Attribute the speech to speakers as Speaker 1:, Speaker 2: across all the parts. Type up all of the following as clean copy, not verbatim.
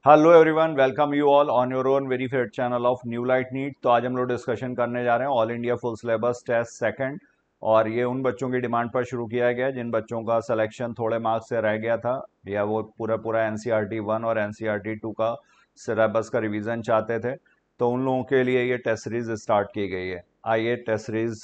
Speaker 1: Hello everyone, welcome you all on your own very favourite channel of new light NEET. तो आज हम लोग discussion करने जा रहे हैं all India full syllabus test second. और ये उन बच्चों की डिमांड पर शुरू किया गया है जिन बच्चों का सिलेक्शन थोड़े मार्क्स से रह गया था, या वो पूरा पूरा एनसीईआरटी 1 और एनसीईआरटी 2 का सिलेबस का रिवीजन चाहते थे। तो उन लोगों के लिए ये टेस्ट सीरीज स्टार्ट की गई है। आइए टेस्ट सीरीज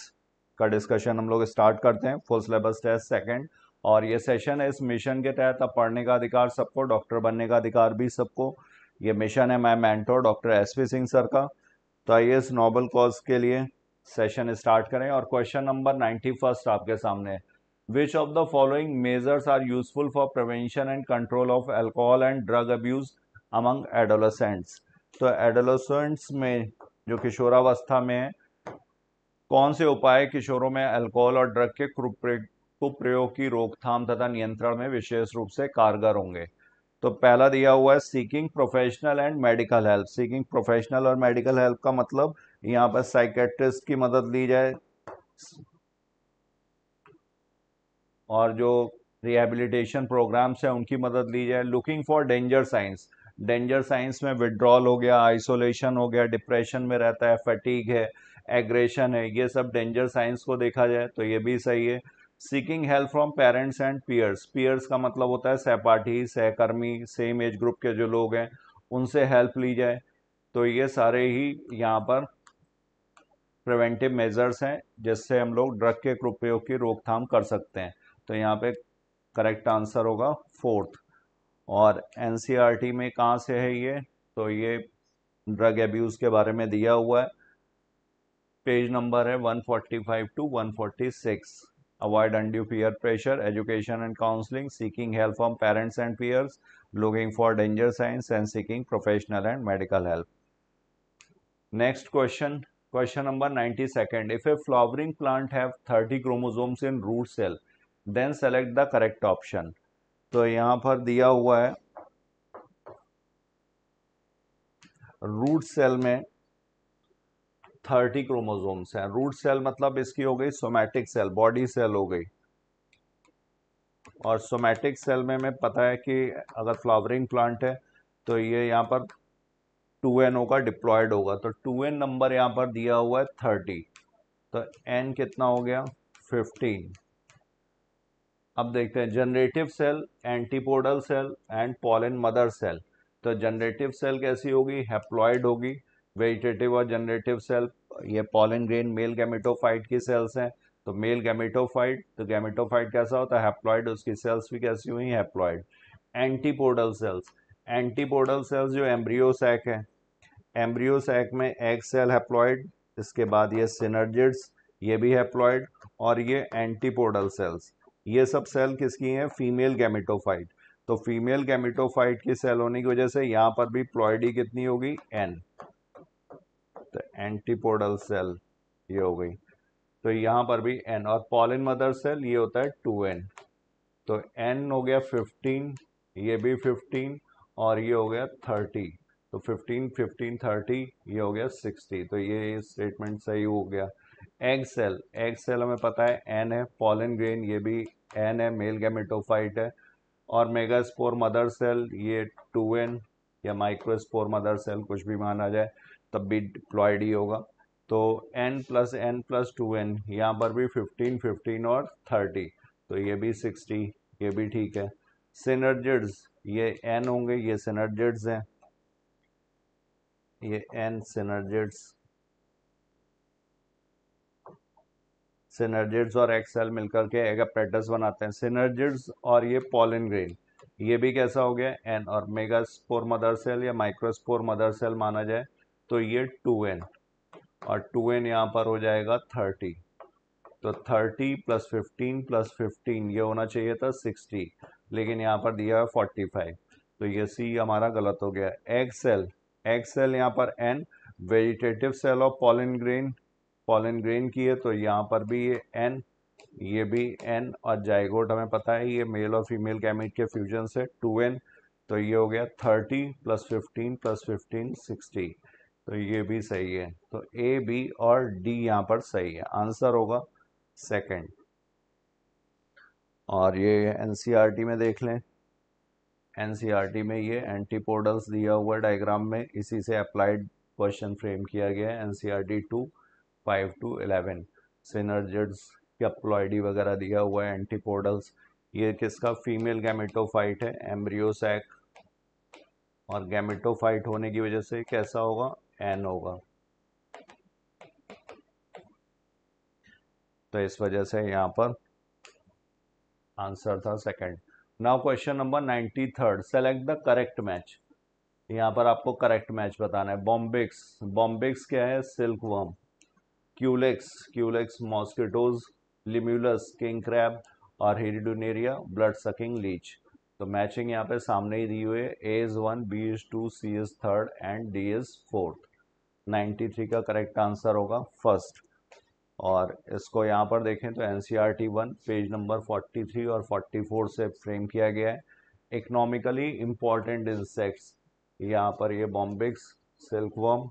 Speaker 1: का डिस्कशन हम लोग स्टार्ट करते हैं, फुल सिलेबस टेस्ट सेकंड। और ये सेशन है इस मिशन के तहत, अब पढ़ने का अधिकार सबको, डॉक्टर बनने का अधिकार भी सबको। ये मिशन है my mentor doctor SP Singh sir का। तो आइए इस नोबल कॉज के लिए सेशन स्टार्ट करें। और क्वेश्चन नंबर 91 आपके सामने है। Which of the following measures are useful for prevention and control of alcohol and drug abuse among adolescents. तो एडोलेसेंट्स में, जो किशोरावस्था में है, कौन से उपाय किशोरों में अल्कोहल और ड्रग के कुप्रयोग की रोकथाम तथा नियंत्रण में विशेष रूप से कारगर होंगे। तो पहला दिया हुआ है seeking professional and medical help. Seeking professional और मेडिकल हेल्प का मतलब यहाँ पर साइकेट्रिस्ट की मदद ली जाए, और जो रिहेबिलिटेशन प्रोग्राम्स हैं उनकी मदद ली जाए। Looking for danger science, danger science में विड्रॉल हो गया, आइसोलेशन हो गया, डिप्रेशन में रहता है, फटीग है, एग्रेशन है, ये सब डेंजर साइंस को देखा जाए तो ये भी सही है। Seeking help from parents and peers, peers का मतलब होता है सहपाठी, सहकर्मी, सेम एज ग्रुप के जो लोग हैं उनसे हेल्प ली जाए। तो ये सारे ही यहाँ पर प्रिवेंटिव मेजर्स हैं जिससे हम लोग ड्रग के कुप्रयोग की रोकथाम कर सकते हैं। तो यहाँ पे करेक्ट आंसर होगा फोर्थ। और एनसीईआरटी में कहाँ से है ये, तो ये ड्रग एब्यूज के बारे में दिया हुआ है। पेज नंबर है 145 to 146। Avoid undue peer pressure, education and counselling, seeking help from parents and peers, looking for danger signs and seeking professional and medical help. Next question, question number 92nd. If a flowering plant have 30 chromosomes in root cell, then select the correct option. तो यहाँ पर दिया हुआ है root cell में 30 chromosomes हैं। Root cell मतलब इसकी हो गई सोमैटिक सेल, बॉडी सेल हो गई। और सोमैटिक सेल में हमें पता है कि अगर फ्लावरिंग प्लांट है तो ये यहाँ पर 2n होगा, डिप्लॉयड होगा। तो 2n नंबर यहाँ पर दिया हुआ है 30, तो n कितना हो गया 15। अब देखते हैं generative cell, antipodal cell and pollen mother cell. तो जनरेटिव सेल कैसी होगी, हैप्लॉइड होगी। वेजिटेटिव और जनरेटिव सेल, ये पॉलन ग्रेन मेल गैमेटोफाइट की सेल्स हैं। तो मेल गैमेटोफाइट, तो गैमेटोफाइट कैसा होता है, हैप्लॉइड, उसकी सेल्स भी कैसी हुई, haploid. Antipodal cells, antipodal cells जो एम्ब्रियो सैक है, एम्ब्रियो सैक में एग सेल हैप्लॉइड, इसके बाद ये सिनर्जिड्स, ये भी हैप्लॉइड। और ये एंटीपोडल सेल्स, ये सब सेल किसकी हैं, फीमेल गैमेटोफाइट। तो फीमेल गैमेटोफाइट की सेल होने की वजह से यहाँ पर भी प्लॉइडी कितनी होगी, एन। तो एंटीपोडल सेल ये हो गई, तो यहाँ पर भी एन। और पॉलिन मदर सेल ये होता है 2n। तो n हो गया 15, ये भी 15, और ये हो गया 30। तो 15 15 30, ये हो गया 60। तो ये स्टेटमेंट सही हो गया। एग सेल, एग सेल हमें पता है एन है। पॉलन ग्रेन ये भी एन है, मेल गैमेटोफाइट है। और मेगास्पोर मदर सेल ये 2n, या माइक्रोस्पोर मदर सेल कुछ भी माना जाए, तब भी डिप्लॉयड ही होगा। तो n+n+2n, यहाँ पर भी 15 15 और 30, तो ये भी 60, ये भी ठीक है। सिनर्जिड्स, ये n होंगे, ये सिनर्जिड्स हैं, ये n सिनर्जिड्स। सिनर्जिड्स और एक्सेल मिलकर के एग apparatus बनाते हैं। सिनर्जिड्स और ये पॉलन ग्रेन, ये भी कैसा हो गया एन। और मेगास्पोर मदर सेल या माइक्रोस्पोर मदर सेल माना जाए तो ये 2n, और 2n यहाँ पर हो जाएगा 30। तो 30 + 15 + 15 ये होना चाहिए था 60, लेकिन यहाँ पर दिया है 45। तो ये सी हमारा गलत हो गया। एग सेल, एग सेल यहाँ पर N, vegetative cell of pollen grain, pollen grain की है, तो यहाँ पर भी ये एन, ये भी एन। और जाइगोट हमें पता है ये मेल और फीमेल गैमेट के फ्यूजन से 2n। तो ये हो गया 30 + 15 + 15 60। तो ये भी सही है। तो ए, बी और डी यहाँ पर सही है, आंसर होगा सेकंड। और ये एनसीईआरटी में देख लें, एनसीईआरटी में ये एंटीपोडल्स दिया हुआ डायग्राम में, इसी से अप्लाइड क्वेश्चन फ्रेम किया गया है। एनसीईआरटी 2, 5 to 11 सिनर्जिड्स कैप्लॉइडी वगैरह दिया हुआ है। एंटीपोडल्स ये किसका फीमेल गैमेटोफाइट है, एम्ब्रियो सैक, और गैमेटोफाइट होने की वजह से कैसा होगा, एन होगा। तो इस वजह से यहाँ पर आंसर था second. Now question number 93, select the correct match. यहाँ पर आपको करेक्ट मैच बताना है। बॉम्बिक्स, बॉम्बिक्स क्या है, silk worm. Culex, Culex mosquitoes. Limulus king crab, और हेरिडोनेरिया ब्लड सकिंग लीच। तो मैचिंग यहाँ पे सामने ही दी हुई है, A is 1, B is 2, C is 3rd and D is 4th। 93 का करेक्ट आंसर होगा फर्स्ट। और इसको यहाँ पर देखें तो एनसीईआरटी 1 पेज नंबर 43 और 44 से फ्रेम किया गया है। इकोनॉमिकली इम्पॉर्टेंट इंसेक्ट्स, यहाँ पर ये बॉम्बिक्स, सिल्कवर्म,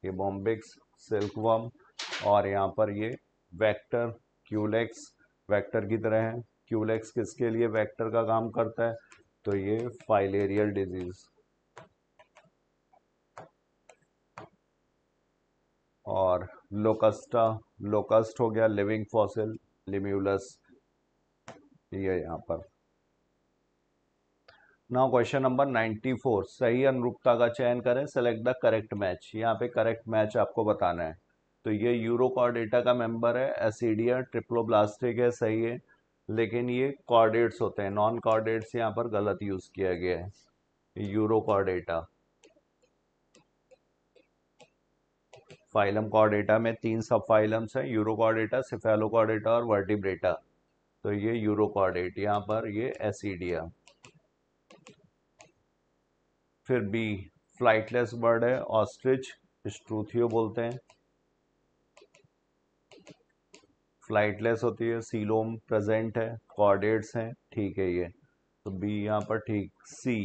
Speaker 1: ये बॉम्बिक्स, सिल्कवर्म, और यहाँ पर ये वेक्टर, क्यूलेक्स वेक्टर की तरह है। क्यूलेक्स किसके लिए वेक्टर का काम करता है, तो ये फाइलेरियल डिजीज। और लोकस्टा, लोकस्ट हो गया लिविंग फॉसिल, लिम्यूलस, ये यहाँ पर। नाउ क्वेश्चन नंबर 94, सही अनुरूपता का चयन करें, सेलेक्ट द करेक्ट मैच। यहाँ पे करेक्ट मैच आपको बताना है। तो ये यूरोकॉर्डेटा का मेंबर है, एसिडिया ट्रिप्लोब्लास्टिक है, सही है, लेकिन ये कॉर्डेट्स होते हैं, नॉन कॉर्डेट्स यहाँ पर गलत यूज किया गया है। यूरोकॉर्डेटा, फाइलम कॉर्डेटा में 3 सब फाइलम्स हैं, यूरोकॉर्डेटा, सिफेलोकॉर्डेटा और वर्टिब्रेटा। तो ये यूरोकॉर्डेट, यहाँ पर ये एसिडिया। फिर बी, फ्लाइटलेस बर्ड है, ऑस्ट्रिच, स्ट्रूथियो बोलते हैं, फ्लाइटलेस होती है। सीलोम प्रेजेंट है, कॉर्डेट्स हैं, ठीक है ये। तो बी यहाँ पर ठीक। सी,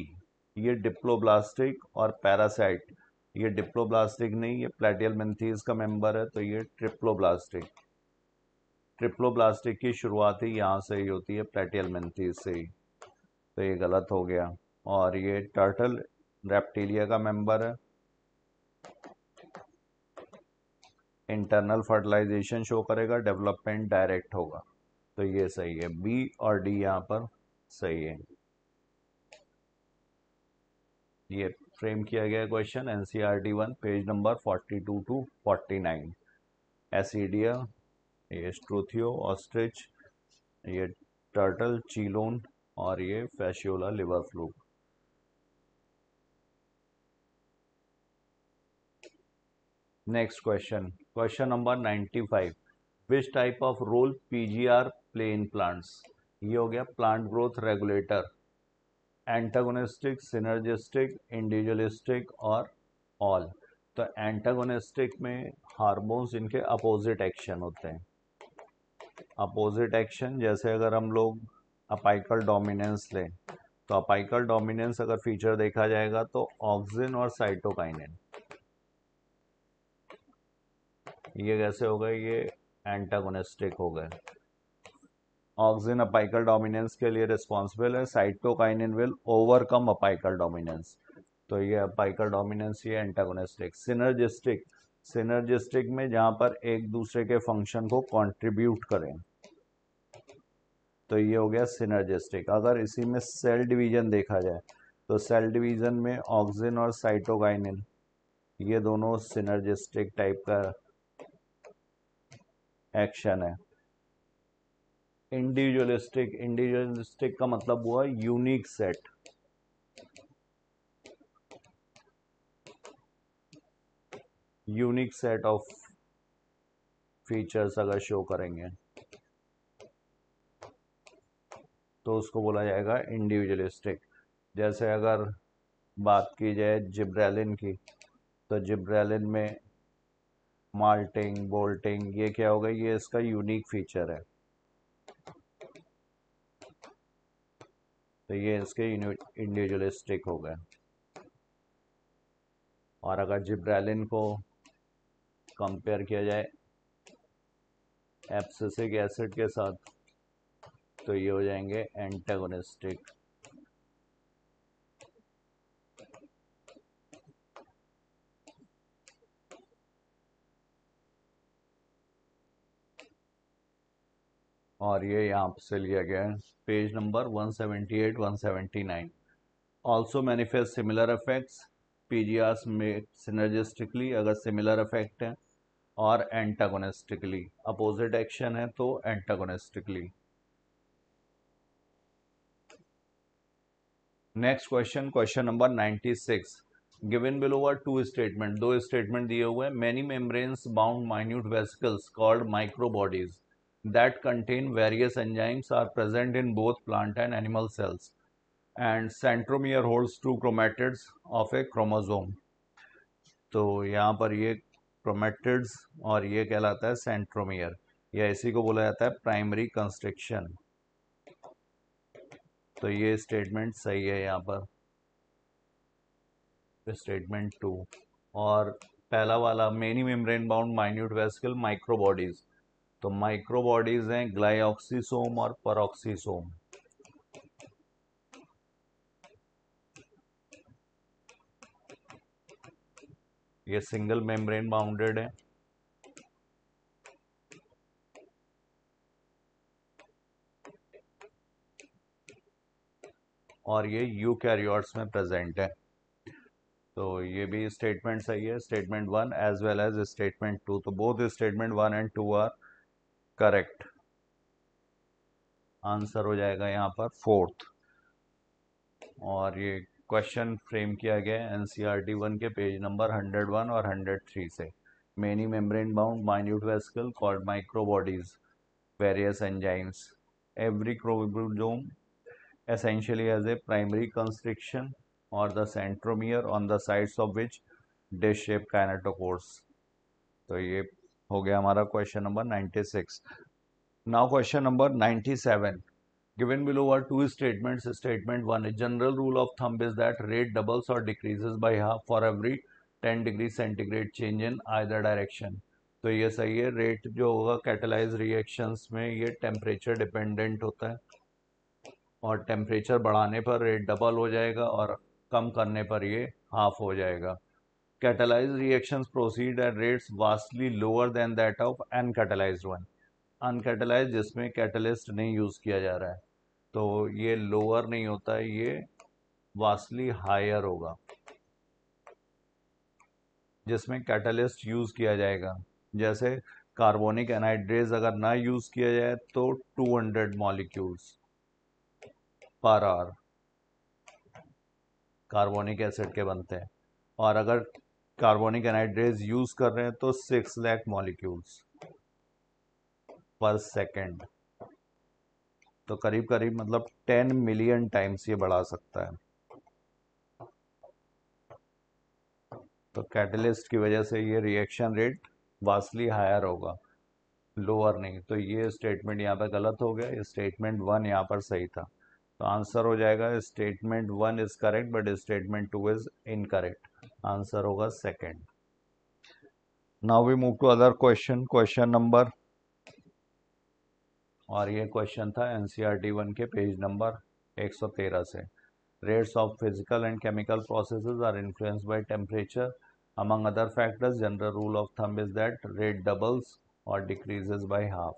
Speaker 1: ये डिप्लोब्लास्टिक और पैरासाइट, ये डिप्लोब्लास्टिक नहीं, ये प्लेटियलमेंथीज का मेंबर है, तो ये ट्रिप्लोब्लास्टिक। ट्रिप्लोब्लास्टिक की शुरुआत ही यहाँ से ही होती है, प्लेटियलमेंथीज से ही, तो ये गलत हो गया। और ये टर्टल रेप्टिलिया का मेंबर है, इंटरनल फर्टिलाइजेशन शो करेगा, डेवलपमेंट डायरेक्ट होगा, तो ये सही है। बी और डी यहाँ पर सही है। ये फ्रेम किया गया question NCERT 1 page number 42 to 49। Ascidia, ये स्ट्रूथियो, ऑस्ट्रिच, ये टर्टल, चीलोन, और ये Fasciola liver fluke. Next question, question number 95, which type of role PGR play in plants. ये हो गया plant growth regulator, antagonistic, synergistic, individualistic और all. तो antagonistic में हार्मोन्स इनके अपोजिट एक्शन होते हैं। अपोजिट एक्शन, जैसे अगर हम लोग अपाइकल डोमिनेंस लें, तो अपाइकल डोमिनेंस अगर फीचर देखा जाएगा तो ऑक्सिन और साइटोकाइनिन, ये कैसे हो गए, ये एंटागोनिस्टिक हो गए। ऑक्सिन अपाइकल डोमिनेंस के लिए रिस्पॉन्सिबल है, cytokinin will overcome apical dominance, तो ये अपाइकल डोमिनेंस, ये एंटागोनिस्टिक। सिनर्जिस्टिक, सिनर्जिस्टिक में जहां पर एक दूसरे के फंक्शन को कंट्रीब्यूट करें, तो ये हो गया सिनर्जिस्टिक। अगर इसी में सेल डिवीजन देखा जाए तो सेल डिवीजन में ऑक्सिन और साइटोकाइनिन, ये दोनों सिनर्जिस्टिक टाइप का एक्शन है। इंडिविजुअलिस्टिक, इंडिविजुअलिस्टिक का मतलब हुआ unique set, unique set of features अगर शो करेंगे तो उसको बोला जाएगा इंडिविजुअलिस्टिक। जैसे अगर बात की जाए जिब्रेलिन की, तो जिब्रेलिन में माल्टिंग, बोल्टिंग, ये क्या होगा, ये इसका यूनिक फीचर है, तो ये इसके इंडिविजुअलिस्टिक हो गए। और अगर जिब्रेलिन को कंपेयर किया जाए एब्सिसिक एसिड के साथ, तो ये हो जाएंगे एंटागोनिस्टिक। और ये यहाँ से लिया गया है page number 178 179। Also manifest similar effects, PGRs में सिनर्जिस्टिकली अगर सिमिलर इफेक्ट है, और एंटागोनिस्टिकली अपोजिट एक्शन है तो antagonistically. Next question, question number 96। Given below are two statement, दो स्टेटमेंट दिए हुए हैं। Many membranes bound minute vesicles called microbodies that contain various enzymes are present in both plant and animal cells, and centromere holds two chromatids of a chromosome। तो यहाँ पर ये chromatids और ये कहलाता है सेंट्रोमियर, या इसी को बोला जाता है प्राइमरी कंस्ट्रक्शन। तो ये स्टेटमेंट सही है यहाँ पर, स्टेटमेंट 2। और पहला वाला many membrane bound minute vesicle microbodies, तो माइक्रोबॉडीज हैं ग्लाइऑक्सीसोम और परऑक्सीसोम। ये सिंगल मेम्ब्रेन बाउंडेड है, और ये यूकैरियोट्स में प्रेजेंट है। तो ये भी स्टेटमेंट सही है, statement 1 as well as statement 2। तो both statement 1 and 2 are correct. Answer हो जाएगा यहाँ पर फोर्थ। और ये क्वेश्चन फ्रेम किया गया है एनसीईआरटी 1 के पेज नंबर 101 और 103 से। Many membrane bound minute vesicle called microbodies, various enzymes, every chromosome essentially as a primary constriction or the centromere on the sides of which dish shaped kinetochores। तो ये हो गया हमारा question number 96। Now question number 97। given below are two statements। statement 1, a general rule of thumb is that rate doubles or decreases by half for every 10 degree centigrade change in either direction। तो ये सही है। Rate जो होगा catalyse reactions में ये temperature dependent होता है, और टेम्परेचर बढ़ाने पर रेट डबल हो जाएगा और कम करने पर ये हाफ हो जाएगा। Catalyse reactions proceed at rates vastly lower than that of uncatalysed one. Uncatalyse जिसमें कैटलिस्ट नहीं यूज़ किया जा रहा है, तो ये लोअर नहीं होता है, ये वास्टली हायर होगा। जिसमें कैटलिस्ट यूज़ किया जाएगा, जैसे कार्बोनिक एनहाइड्रेज अगर ना यूज़ किया जाए तो 200 molecules per hour carbonic acid के बनते हैं, और अगर कार्बोनिक एनहाइड्रेज यूज कर रहे हैं तो 6 लाख मॉलिक्यूल्स पर सेकेंड। तो करीब करीब मतलब 10 मिलियन टाइम्स ये बढ़ा सकता है। तो कैटलिस्ट की वजह से ये रिएक्शन रेट वास्टली हायर होगा, लोअर नहीं। तो ये स्टेटमेंट यहाँ पे गलत हो गया, स्टेटमेंट 1 यहाँ पर सही था। तो आंसर हो जाएगा statement 1 is correct but statement 2 is incorrect. Answer होगा second. Now we move to other question, question number, और ये क्वेश्चन था एनसीईआरटी 1 के पेज नंबर 113 से। Rates of physical and chemical processes are influenced by temperature among other factors. General rule of thumb is that rate doubles और decreases by half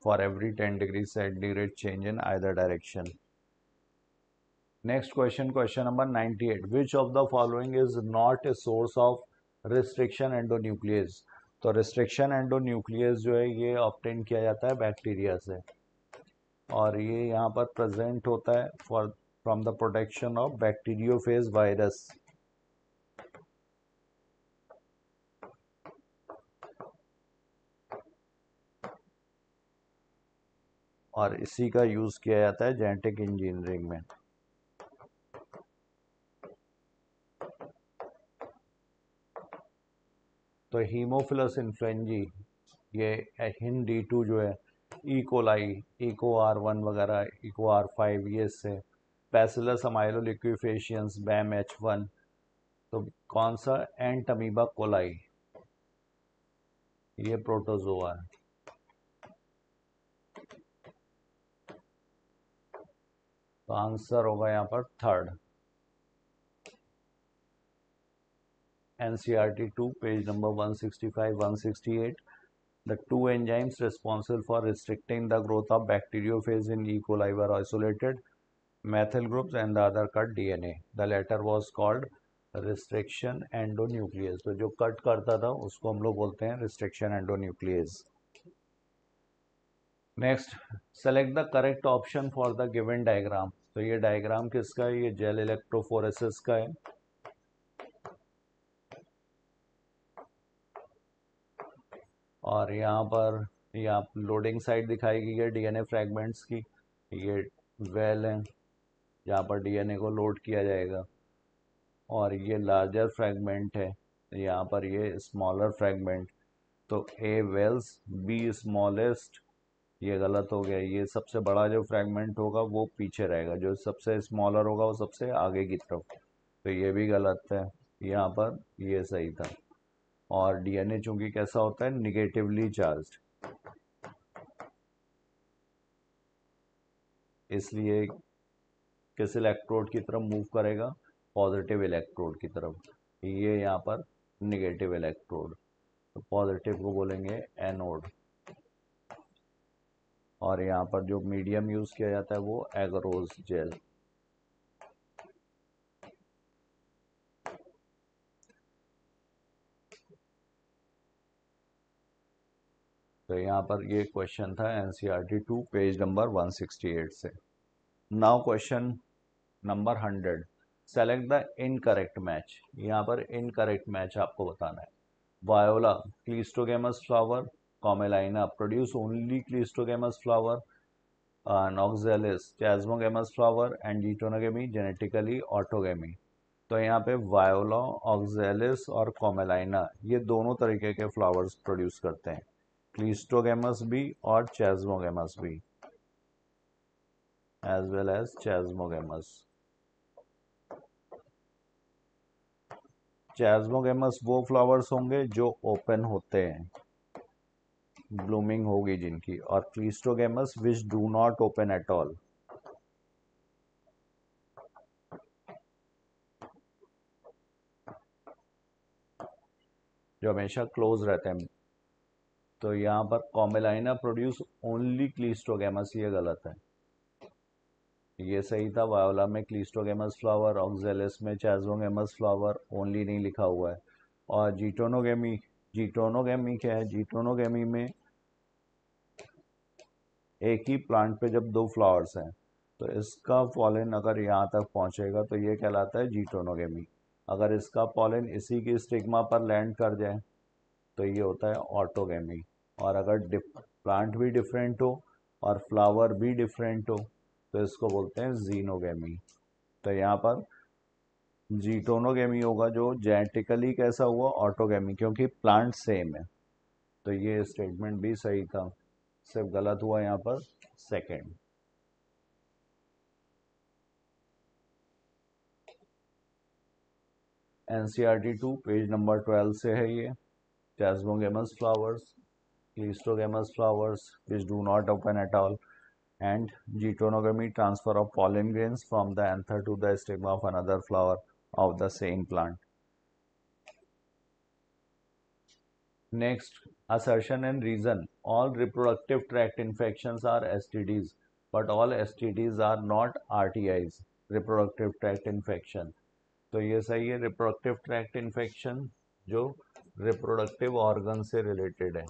Speaker 1: for every 10 degree centigrade change in either direction. Next question, question number 98। Which of the following is not a source of restriction endonuclease. तो restriction endonuclease जो है ये obtain किया जाता है bacteria से, और ये यहाँ पर प्रेजेंट होता है for from the protection of bacteriophage virus. और इसी का यूज किया जाता है जेनेटिक इंजीनियरिंग में। तो हीमोफिलस इन्फ्लुएंजी, ये हिन D2 जो है, इकोलाई, इको R1 वगैरह, इको R5, ये इससे बैसिलस अमाइलोलिक्विफेशियंस, बैम H1। तो कौन सा, एंट अमीबा कोलाई, ये प्रोटोजोआ है। तो आंसर होगा यहाँ पर third. NCERT 2 page number 165 168. The two enzymes responsible for restricting the growth of bacteriophage in E. coli were isolated methyl groups and the other cut DNA. The latter was called restriction endonuclease. तो जो cut करता था उसको हम लोग बोलते हैं restriction endonuclease. Next, select the correct option for the given diagram. तो ये डायग्राम किसका है? ये जेल इलेक्ट्रोफोरेसिस का है। और यहाँ पर यहाँ लोडिंग साइट दिखाई गई है डीएनए फ्रैगमेंट्स की। ये वेल है जहाँ पर डीएनए को लोड किया जाएगा, और ये लार्जर फ्रैगमेंट है, यहाँ पर ये स्मॉलर फ्रैगमेंट। तो ए वेल्स बी स्मॉलेस्ट, ये गलत हो गया। ये सबसे बड़ा जो फ्रैगमेंट होगा वो पीछे रहेगा, जो सबसे स्मॉलर होगा वो सबसे आगे की तरफ। तो ये भी गलत है, यहाँ पर ये सही था। और डीएनए चूंकि कैसा होता है, निगेटिवली चार्ज्ड, इसलिए किस इलेक्ट्रोड की तरफ मूव करेगा? पॉजिटिव इलेक्ट्रोड की तरफ। ये यहाँ पर निगेटिव इलेक्ट्रोड, तो पॉजिटिव को बोलेंगे एनोड। और यहाँ पर जो मीडियम यूज किया जाता है वो एगरोज जेल। तो यहाँ पर ये क्वेश्चन था NCERT 2 पेज नंबर 168 से। Now question number 100, select the incorrect match. यहाँ पर इनकरेक्ट मैच आपको बताना है। Viola cleistogamous flower, Commelina produce only cleistogamous flower, Oxalis chasmogamous flower and geitonogamy genetically autogamy. तो यहाँ पे वायोला, ऑक्जेलिस और कॉमेलाइना ये दोनों तरीके के फ्लावर्स प्रोड्यूस करते हैं, क्लीस्टोगेमस भी और चैस्मोगेमस भी, as well as chasmogamous. Chasmogamous वो फ्लावर्स होंगे जो ओपन होते हैं, ब्लूमिंग होगी जिनकी, और cleistogamous which do not open at all, जो हमेशा क्लोज रहते हैं। तो यहाँ पर कॉमेलाइना प्रोड्यूस ओनली क्लीस्टोगेमस, ये गलत है। ये सही था, वायोला में क्लीस्टोगेमस फ्लावर, ऑक्जेलिस में चैस्मोगेमस फ्लावर, ओनली नहीं लिखा हुआ है। और जीटोनोगेमी, जीटोनोगेमी क्या है? जीटोनोगेमी में एक ही प्लांट पे जब दो फ्लावर्स हैं तो इसका पॉलन अगर यहाँ तक पहुँचेगा तो ये कहलाता है जीटोनोगेमी। अगर इसका पॉलन इसी की स्टिग्मा पर लैंड कर जाए तो ये होता है ऑटोगेमी। और अगर प्लांट भी डिफरेंट हो और फ्लावर भी डिफरेंट हो तो इसको बोलते हैं जीनोगेमी। तो यहाँ पर जीटोनोगेमी होगा जो जेनेटिकली कैसा हुआ? ऑटोगेमी, क्योंकि प्लांट सेम है। तो ये स्टेटमेंट भी सही था, सिर्फ गलत हुआ यहाँ पर सेकेंड। NCERT 2 पेज नंबर 12 से है ये। Chasmogamous flowers, cleistogamous flowers which do not open at all, and geitonogamy transfer of pollen grains from the anther to the stigma of another flower of the same plant. Next, assertion and reason. All reproductive tract infections are STDs, but all STDs are not RTIs, reproductive tract infection. तो ये सही है, reproductive tract infection जो reproductive organ से related है,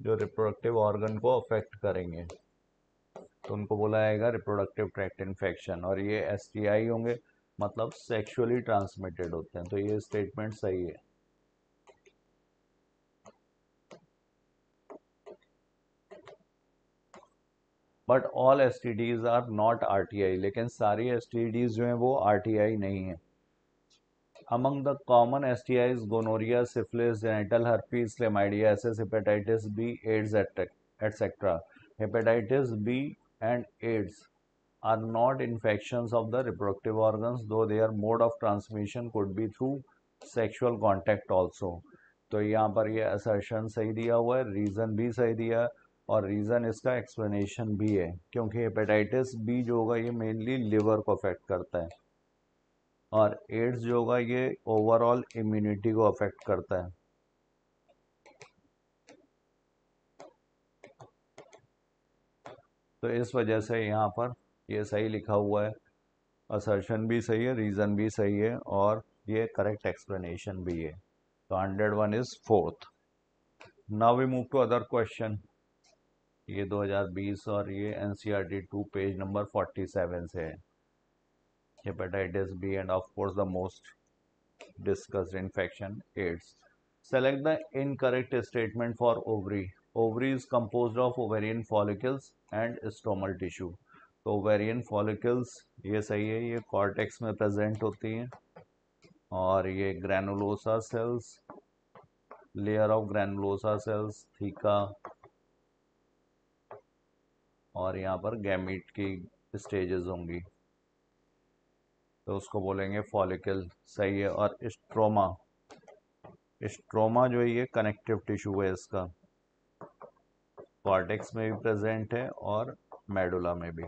Speaker 1: जो reproductive organ को affect करेंगे तो उनको बोला जाएगा रिप्रोडक्टिव ट्रैक्ट इन्फेक्शन। और ये STI होंगे, मतलब सेक्सुअली ट्रांसमिटेड होते हैं। तो ये स्टेटमेंट सही है। But all STDs are not RTI, लेकिन सारी STDs जो हैं वो RTI नहीं है। Among the common STIs, gonorrhea, syphilis, genital herpes, chlamydiasis, hepatitis B, AIDS, etc. Hepatitis B and AIDS are not infections of the reproductive organs, though their mode of transmission could be through sexual contact also. तो यहाँ पर ये assertion सही दिया हुआ है, reason भी सही दिया है, और रीज़न इसका एक्सप्लेनेशन भी है, क्योंकि हेपेटाइटिस बी जो होगा ये मेनली लिवर को अफेक्ट करता है, और एड्स जो होगा ये ओवरऑल इम्यूनिटी को अफेक्ट करता है। तो इस वजह से यहाँ पर ये सही लिखा हुआ है, असर्शन भी सही है, रीज़न भी सही है, और ये करेक्ट एक्सप्लेनेशन भी है। तो 101 is fourth. Now we move to other question. ये 2020 और ये NCERT 2 पेज नंबर 47 से है। Hepatitis B and of course the most discussed infection, AIDS. Select the incorrect statement for ovary. Ovary is composed of ovarian follicles and stromal tissue. तो ovarian follicles ये सही है, ये कॉर्टेक्स में present होती हैं, और ये granulosa cells, layer of granulosa cells, theca, और यहाँ पर गैमीट की स्टेजेस होंगी, तो उसको बोलेंगे फॉलिकल, सही है। और स्ट्रोमा, स्ट्रोमा जो है ये कनेक्टिव टिश्यू है इसका, कॉर्टेक्स में भी प्रेजेंट है और मेडुला में भी।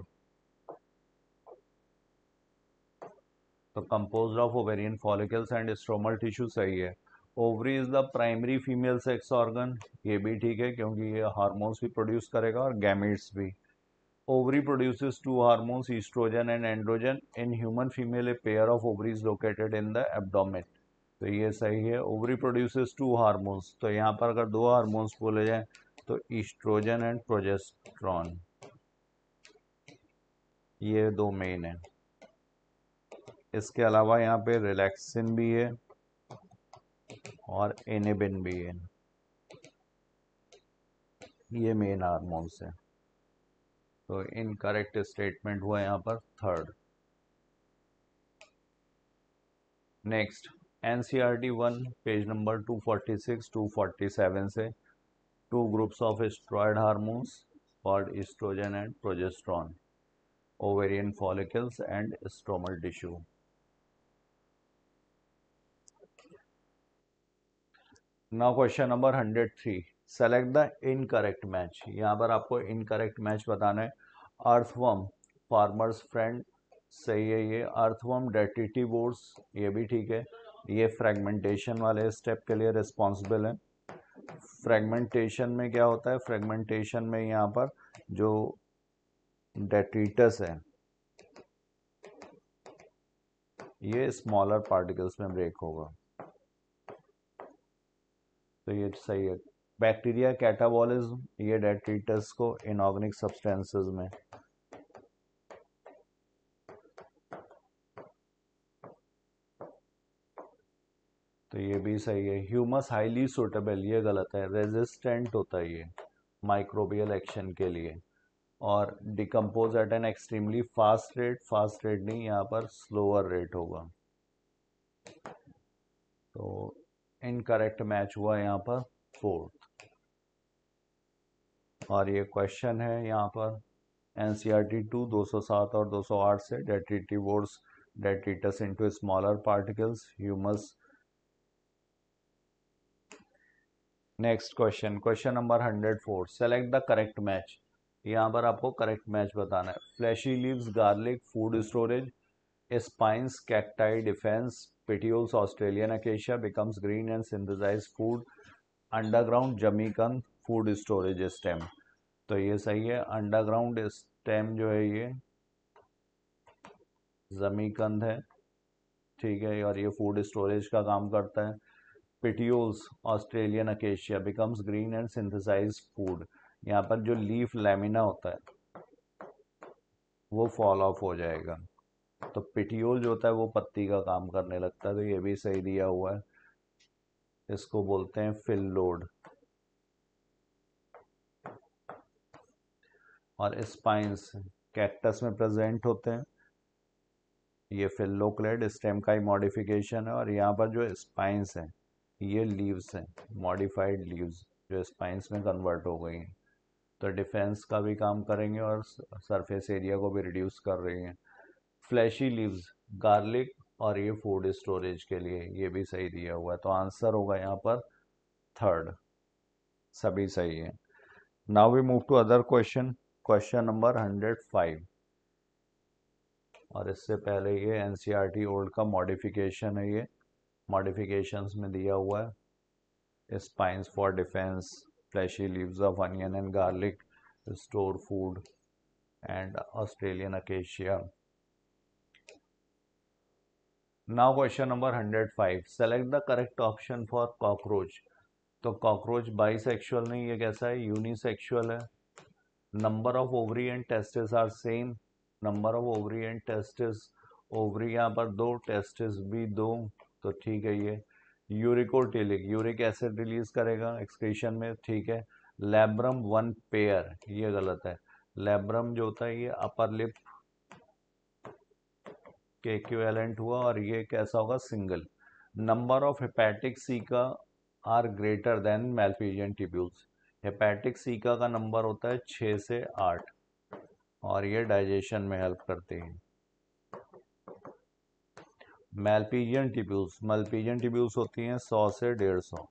Speaker 1: तो composed of ovarian follicles and stromal tissue सही है। Ovary is the primary female sex organ, ये भी ठीक है, क्योंकि ये हार्मोन्स भी प्रोड्यूस करेगा और गैमेट्स भी। Ovary produces two hormones, estrogen and androgen. In human female, a pair of ovaries located in the abdomen. तो ये सही है, ओवरी प्रोड्यूसेस टू हार्मोन्स, तो यहाँ पर अगर दो हार्मोन्स बोले जाएं तो ईस्ट्रोजन एंड प्रोजेस्टेरॉन, ये दो मेन है। इसके अलावा यहाँ पे रिलैक्सिन भी है और एनेबिन भी है, ये मेन हार्मोन्स है। तो इनकरेक्ट स्टेटमेंट हुआ यहाँ पर third. Next NCERT 1 page number 246-247 से, two groups of steroid hormones called oestrogen and progesterone, ovarian follicles and stromal tissue. Now question number 103, select the incorrect match. यहाँ पर आपको इनकरेक्ट मैच बताना है। अर्थवर्म, फार्मर्स फ्रेंड, सही है ये। Earthworm डेट्रिटिवोर्स, ये भी ठीक है, ये फ्रेगमेंटेशन वाले स्टेप के लिए रिस्पॉन्सिबल है। फ्रेगमेंटेशन में क्या होता है, फ्रेगमेंटेशन में यहाँ पर जो डेट्रिटस है ये स्मॉलर पार्टिकल्स में ब्रेक होगा, तो ये सही है। बैक्टीरिया कैटाबॉलिज्म, ये डेट्रिटस को इनऑर्गेनिक सब्सटेंसेस में, तो ये भी सही है। ह्यूमस हाईली सूटेबल, ये गलत है, रेजिस्टेंट होता है ये माइक्रोबियल एक्शन के लिए, और decompose at an extremely fast rate, fast rate नहीं, यहाँ पर स्लोअर रेट होगा। तो इनकरेक्ट मैच हुआ यहाँ पर फोर्थ। और ये क्वेश्चन है यहाँ पर NCERT 2 207 और 208 से, detritivores detritus into smaller particles, humus. Next question, question number 104, select the correct match. यहाँ पर आपको करेक्ट मैच बताना है। Fleshy leaves garlic food storage, spines cacti defence, petioles Australian acacia becomes green and synthesise food, underground जमीकंद food storage stem. तो ये सही है, अंडरग्राउंड स्टेम जो है ये जमीकंद है, ठीक है, और ये फूड स्टोरेज का काम करता है। Petioles Australian acacia becomes green and synthesise food, यहाँ पर जो लीफ लैमिना होता है वो फॉल ऑफ हो जाएगा, तो पेटियोल जो होता है वो पत्ती का काम करने लगता है, तो ये भी सही दिया हुआ है। इसको बोलते हैं फिल लोड। और स्पाइन्स कैक्टस में प्रेजेंट होते हैं, ये फिल्लोक्लेड स्टेम का ही मॉडिफिकेशन है, और यहाँ पर जो स्पाइन्स हैं ये लीव्स हैं, मॉडिफाइड लीव्स जो स्पाइन्स में कन्वर्ट हो गई हैं, तो डिफेंस का भी काम करेंगे और सरफेस एरिया को भी रिड्यूस कर रही हैं। फ्लैशी लीव्स गार्लिक, और ये फूड स्टोरेज के लिए, ये भी सही दिया हुआ है, तो आंसर होगा यहाँ पर थर्ड, सभी सही है। Now we move to other question, question number 105। और इससे पहले ये एनसीईआरटी ओल्ड का मॉडिफिकेशन है, ये मॉडिफिकेशंस में दिया हुआ है। Spines for defence, fleshy leaves of onion and garlic, store food and Australian acacia. Now question number 105, select the correct option for cockroach. तो कॉकरोच बाइसेक्सुअल नहीं, ये कैसा है, यूनिसेक्सुअल है। Number of ovary and testis are same, number of ovary and testis, ovary यहाँ पर 2, testis भी 2, तो ठीक है। ये यूरिकोटिलिक, यूरिक एसिड रिलीज करेगा एक्सक्रीशन में, ठीक है। लैब्रम 1 पेयर, ये गलत है। लैब्रम जो होता है ये अपर लिप के इक्विवेलेंट हुआ, और ये कैसा होगा, single. Number of hepatic caeca are greater than Malpighian tubules. Hepatic caeca का नंबर होता है 6 से 8, और ये डाइजेशन में हेल्प करते हैं। मैल्पिजियन ट्यूब्यूल्स होती हैं 100 से 150,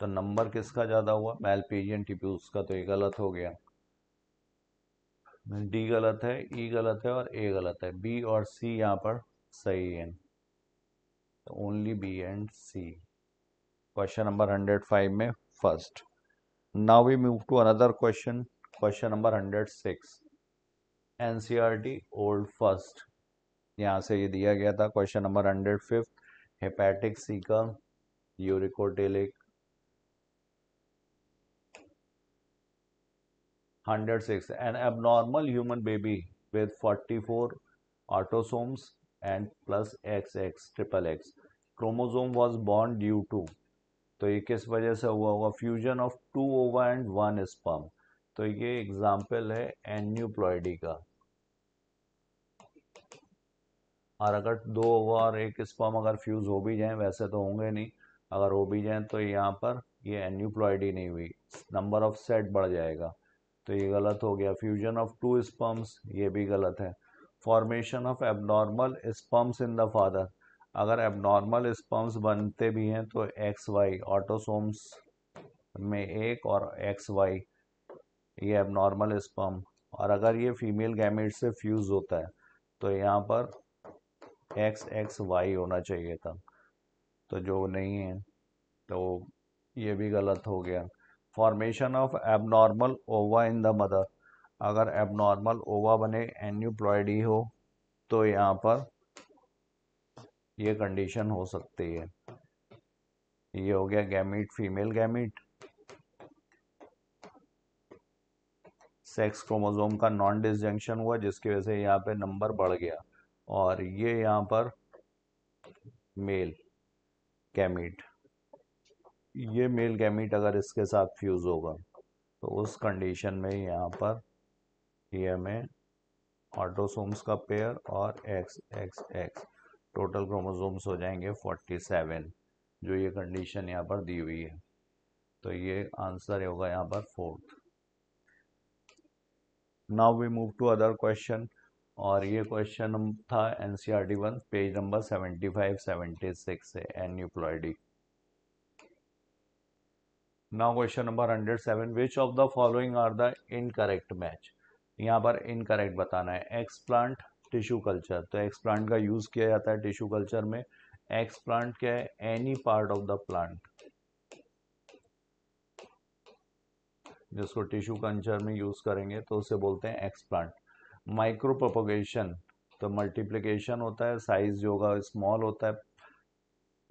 Speaker 1: तो नंबर किसका ज़्यादा हुआ, मैल्पिजियन ट्यूब्यूल्स का, तो ये गलत हो गया। डी गलत है, ई गलत है और ए गलत है। बी और सी यहाँ पर सही है, तो only B and C. Question number 105 में first. Now we move to another question, question number 106, NCERT old first. यहाँ से ये दिया गया था। Question number 105, hepatic caeca, uricotelic. 106, an abnormal human baby with 44 autosomes and plus XX triple X chromosome was born due to, तो ये किस वजह से हुआ होगा, फ्यूजन ऑफ 2 ओवा एंड 1 स्पर्म। तो ये एग्जाम्पल है एन्यूप्लॉइडी का। और अगर 2 ओवा और 1 स्पर्म अगर फ्यूज हो भी जाएं, वैसे तो होंगे नहीं, अगर हो भी जाएं तो यहाँ पर ये एन्यूप्लॉइडी नहीं हुई, नंबर ऑफ सेट बढ़ जाएगा, तो ये गलत हो गया। फ्यूजन ऑफ 2 स्पर्म्स, ये भी गलत है। Formation of abnormal sperms in the father, अगर एबनॉर्मल स्पर्म्स बनते भी हैं तो एक्स वाई ऑटोसोम्स में एक, और एक्स वाई ये एबनॉर्मल स्पर्म, और अगर ये फीमेल गैमेट से फ्यूज होता है तो यहाँ पर एक्स एक्स वाई होना चाहिए था, तो जो नहीं है, तो ये भी गलत हो गया। फॉर्मेशन ऑफ एबनॉर्मल ओवा इन द मदर, अगर एबनॉर्मल ओवा बने, एन्यूप्लॉइडी हो, तो यहाँ पर ये कंडीशन हो सकती है। ये हो गया gamete, female gamete. Sex chromosome का नॉन डिसजंक्शन हुआ, जिसकी वजह से यहाँ पे नंबर बढ़ गया, और ये यहाँ पर मेल गैमीट, ये मेल गैमीट अगर इसके साथ फ्यूज होगा तो उस कंडीशन में यहाँ पर ये हमें ऑटोसोम्स का पेयर और x x x total chromosomes हो जाएंगे 47, जो ये कंडीशन यहाँ पर दी हुई है, तो ये आंसर होगा यहाँ पर 4th। Now we move to other question, और ये क्वेश्चन था एनसीईआरटी 1 पेज नंबर 75-76 से, aneuploidy. Now question number 107, which of the following are the incorrect match. यहाँ पर इनकरेक्ट बताना है। एक्सप्लांट, टिश्यू कल्चर, तो एक्सप्लांट का यूज किया जाता है टिश्यू कल्चर में। एक्सप्लांट क्या है, any part of the plant जिसको टिश्यू कल्चर में यूज करेंगे तो उसे बोलते हैं एक्सप्लांट। माइक्रो प्रोपोगेशन, तो मल्टीप्लिकेशन होता है, साइज जो होगा स्मॉल होता है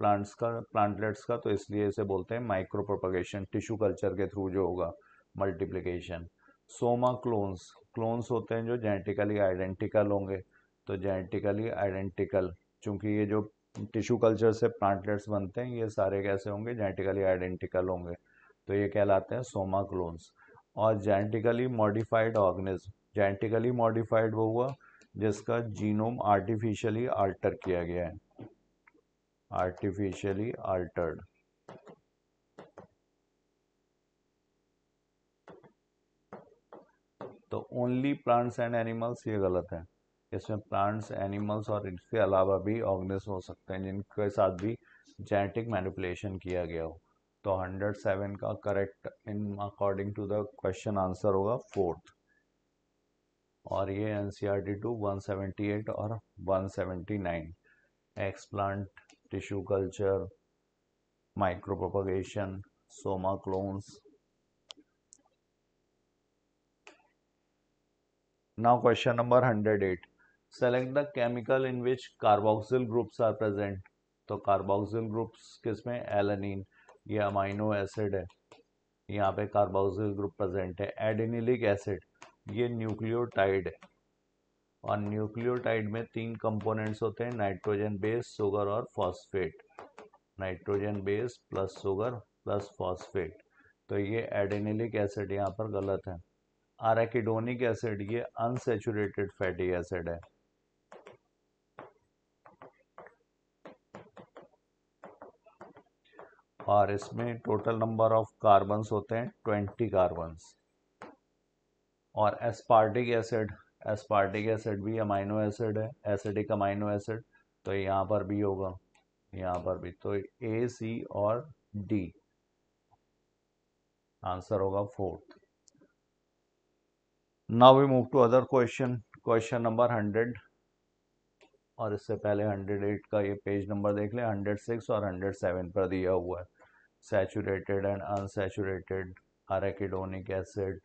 Speaker 1: प्लांट्स का, प्लांटलेट्स का, तो इसलिए इसे बोलते हैं माइक्रो प्रोपगेशन, टिश्यू कल्चर के थ्रू जो होगा मल्टीप्लिकेशन। सोमा क्लोन्स, क्लोन्स होते हैं जो जेनेटिकली आइडेंटिकल होंगे, तो जेनेटिकली आइडेंटिकल, चूंकि ये जो टिश्यू कल्चर से प्लांटलेट्स बनते हैं ये सारे कैसे होंगे, जेनेटिकली आइडेंटिकल होंगे, तो ये कहलाते हैं सोमा क्लोन्स। और genetically modified organism, genetically modified वो हुआ जिसका जीनोम आर्टिफिशियली आल्टर किया गया है, आर्टिफिशियली अल्टर्ड। तो ओनली प्लांट्स एंड एनिमल्स, ये गलत है। इसमें प्लांट्स, एनिमल्स और इसके अलावा भी ऑर्गेनिज्म हो सकते हैं जिनके साथ भी जेनेटिक मैनिपुलेशन किया गया हो। तो 107 का correct in according to the question answer होगा फोर्थ। और ये एनसीईआरटी 2 178 और 179 explant, tissue culture, micropropagation, somaclones. Now question number 108, select the chemical in which carboxyl groups are present. तो कार्बोक्सिल ग्रुप्स किसमें, एलानिन, ये amino acid है, यहाँ पे कार्बोक्सिल ग्रुप प्रेजेंट है। एडेनिलिक एसिड, ये न्यूक्लियोटाइड है, और न्यूक्लियोटाइड में 3 कंपोनेंट्स होते हैं, नाइट्रोजन बेस, शुगर और phosphate. Nitrogen base plus sugar plus phosphate, तो ये एडेनिलिक एसिड यहाँ पर गलत है। आराकिडोनिक एसिड, ये अनसैचुरेटेड फैटी एसिड है। और इसमें टोटल नंबर ऑफ कार्बन्स होते हैं 20 कार्बन्स। और एस्पार्टिक एसिड, एस्पार्टिक एसिड भी अमाइनो एसिड है, एसिडिक अमाइनो एसिड, तो यहाँ पर भी होगा, यहाँ पर भी। तो ए, सी और डी आंसर होगा fourth. Now we move to other question, question number 100। और इससे पहले 108 का ये पेज नंबर देख लें, 106 और 107 पर दिया हुआ है। Saturated and unsaturated, arachidonic acid,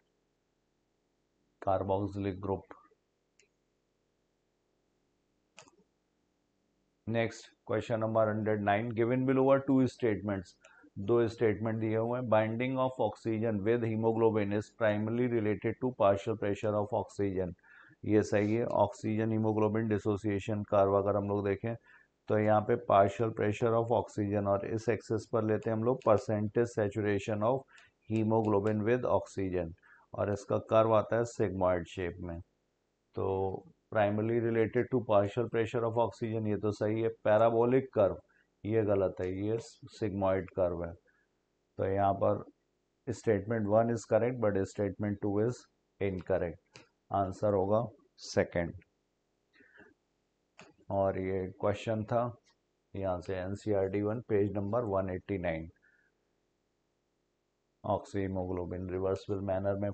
Speaker 1: carboxylic group. Next question number 109, given below are 2 statements. 2 statement दिए हुए हैं। Binding of oxygen with haemoglobin is primarily related to partial pressure of oxygen, ये सही है। ऑक्सीजन हीमोग्लोबिन डिसोसिएशन कर्व अगर हम लोग देखें तो यहाँ पे पार्शियल प्रेशर ऑफ ऑक्सीजन, और इस एक्सेस पर लेते हैं हम लोग percentage saturation of haemoglobin with oxygen, और इसका कर्व आता है सिग्मॉइड शेप में। तो primarily related to partial pressure of oxygen, ये तो सही है। पैराबोलिक कर्व, ये गलत है, ये सिग्मॉइड कर्व है। तो यहाँ पर statement 1 is correct but statement 2 is incorrect, answer होगा सेकंड। और ये क्वेश्चन था यहाँ से NCERT 1 page number 189। Oxyhaemoglobin reversible manner में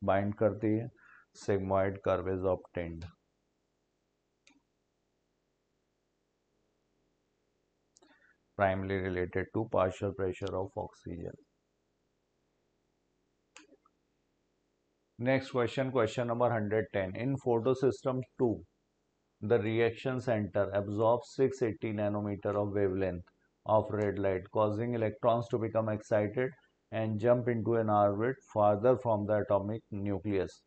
Speaker 1: बाइंड करती है, sigmoid curve is obtained. primarily related to partial pressure of oxygen. Next question, question number 110. In photosystem 2, the reaction center absorbs 680 nanometer of wavelength of red light, causing electrons to become excited and jump into an orbit farther from the atomic nucleus.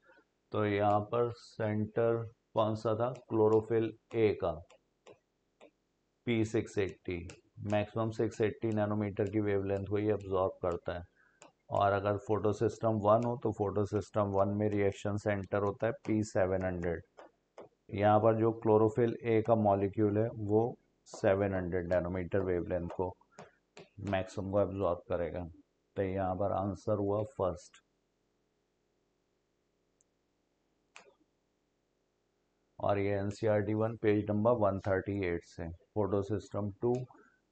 Speaker 1: तो यहाँ पर centre कौन सा था, chlorophyll A का, P680, maximum 680 nanometre की wavelength को ये एब्जॉर्ब करता है। और अगर फोटो सिस्टम 1 हो तो फोटो सिस्टम 1 में रिएक्शन सेंटर होता है P700। यहाँ पर जो क्लोरोफिल ए का मॉलिक्यूल है वो 700 नैनोमीटर वेवलेंथ को मैक्सिमम को एब्जॉर्ब करेगा, तो यहाँ पर आंसर हुआ फर्स्ट। और ये एनसीईआरटी 1 पेज नंबर 138 से, photo system 2,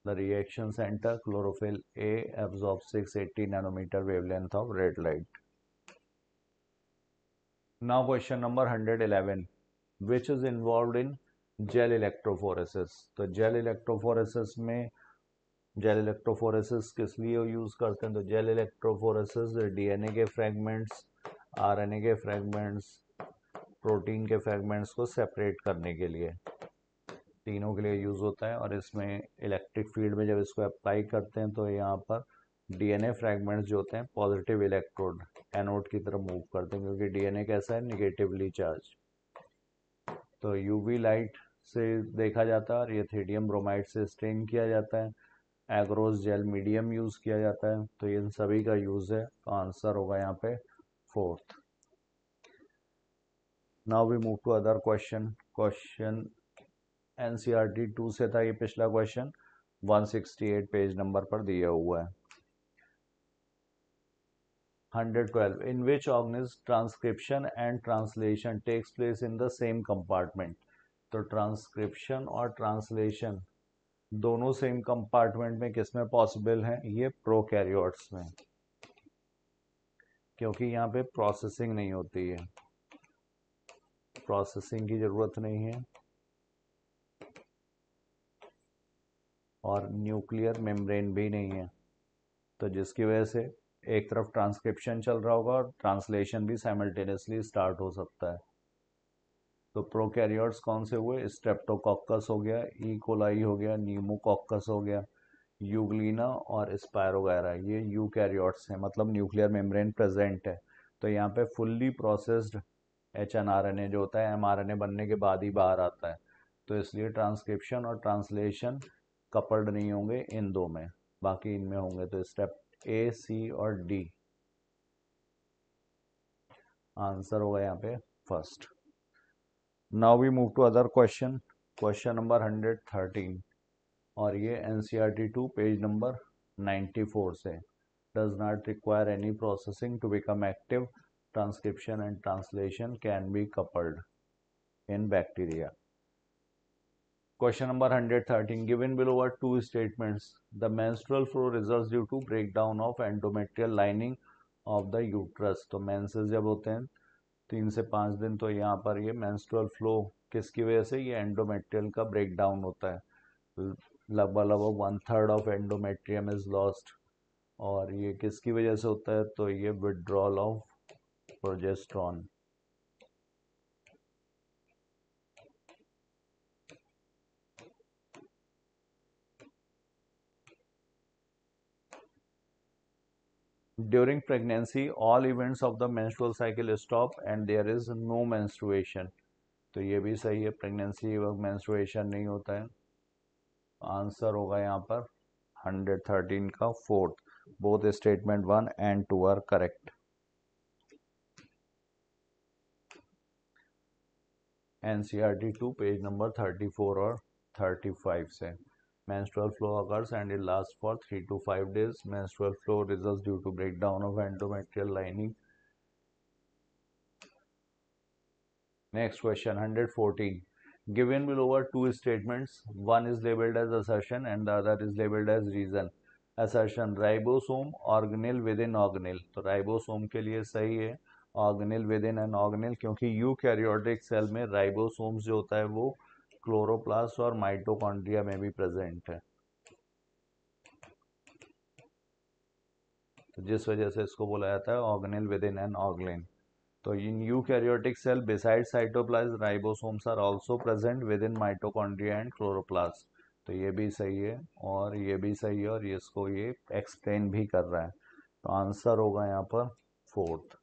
Speaker 1: the reaction center chlorophyll A absorbs 680 nanometer wavelength of red light. Now question number 111, which is involved in gel electrophoresis। तो जेल इलेक्ट्रोफोरेसिस में, जेल इलेक्ट्रोफोरेसिस किस लिए use करते हैं, तो जेल इलेक्ट्रोफोरेसिस डीएनए के fragments, RNA के fragments, protein के फ्रेगमेंट्स को सेपरेट करने के लिए, तीनों के लिए यूज़ होता है। और इसमें इलेक्ट्रिक फील्ड में जब इसको अप्लाई करते हैं तो यहाँ पर डीएनए फ्रैगमेंट्स जो होते हैं पॉजिटिव इलेक्ट्रोड एनोड की तरफ मूव करते हैं, क्योंकि डीएनए कैसा है, निगेटिवली चार्ज। तो यूवी लाइट से देखा जाता है, और ये थेडियम ब्रोमाइड से स्टेन किया जाता है। एग्रोस जेल मीडियम यूज़ किया जाता है, तो इन सभी का यूज़ है, तो आंसर होगा यहाँ पे fourth. Now we move to other question, question NCERT 2 से था ये पिछला क्वेश्चन, 168 पेज नंबर पर दिया हुआ है। 112, in which organism transcription and translation takes place in the same compartment। तो ट्रांसक्रिप्शन और ट्रांसलेशन दोनों सेम कंपार्टमेंट में किसमें पॉसिबल है, ये प्रोकैरियोट्स में, क्योंकि यहाँ पे प्रोसेसिंग नहीं होती है, प्रोसेसिंग की ज़रूरत नहीं है और न्यूक्लियर मेम्ब्रेन भी नहीं है, तो जिसकी वजह से एक तरफ ट्रांसक्रिप्शन चल रहा होगा और ट्रांसलेशन भी साइमल्टेनियसली स्टार्ट हो सकता है। तो प्रोकैरियोट्स कौन से हुए, स्ट्रेप्टोकोक्कस हो गया, ई कोलाई हो गया, न्यूमोकोक्कस हो गया, यूग्लिना और स्पायरोगायरा, ये यूकैरियोट्स हैं, मतलब न्यूक्लियर मेम्ब्रेन प्रेजेंट है। तो यहाँ पे फुल्ली प्रोसेस्ड एचएनआरएनए जो होता है एमआरएनए बनने के बाद ही बाहर आता है, तो इसलिए ट्रांसक्रिप्शन और ट्रांसलेशन कपल्ड नहीं होंगे इन दो में, बाकी इनमें होंगे। तो स्टेप ए, सी और डी आंसर होगा यहाँ पे first. Now we move to other question, question number 113, और ये एनसीईआरटी 2 पेज नंबर 94 से। Does not require any processing to become active, transcription and translation can be coupled in bacteria. Question number 113. Given below are two statements. The menstrual flow results due to breakdown of endometrial lining of the uterus. तो menses जब होते हैं 3 से 5 दिन, तो यहाँ पर ये menstrual flow किसकी वजह से, ये endometrial का breakdown होता है, लगभग लगभग 1/3 of endometrium is lost। और ये किसकी वजह से होता है, तो ये withdrawal of progesterone। During pregnancy, all events of the menstrual cycle stop and there is no menstruation। तो ये भी सही है, प्रेगनेंसी वक्त मेंस्ट्रुएशन नहीं होता है। आंसर होगा यहाँ पर 113 का fourth. Both statement 1 and 2 are correct. NCERT 2 page number 34 और 35 से। Menstrual flow occurs and it lasts for 3 to 5 days. Menstrual flow results due to breakdown of endometrial lining. Next question 114. Given below are two statements. One is labeled as assertion and the other is labeled as reason. Assertion, ribosome organelle within organelle। तो ribosome के लिए सही है, organelle within an organelle, क्योंकि eukaryotic cell में ribosomes जो होता है वो क्लोरोप्लास्ट और माइटोकॉन्ड्रिया में भी प्रेजेंट है, तो जिस वजह से इसको बोला जाता है organelle within an organelle. तो in eukaryotic cell beside cytoplasm ribosomes are also present within mitochondria and chloroplast. तो ये भी सही है और ये भी सही है और इसको ये एक्सप्लेन भी कर रहा है, तो आंसर होगा यहाँ पर फोर्थ।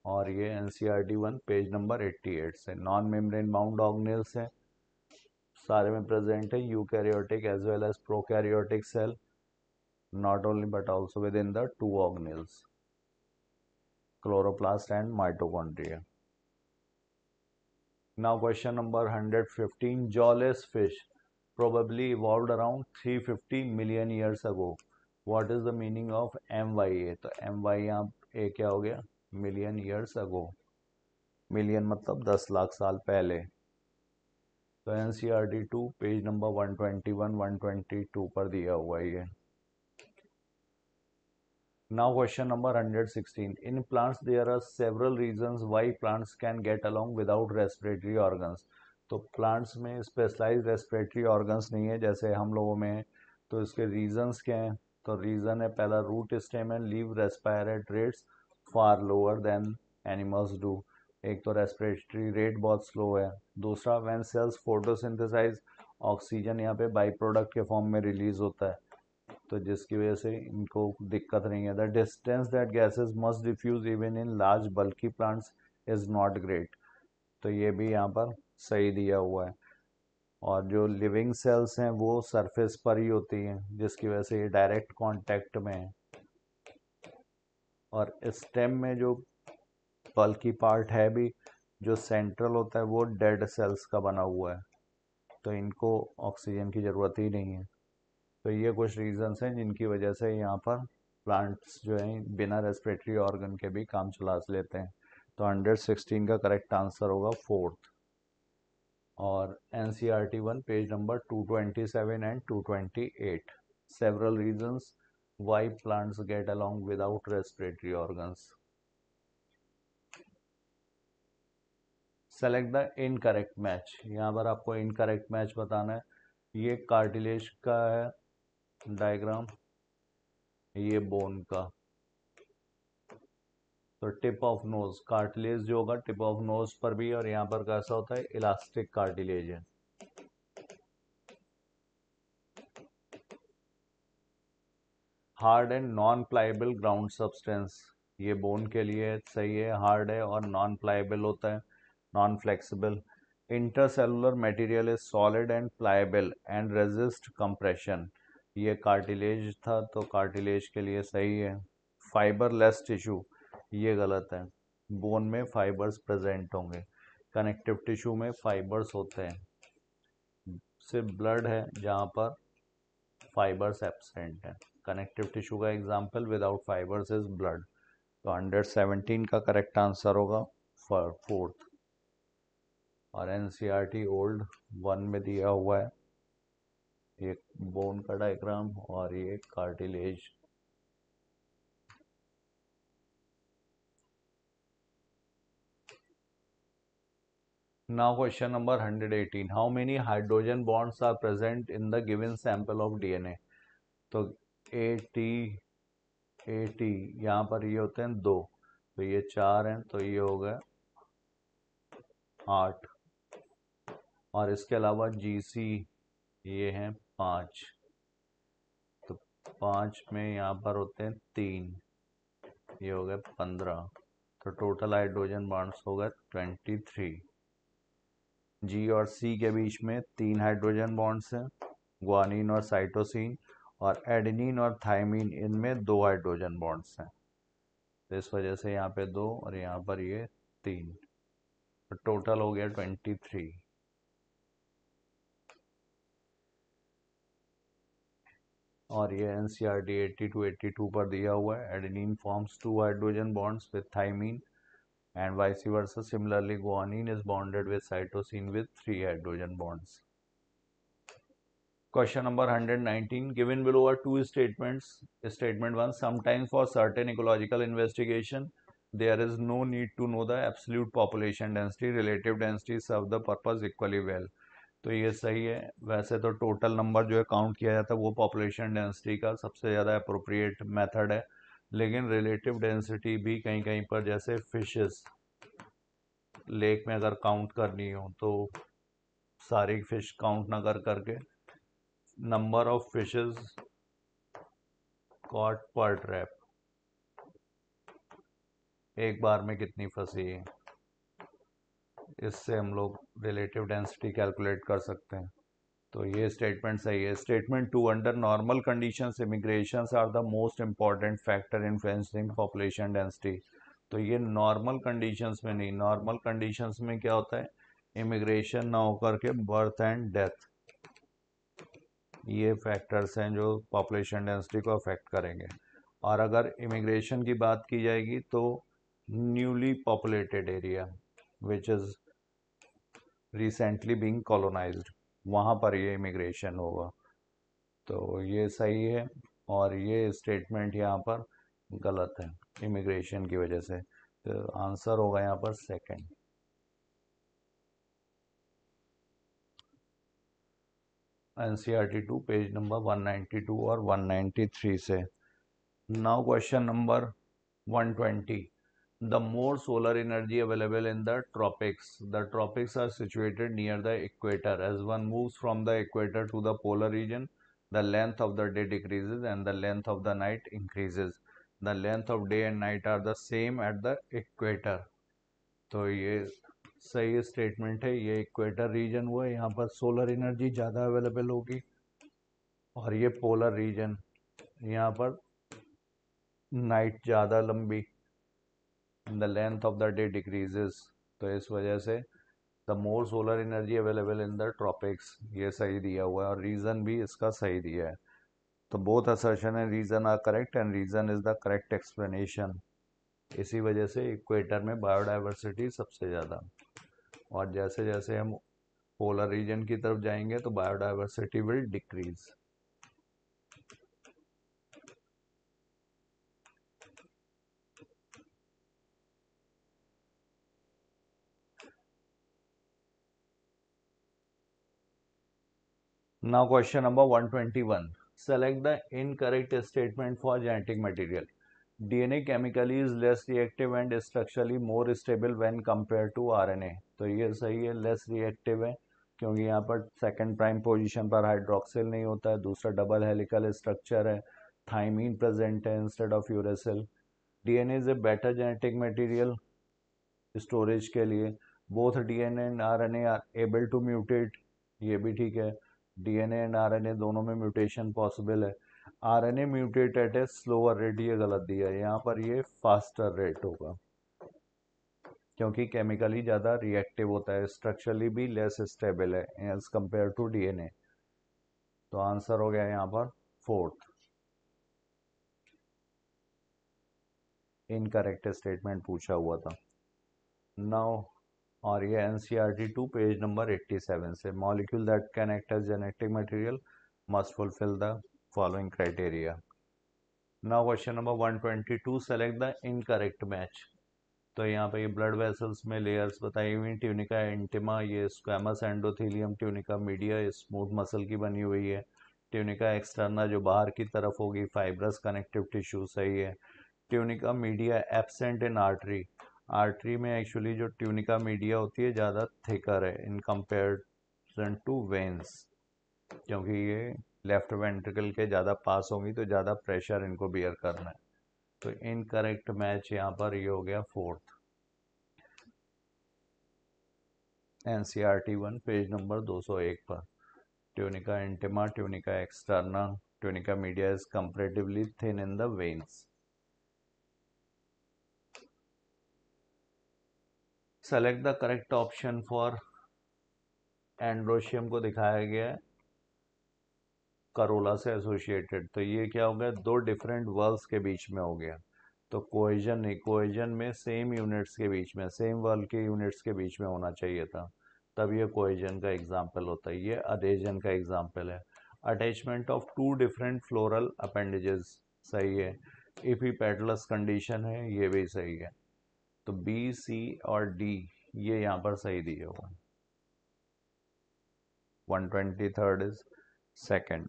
Speaker 1: और ये एनसीईआरटी 1 पेज नंबर 88 से। नॉन मेम्ब्रेन बाउंड ऑर्गेनेल्स है, सारे में प्रेजेंट है, eukaryotic as well as prokaryotic cell, not only but also within the two organelles, chloroplast and mitochondria. Now question number 115. Jawless fish probably evolved around 350 million years ago. What is the meaning of MYA? तो MY यहाँ ए क्या हो गया, million years ago, million मतलब 10 लाख साल पहले। तो NCERT 2 page number 121 122 पर दिया हुआ है ये। Now question number 116. In plants there are several reasons why plants can get along without respiratory organs. तो plants में specialized respiratory organs नहीं है जैसे हम लोगों में है, तो इसके reasons क्या हैं? तो reason है पहला, root stem and leaf respire at rates far lower than animals do। एक तो respiratory rate बहुत slow है। दूसरा, when cells photosynthesize, ऑक्सीजन यहाँ पे बाई प्रोडक्ट के फॉर्म में रिलीज होता है, तो जिसकी वजह से इनको दिक्कत नहीं है। The distance that gases must diffuse even in large bulky plants is not great. तो ये भी यहाँ पर सही दिया हुआ है। और जो लिविंग सेल्स हैं वो सरफेस पर ही होती हैं, जिसकी वजह से ये डायरेक्ट कांटेक्ट में है। और स्टेम में जो बल्की पार्ट है भी, जो सेंट्रल होता है वो डेड सेल्स का बना हुआ है, तो इनको ऑक्सीजन की ज़रूरत ही नहीं है। तो ये कुछ रीजंस हैं जिनकी वजह से यहाँ पर प्लांट्स जो हैं बिना रेस्पिरेटरी ऑर्गन के भी काम चला लेते हैं। तो 116 का करेक्ट आंसर होगा फोर्थ। और NCERT 1 page number 227 and 228. Several reasons why plants get along without respiratory organs. Select the incorrect match. यहाँ पर आपको इनकरेक्ट मैच बताना है। ये कार्टिलेज का है डायग्राम, ये बोन का। तो टिप ऑफ नोज कार्टिलेज जो होगा टिप ऑफ नोज पर भी, और यहाँ पर कैसा होता है इलास्टिक कार्टिलेज है। Hard and non pliable ground substance, ये बोन के लिए सही है, हार्ड है और नॉन प्लाइबल होता है, non flexible. Intercellular material is solid and pliable and resist compression, ये कार्टिलेज था तो कार्टिलेज के लिए सही है। फाइबरलेस टिश्यू, ये गलत है, बोन में फाइबर्स प्रेजेंट होंगे, कनेक्टिव टिश्यू में फाइबर्स होते हैं। सिर्फ ब्लड है जहाँ पर फाइबर्स एब्सेंट है। कनेक्टिव टिश्यू का example without fibres is blood. तो 117 का करेक्ट आंसर होगा फोर्थ। और NCERT ओल्ड 1 में दिया हुआ है ये बोन का डायग्राम और ये cartilage. Now question number 118. How many hydrogen bonds are present in the given sample of DNA? तो AT यहाँ पर ये होते हैं 2, तो ये 4 हैं, तो ये हो गए 8। और इसके अलावा GC ये हैं 5, तो 5 में यहाँ पर होते हैं 3, ये हो गए 15। तो टोटल हाइड्रोजन बॉन्ड्स हो गए 23। G और C के बीच में 3 हाइड्रोजन बॉन्ड्स हैं, ग्वानिन और साइटोसिन, और एडेनिन और थायमिन इनमें 2 हाइड्रोजन बॉन्ड्स हैं। तो इस वजह से यहाँ पे 2 और यहाँ पर ये 3, तो टोटल हो गया 23। और ये NCERT 80-82 पर दिया हुआ है। Adenine forms 2 hydrogen bonds with thymine and vice versa. Similarly, guanine is bonded with cytosine with 3 hydrogen bonds. Question number 119. Given below are 2 statements. Statement 1, sometimes for certain ecological investigation there is no need to know the absolute population density, relative density serve the purpose equally well. तो ये सही है। वैसे तो total number जो है count किया जाता है वो पॉपुलेशन डेंसिटी का सबसे ज़्यादा अप्रोप्रिएट मेथड है, लेकिन रिलेटिव डेंसिटी भी कहीं कहीं पर, जैसे फिशेस लेक में अगर काउंट करनी हो तो सारी फिश काउंट ना करके नंबर ऑफ फिशेस कॉट पर ट्रैप, एक बार में कितनी फंसी है, इससे हम लोग रिलेटिव डेंसिटी कैलकुलेट कर सकते हैं। तो ये स्टेटमेंट सही है। Statement 2, under normal conditions immigrations are the most important factor influencing population density. तो ये नॉर्मल कंडीशंस में नहीं, नॉर्मल कंडीशंस में क्या होता है, इमिग्रेशन ना होकर के बर्थ एंड डेथ, ये फैक्टर्स हैं जो पॉपुलेशन डेंसिटी को अफेक्ट करेंगे। और अगर इमिग्रेशन की बात की जाएगी तो newly populated area which is recently being colonised, वहाँ पर ये इमिग्रेशन होगा। तो ये सही है और ये स्टेटमेंट यहाँ पर गलत है इमिग्रेशन की वजह से। तो आंसर होगा यहाँ पर सेकंड। NCERT 2 पेज नंबर 192 और 193 से। Now question number 120. The more solar energy available in the tropics. The tropics are situated near the equator. As one moves from the equator to the polar region, the length of the day decreases and the length of the night increases. The length of day and night are the same at the equator. तो ये सही statement है। ये equator reason हुआ है, यहाँ पर solar energy ज़्यादा अवेलेबल होगी, और ये पोलर रीजन, यहाँ पर नाइट ज़्यादा लंबी, the length of the day decreases. तो इस वजह से the more solar energy available in the tropics, ये सही दिया हुआ है और रीज़न भी इसका सही दिया है। तो both assertion and reason are correct and reason is the correct explanation. इसी वजह से इक्वेटर में बायोडाइवर्सिटी सबसे ज़्यादा। और जैसे जैसे हम पोलर रीजन की तरफ जाएंगे तो biodiversity will decrease. Now question number 121. Select the incorrect statement for genetic material. DNA chemically is less reactive and structurally more stable when compared to RNA. तो ये सही है, लेस रिएक्टिव है क्योंकि यहाँ पर सेकंड प्राइम पोजीशन पर hydroxyl नहीं होता है, दूसरा डबल हेलिकल स्ट्रक्चर है, थाइमीन प्रेजेंट है instead of uracil. DNA is a better genetic material storage के लिए। Both DNA and RNA are able to mutate, ये भी ठीक है। डीएनए एंड आरएनए दोनों में म्यूटेशन पॉसिबल है। RNA mutate at a slower rate, ये गलत दिया है, यहाँ पर ये फास्टर रेट होगा क्योंकि केमिकली ज़्यादा रिएक्टिव होता है, स्ट्रक्चरली भी लेस स्टेबल है एज कंपेयर टू डीएनए। तो आंसर हो गया यहाँ पर फोर्थ, इनकरेक्ट स्टेटमेंट पूछा हुआ था। नाउ और ये एनसीईआरटी 2 पेज नंबर 87 से, molecule that can act as genetic material must fulfil the following criteria. Now question number 122, select the incorrect match. तो यहाँ पे ये ब्लड वेसल्स में लेयर्स बताई हुई, ट्यूनिका इंटिमा ये squamous endothelium, tunica media smooth muscle की बनी हुई है, ट्यूनिका एक्सटर्ना जो बाहर की तरफ होगी फाइब्रस कनेक्टिव टिश्यू सही है, tunica media absent in artery, artery में एक्चुअली जो ट्यूनिका मीडिया होती है ज़्यादा थिकर है इन कंपेरिजन टू वेन्स, क्योंकि ये लेफ्ट वेंट्रिकल के ज़्यादा पास होंगी तो ज़्यादा प्रेशर इनको बियर करना है। तो इनकरेक्ट मैच यहाँ पर ये हो गया फोर्थ, एनसीईआरटी 1 पेज नंबर 201 पर। Tunica intima, tunica externa, tunica media is comparatively thin in the veins. Select the correct option for androecium को दिखाया गया है करोला से एसोसिएटेड, तो ये क्या हो गया, दो डिफरेंट वर्ल्स के बीच में हो गया। तो कोहेजन नहीं, कोहेजन में सेम यूनिट्स के बीच में, सेम वर्ल के यूनिट्स के बीच में होना चाहिए था, तब ये कोहेजन का एग्जाम्पल होता है। ये अडेजन का एग्जाम्पल है। Attachment of two different floral appendages सही है। इपीपेटलस कंडीशन है, ये भी सही है। तो बी, सी और डी ये यहाँ पर सही दिए हुए। 123rd is second.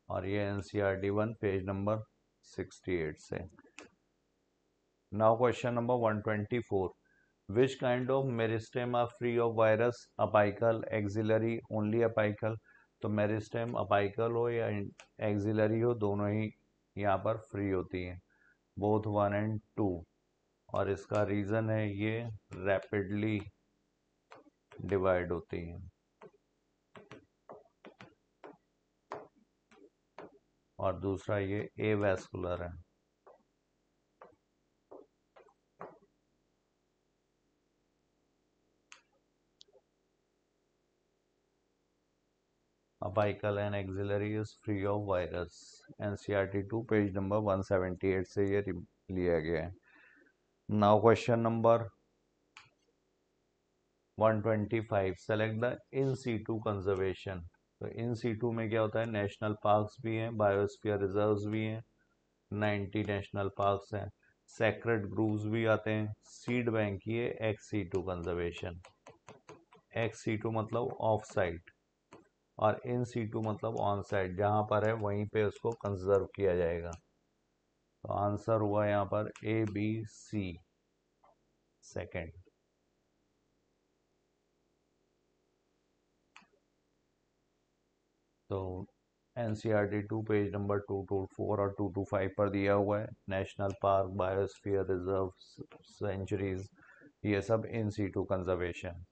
Speaker 1: और ये एनसीईआरटी 1 पेज नंबर 68 से। Now question number 124, which kind of meristem are free of virus, apical, axillary, only apical. तो मेरिस्टेम अपाइकल हो या एक्सिलरी हो, दोनों ही यहाँ पर फ्री होती हैं, बोथ 1 and 2। और इसका रीज़न है ये रैपिडली डिवाइड होती हैं, और दूसरा ये एवैस्कुलर है। Apical and axillary is free of virus. NCERT 2 page number 178 से ये लिया गया है। Now question number 125, select the in situ conservation. तो इन सीटू में क्या होता है, नेशनल पार्क्स भी हैं, बायोस्फीयर रिजर्व्स भी हैं, 90 नेशनल पार्क्स हैं, सेक्रेड ग्रूव्स भी आते हैं, सीड बैंक ये ex situ conservation. Ex situ मतलब ऑफ साइट और इन सीटू मतलब ऑन साइट, जहाँ पर है वहीं पे उसको कंजर्व किया जाएगा। तो आंसर हुआ यहाँ पर ए बी सी सेकेंड। तो एनसीईआरटी 2 पेज नंबर 224 और 225 पर दिया हुआ है, national park, biosphere reserve, sanctuaries, ये सब in situ conservation.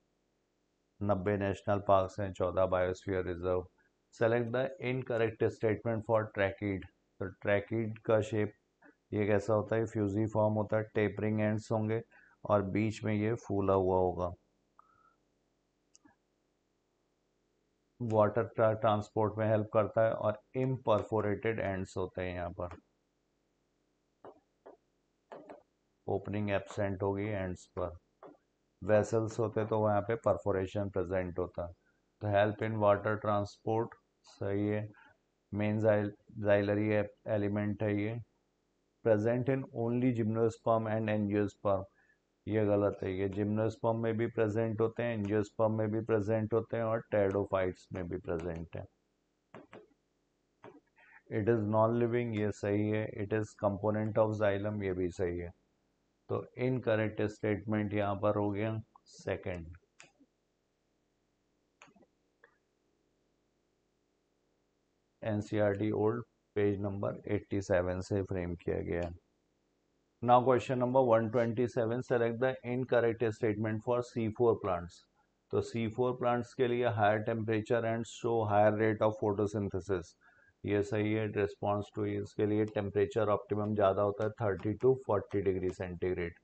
Speaker 1: 90 national parks हैं, 14 biosphere reserve. Select the incorrect statement for tracheid. तो ट्रैकिड का शेप ये कैसा होता है, फ्यूजी फॉर्म होता है, टेपरिंग एंड्स होंगे और बीच में ये फूला हुआ होगा। वाटर ट्रांसपोर्ट में हेल्प करता है और इम्परफोरेटेड एंड्स होते हैं यहाँ पर। ओपनिंग एब्सेंट होगी एंड्स पर। वेसल्स होते तो वहाँ पे परफोरेशन प्रेजेंट होता। तो हेल्प इन वाटर ट्रांसपोर्ट सही है। मेन जाइलरी एलिमेंट है ये। Present in only gymnosperm and angiosperm, ये गलत है। ये जिम्नोस्पर्म में भी प्रेजेंट होते हैं, एंजियोस्पर्म में भी प्रेजेंट होते हैं और टेरिडोफाइट्स में भी प्रेजेंट है। इट इज नॉन लिविंग, ये सही है। It is component of xylem, ये भी सही है। तो इनकरेक्ट स्टेटमेंट यहाँ पर हो गया second. NCERT old page number 87 से फ्रेम किया गया है। Now question number 127, select the incorrect statement for C4 plants. तो C4 प्लांट्स के लिए higher temperature and show higher rate of photosynthesis, ये सही है। रिस्पॉन्स टू इसके लिए टेम्परेचर ऑप्टिमम ज़्यादा होता है 30 to 40 डिग्री सेंटीग्रेड।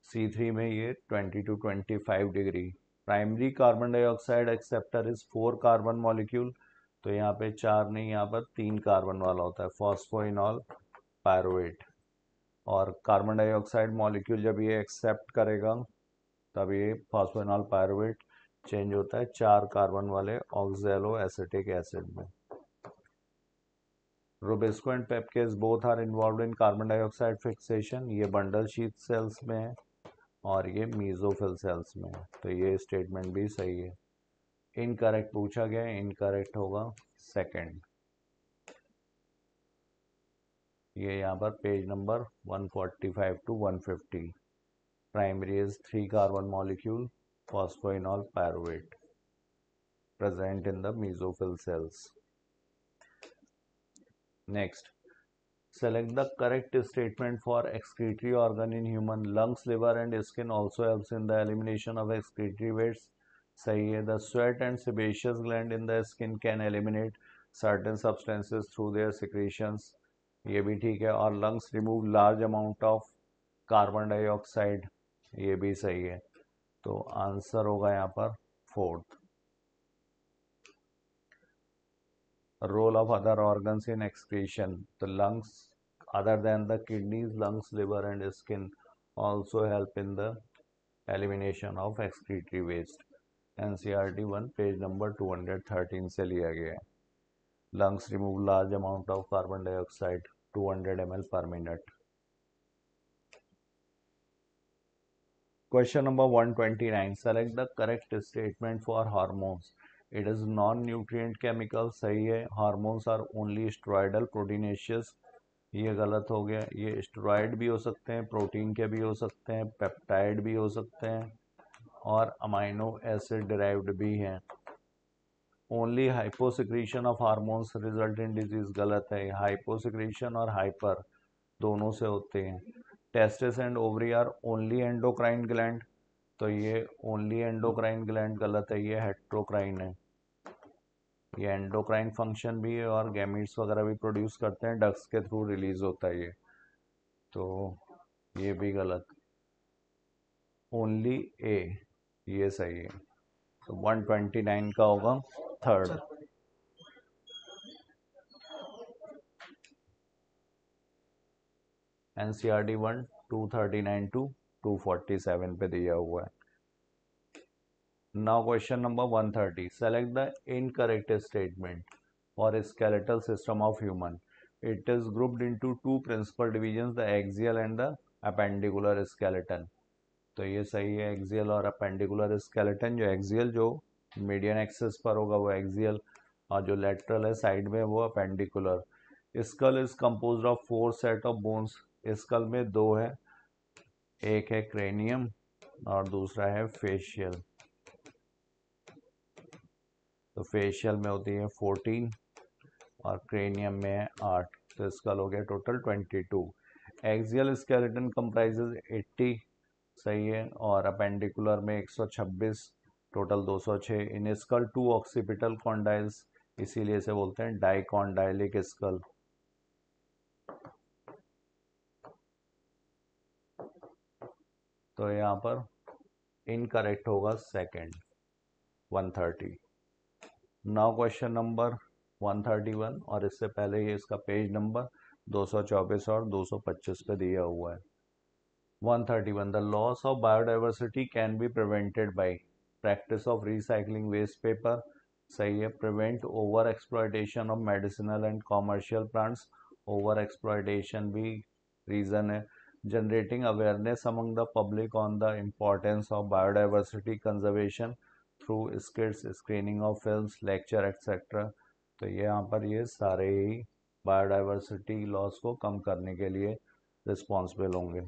Speaker 1: C3 में ये 20 to 25 degree. Primary carbon dioxide acceptor is 4 carbon molecule, तो यहाँ पे 4 नहीं, यहाँ पर 3 कार्बन वाला होता है, फॉस्फोइनॉल पायरुवेट। और कार्बन डाइऑक्साइड मॉलिक्यूल जब ये एक्सेप्ट करेगा तब ये फॉस्फोइनॉल पायरुवेट चेंज होता है 4 कार्बन वाले ऑक्सैलो एसिटिक एसिड में। RuBisCO and PEPcase both are involve in carbon dioxide fixation, ये बंडल शीथ सेल्स में है और ये मीजोफिल सेल्स में है। तो ये स्टेटमेंट भी सही है। इनकरेक्ट पूछा गया है, इनकरेक्ट होगा सेकंड। ये यहाँ पर page number 145 to 150। Primary is 3 carbon molecule phosphoenol pyruvate present in the mesophyll cells. Next, select the correct statement for excretory organ in human. Lungs, liver and skin also helps in the elimination of excretory waste. सही है। The sweat and sebaceous gland in the skin can eliminate certain substances through their secretions, ये भी ठीक है। और lungs remove large amount of carbon dioxide, ये भी सही है। तो आंसर होगा यहाँ पर fourth. Role of other organs in excretion, तो lungs other than the kidneys, lungs, liver and skin also help in the elimination of excretory waste. NCERT 1 page number 213 से लिया गया है। Lungs remove large amount of carbon dioxide 200 ml per minute. Question number 129, select the correct statement for hormones. It is non-nutrient chemical, सही है। Hormones are only steroidal proteinaceous, ये गलत हो गया। ये स्टेरॉयड भी हो सकते हैं, प्रोटीन के भी हो सकते हैं, पेप्टाइड भी हो सकते हैं और अमाइनो एसिड डिराइव्ड भी हैं। Only hyposecretion of hormones result in disease, गलत है। हाइपोसिक्रीशन और हाइपर दोनों से होते हैं। Testis and ovary are only endocrine gland, तो ये ओनली एंडोक्राइन ग्लैंड गलत है, ये हेट्रोक्राइन है। ये एंडोक्राइन फंक्शन भी है और गैमीट्स वगैरह भी प्रोड्यूस करते हैं, डक्स के थ्रू रिलीज होता है ये, तो ये भी गलत। ओनली ए, ये सही है। तो 129 का होगा थर्ड। एनसीईआरटी 1 239 to 247 पे दिया हुआ है। Now question number 130, select the incorrect statement for a skeletal system of human. It is grouped into two principal divisions, the axial and the appendicular skeleton. तो ये सही है, एक्सियल और अपेंडिकुलर स्केलेटन। जो एक्सियल जो मीडियन एक्सिस पर होगा वो एक्सियल और जो लेटरल है साइड में वो appendicular. Skull is composed of 4 set of bones, skull में 2 है, एक है क्रेनियम और दूसरा है फेशियल। तो फेशियल में होती है 14 और क्रेनियम में है 8, तो स्कल हो गया टोटल 22। एक्सियल स्केलेटन कंप्राइजेज 80, सही है, और अपेंडिकुलर में 126, टोटल 206। इन स्कल 2 ऑक्सीपिटल कॉन्डाइल्स, इसीलिए इसे बोलते हैं डाइकॉन्डाइलिक स्कल। तो यहाँ पर इनकरेक्ट होगा सेकंड 130। नाउ क्वेश्चन नंबर 131, और इससे पहले ये इसका पेज नंबर 224 और 225 पे दिया हुआ है। 131 the loss of biodiversity can be prevented by practice of recycling waste paper, सही है. prevent over exploitation of medicinal and commercial plants, over exploitation भी reason है. generating awareness among the public on the importance of biodiversity conservation through skits, screening of films, lecture etc. तो ये यहाँ पर ये सारे ही बायोडाइवर्सिटी लॉस को कम करने के लिए रिस्पॉन्सिबल होंगे.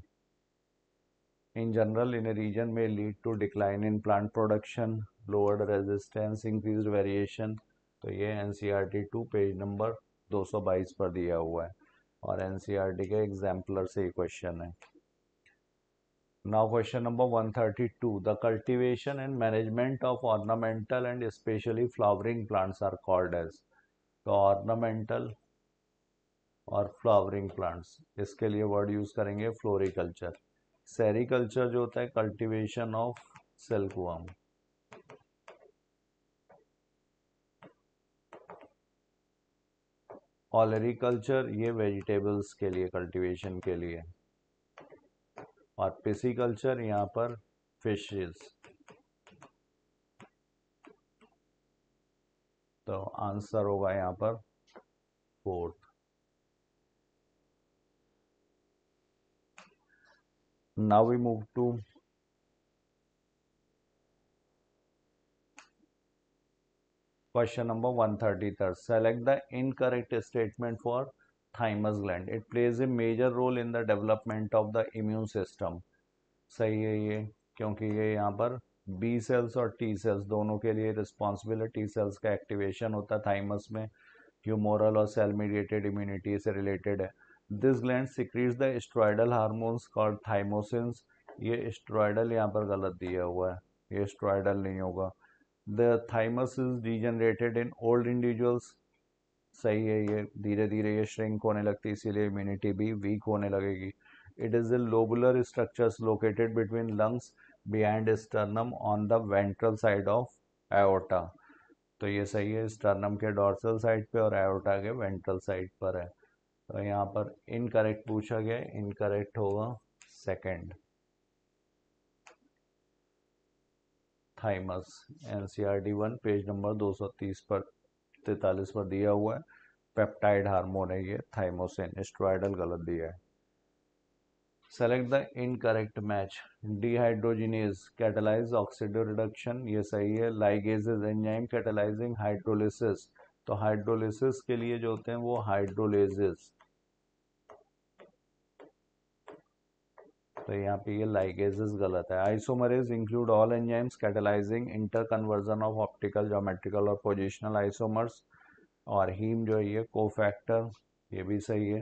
Speaker 1: In general, in a region may lead to decline in plant production, lowered resistance, increased variation. तो ये NCERT 2 पेज नंबर 222 पर दिया हुआ है और NCERT के एग्जाम्पलर से ये क्वेश्चन है. Now question number 132. The cultivation and management of ornamental and especially flowering plants are called as. तो ornamental और फ्लावरिंग प्लांट्स, इसके लिए वर्ड यूज करेंगे फ्लोरिकल्चर. सेरिकल्चर जो होता है कल्टीवेशन ऑफ सिल्कवर्म. ऑलरिकल्चर ये वेजिटेबल्स के लिए कल्टीवेशन के लिए. और पिसिकल्चर यहाँ पर फिशेस. तो आंसर होगा यहाँ पर fourth. Now we move to question number 133. Select the incorrect statement for thymus gland. It plays a major role in the development of the immune system. सही है ये, क्योंकि ये यहाँ पर बी सेल्स और टी सेल्स दोनों के लिए रिस्पॉन्सिबल है. टी सेल्स का एक्टिवेशन होता है थाइमस में, ह्यूमोरल और सेल मीडिएटेड इम्यूनिटी से रिलेटेड है. This gland secretes the steroidal hormones called thymosins. ये स्टेरॉयडल यहाँ पर गलत दिया हुआ है, ये स्टेरॉयडल नहीं होगा. The thymus is degenerated in old individuals. सही है, ये धीरे धीरे ये श्रिंक होने लगती है, इसीलिए इम्यूनिटी भी वीक होने लगेगी. It is the lobular structures located between lungs behind sternum on the ventral side of aorta. तो ये सही है, स्टर्नम के डॉर्सल साइड पे और एओर्टा के वेंट्रल साइड पर है. तो यहाँ पर इनकरेक्ट पूछा गया, इनकरेक्ट होगा second. Thymus NCERT 1 page number 230 पर 43 पर दिया हुआ है. पेप्टाइड हार्मोन है ये थाइमोसिन, स्टेरॉयडल गलत दिया है. Select the incorrect match. Dehydrogenase catalyse oxido reduction, ये सही है. Ligases enzyme catalysing hydrolysis. तो हाइड्रोलिसिस के लिए जो होते हैं वो हाइड्रोलेजेस. तो यहाँ पे ये लाइगेजेस गलत है. Isomerase include all enzymes catalysing interconversion of optical, geometrical और पोजिशनल आइसोमर्स. और हीम जो है ये कोफैक्टर, ये भी सही है.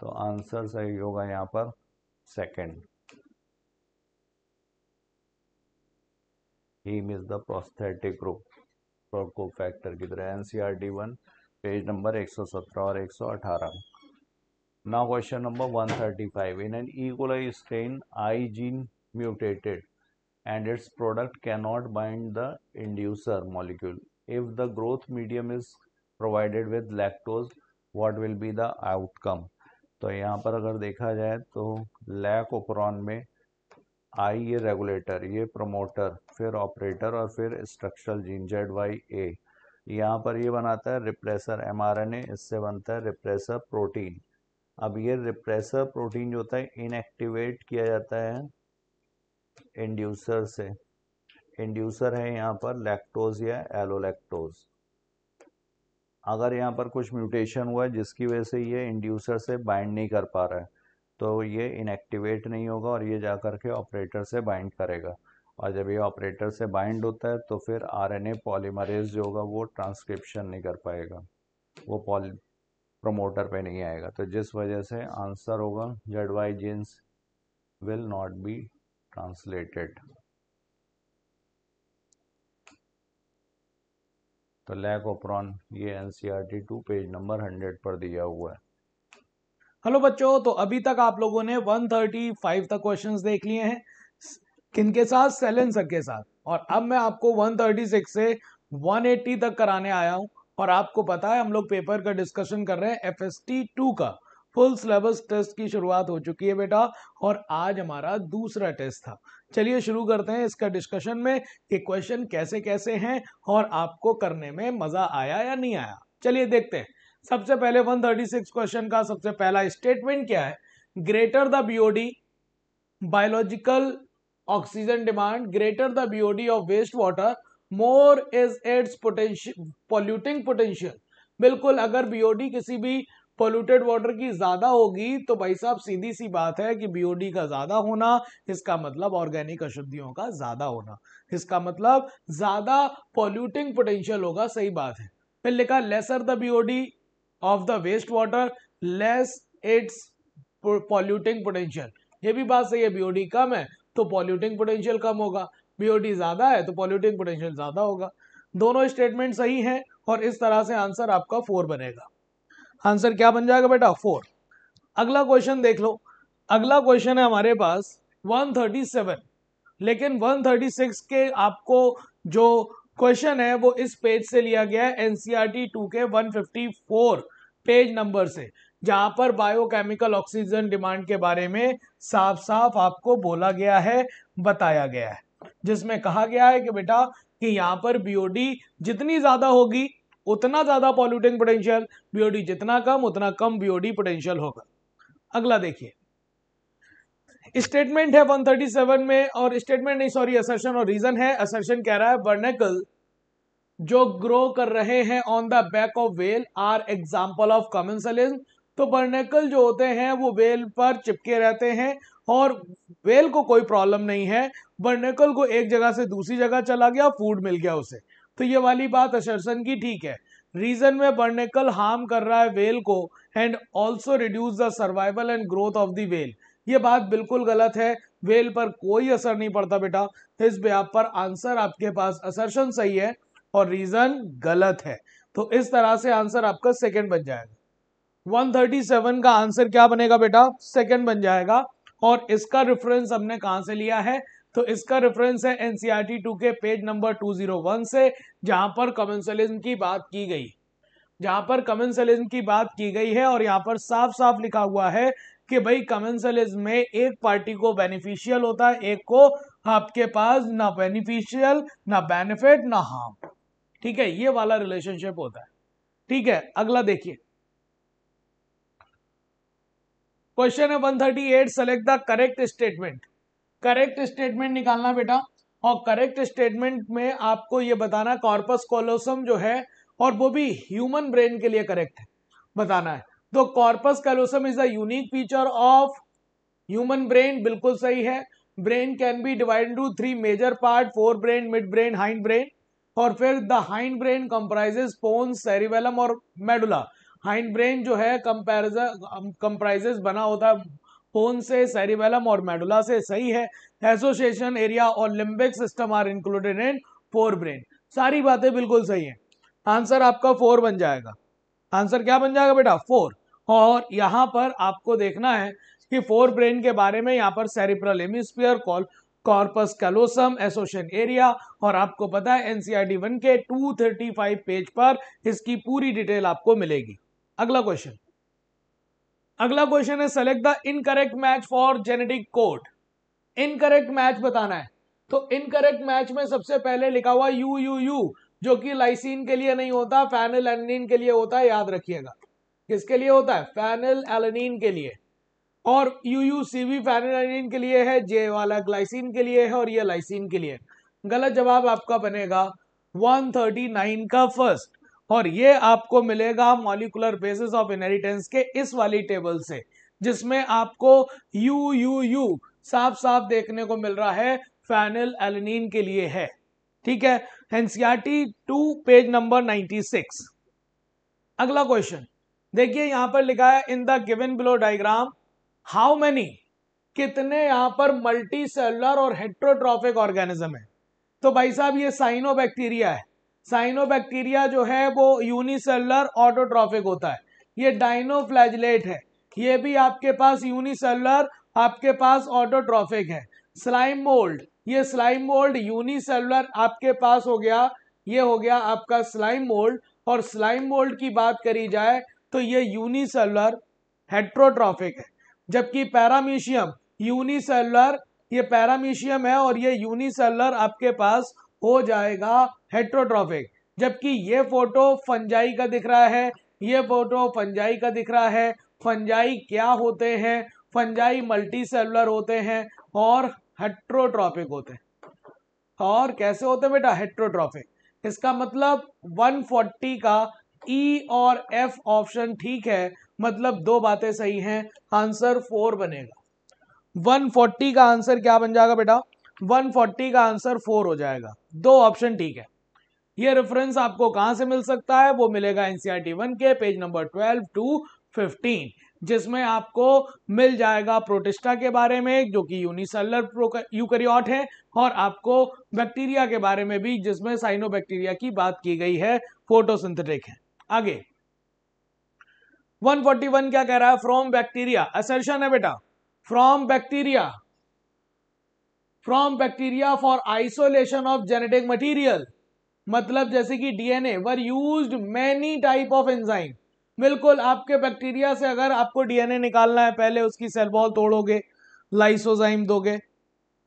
Speaker 1: तो आंसर सही होगा यहाँ पर second. Haem is the prosthetic group for cofactor की तरह. NCERT 1 पेज नंबर 117 और 118. Now question number 135. In an E. coli strain, I gene mutated and its product cannot bind the inducer molecule. If the growth medium is provided with lactose, what will be the outcome? तो यहाँ पर अगर देखा जाए तो लैकोप्रोन में आई ये regulator, ये प्रमोटर, फिर ऑपरेटर और फिर स्ट्रक्चरल जीन ZYA. यहाँ पर ये बनाता है रिप्रेसर mRNA, इससे बनता है रिप्रेसर प्रोटीन. अब ये रिप्रेसर प्रोटीन जो होता है इनएक्टिवेट किया जाता है इंड्यूसर से. इंड्यूसर है यहाँ पर लैक्टोज या एलोलैक्टोज. अगर यहाँ पर कुछ म्यूटेशन हुआ है जिसकी वजह से ये इंड्यूसर से बाइंड नहीं कर पा रहा है, तो ये इनएक्टिवेट नहीं होगा और ये जा कर के ऑपरेटर से बाइंड करेगा. और जब ये ऑपरेटर से बाइंड होता है तो फिर RNA पॉलीमरेज जो होगा वो ट्रांसक्रिप्शन नहीं कर पाएगा, वो प्रमोटर पे नहीं आएगा. तो जिस वजह से आंसर होगा ZY genes will not be translated. तो लैकोप्रोन ये NCERT 2 पेज नंबर 100 पर दिया हुआ है.
Speaker 2: हेलो बच्चों, तो अभी तक आप लोगों ने 135 तक क्वेश्चंस देख लिए हैं. किनके साथ? सेलन सर के साथ. और अब मैं आपको 136 से 180 तक कराने आया हूं. और आपको पता है हम लोग पेपर का डिस्कशन कर रहे हैं FST 2 का. फुल सिलेबस टेस्ट की शुरुआत हो चुकी है बेटा, और आज हमारा दूसरा टेस्ट था। चलिए शुरू करते हैं इसका डिस्कशन में कि क्वेश्चन कैसे कैसे हैं और आपको करने में मजा आया या नहीं आया। चलिए देखते हैं। सबसे पहले 136 क्वेश्चन का सबसे पहला स्टेटमेंट क्या है? Greater the BOD biological oxygen demand, greater the BOD of waste water, more is its potential polluting potential. बिल्कुल, अगर बीओडी किसी भी पोल्यूटेड वाटर की ज्यादा होगी तो भाई साहब सीधी सी बात है कि बीओडी का ज्यादा होना इसका मतलब ऑर्गेनिक अशुद्धियों का ज्यादा होना, इसका मतलब ज्यादा पॉल्यूटिंग पोटेंशियल होगा। सही बात है। फिर लिखा lesser the BOD of the waste water, less its polluting potential. ये भी बात सही है, बीओडी कम है तो पॉल्यूटिंग पोटेंशियल कम होगा, बीओडी ज्यादा है तो पॉल्यूटिंग पोटेंशियल ज्यादा होगा। दोनों स्टेटमेंट सही हैं और इस तरह से आंसर आपका 4 बनेगा। आंसर क्या बन जाएगा बेटा? 4। अगला क्वेश्चन देख लो। अगला क्वेश्चन है हमारे पास 137, लेकिन 136 के आपको जो क्वेश्चन है वो इस पेज से लिया गया है, एनसीईआरटी 2 के 154 पेज नंबर से, जहां पर बायोकेमिकल ऑक्सीजन डिमांड के बारे में साफ साफ आपको बोला गया है, बताया गया है, जिसमें कहा गया है कि बेटा कि यहां पर बीओडी जितनी ज्यादा होगी उतना ज्यादा पॉल्यूटिंग पोटेंशियल, बीओडी जितना कम उतना कम बीओडी पोटेंशियल होगा। अगला देखिए, स्टेटमेंट है 137 में, और स्टेटमेंट नहीं सॉरी असर्शन और रीजन है। असर्शन कह रहा है बर्नेकल जो ग्रो कर रहे हैं on the back of whale are example of commensalism. तो बर्नेकल जो होते हैं वो वेल पर चिपके रहते हैं और वेल को कोई प्रॉब्लम नहीं है, बर्नेकल को एक जगह से दूसरी जगह चला गया, फूड मिल गया उसे। तो ये वाली बात असर्शन की ठीक है। रीजन में बर्नेकल हार्म कर रहा है वेल को and also reduce the survival and growth of the well. ये बात बिल्कुल गलत है, वेल पर कोई असर नहीं पड़ता बेटा। इस बेस पर आंसर आपके पास असर्शन सही है और रीजन गलत है। तो इस तरह से आंसर आपका सेकंड बन जाएगा। 137 का आंसर क्या बनेगा बेटा? सेकंड बन जाएगा। और इसका रेफरेंस हमने कहां से लिया है? तो इसका रेफरेंस है एनसीईआरटी 2 के पेज नंबर 201 से, जहां पर कमेंसलिज्म की बात की गई, जहां पर कमेंसलिज्म की बात की गई है। और यहां पर साफ साफ लिखा हुआ है कि भाई कमेंसलिज्म में एक पार्टी को बेनिफिशियल होता है, एक को आपके पास ना बेनिफिशियल ना बेनिफिट ना हार्म। ठीक है, ये वाला रिलेशनशिप होता है। ठीक है, अगला देखिए क्वेश्चन है 138, select the correct statement. Correct statement निकालना बेटा, और करेक्ट स्टेटमेंट में आपको यह बताना कॉर्पस कैलोसम जो है, और वो भी ह्यूमन ब्रेन के लिए करेक्ट है, बताना है। तो corpus callosum is a unique feature of human brain, बिल्कुल सही है। Brain can be divide into 3 major part, fore brain, mid brain, hind brain. और फिर the hind brain comprises pons, cerebellum और मेडुला। हाइंड ब्रेन जो है comprises बना होता है पोन से, सेरिबेलम और मेडुला से, सही है। एसोसिएशन एरिया और limbic system are included in fore brain. सारी बातें बिल्कुल सही है। आंसर आपका 4 बन जाएगा। आंसर क्या बन जाएगा बेटा? 4। और यहां पर आपको देखना है कि फोर ब्रेन के बारे में यहां पर cerebral hemisphere, corpus callosum, association area, और आपको पता है एनसीईआरटी 1 के 235 पेज पर इसकी पूरी डिटेल आपको मिलेगी। अगला क्वेश्चन, अगला क्वेश्चन है select the incorrect match for genetic code. Incorrect match बताना है। तो इनकरेक्ट मैच में सबसे पहले लिखा हुआ यू, जो कि लाइसिन के लिए नहीं होता, फेनिल एलनिन के लिए होता है, याद रखिएगा। किसके लिए होता है? फेनिल एलनिन के लिए। और यूयूसीवी फेनिल एलनिन के लिए है, जे वाला ग्लाइसिन के लिए है, और ये लाइसिन के लिए। गलत जवाब आपका बनेगा 139 का फर्स्ट। और ये आपको मिलेगा मॉलिक्यूलर बेसिस ऑफ इनहेरिटेंस के इस वाली टेबल से, जिसमें आपको यू साफ साफ देखने को मिल रहा है, फेनिल एलनिन के लिए है। ठीक है, एनसीईआरटी 2 पेज नंबर 96। अगला क्वेश्चन देखिए, यहां पर लिखा है इन the given below diagram how many, कितने यहां पर मल्टी सेलुलर और हेट्रोट्रॉफिक ऑर्गेनिज्म है। तो भाई साहब ये साइनोबैक्टीरिया है। साइनोबैक्टीरिया जो है वो यूनिसेलुलर ऑटोट्रॉफिक होता है। ये डाइनोफ्लैजिलेट है, ये भी आपके पास यूनिसेलुलर, आपके पास ऑटोट्रॉफिक है। स्लाइम मोल्ड, ये स्लाइम मोल्ड यूनिसेलुलर आपके पास हो गया, ये हो गया आपका स्लाइम मोल्ड। और स्लाइम मोल्ड की बात करी जाए तो ये यूनिसेलुलर हेट्रोट्रॉफिक है, जबकि पैरामीशियम यूनिसेलुलर, ये पैरामीशियम है और ये यूनिसेलुलर आपके पास हो जाएगा हेट्रोट्रॉफिक। जबकि ये फोटो फंजाई का दिख रहा है, ये फोटो फंजाई का दिख रहा है। फंजाई क्या होते हैं? फंजाई मल्टी सेलुलर होते हैं और हेट्रोट्रॉफिक होते हैं। और कैसे होते हैं बेटा? हेट्रोट्रॉफिक। इसका मतलब 140 का ई और एफ ऑप्शन ठीक है, मतलब दो बातें सही हैं, आंसर 4 बनेगा। 140 का आंसर क्या बन जाएगा बेटा? 140 का आंसर 4 हो जाएगा। दो ऑप्शन ठीक है। ये रेफरेंस आपको कहां से मिल सकता है? वो मिलेगा एनसीईआरटी 1 के पेज नंबर 12 to 15, जिसमें आपको मिल जाएगा प्रोटिस्टा के बारे में जो कि यूनिसेलुलर यूकैरियोट है, और आपको बैक्टीरिया के बारे में भी जिसमें साइनोबैक्टीरिया की बात की गई है, फोटोसिंथेटिक है। आगे 141 क्या कह रहा है? फ्रॉम बैक्टीरिया, असर्शन है बेटा, from bacteria for isolation of genetic material, मतलब जैसे कि DNA were used many type of enzyme. बिल्कुल, आपके बैक्टीरिया से अगर आपको डीएनए निकालना है, पहले उसकी सेल वॉल तोड़ोगे, लाइसोजाइम दोगे,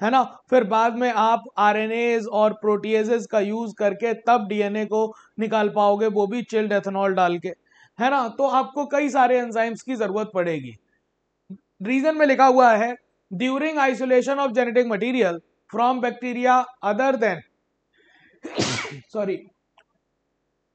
Speaker 2: है ना, फिर बाद में आप आरएनएज और प्रोटीएजेस का यूज करके तब डीएनए को निकाल पाओगे, वो भी चिल्ड एथेनॉल डाल के, है ना। तो आपको कई सारे एंजाइम्स की जरूरत पड़ेगी। रीजन में लिखा हुआ है during isolation of genetic material from bacteria other than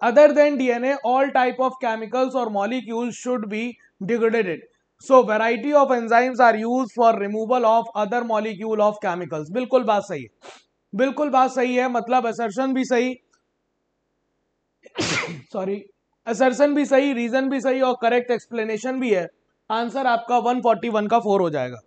Speaker 2: other than DNA, all type of chemicals or molecules should be degraded. So variety of enzymes are used for removal of other molecule of chemicals. बिल्कुल बात सही है, बिल्कुल बात सही है, मतलब assertion भी सही असर्शन भी सही, रीजन भी सही और करेक्ट एक्सप्लेनेशन भी है। आंसर आपका 141 का 4 हो जाएगा।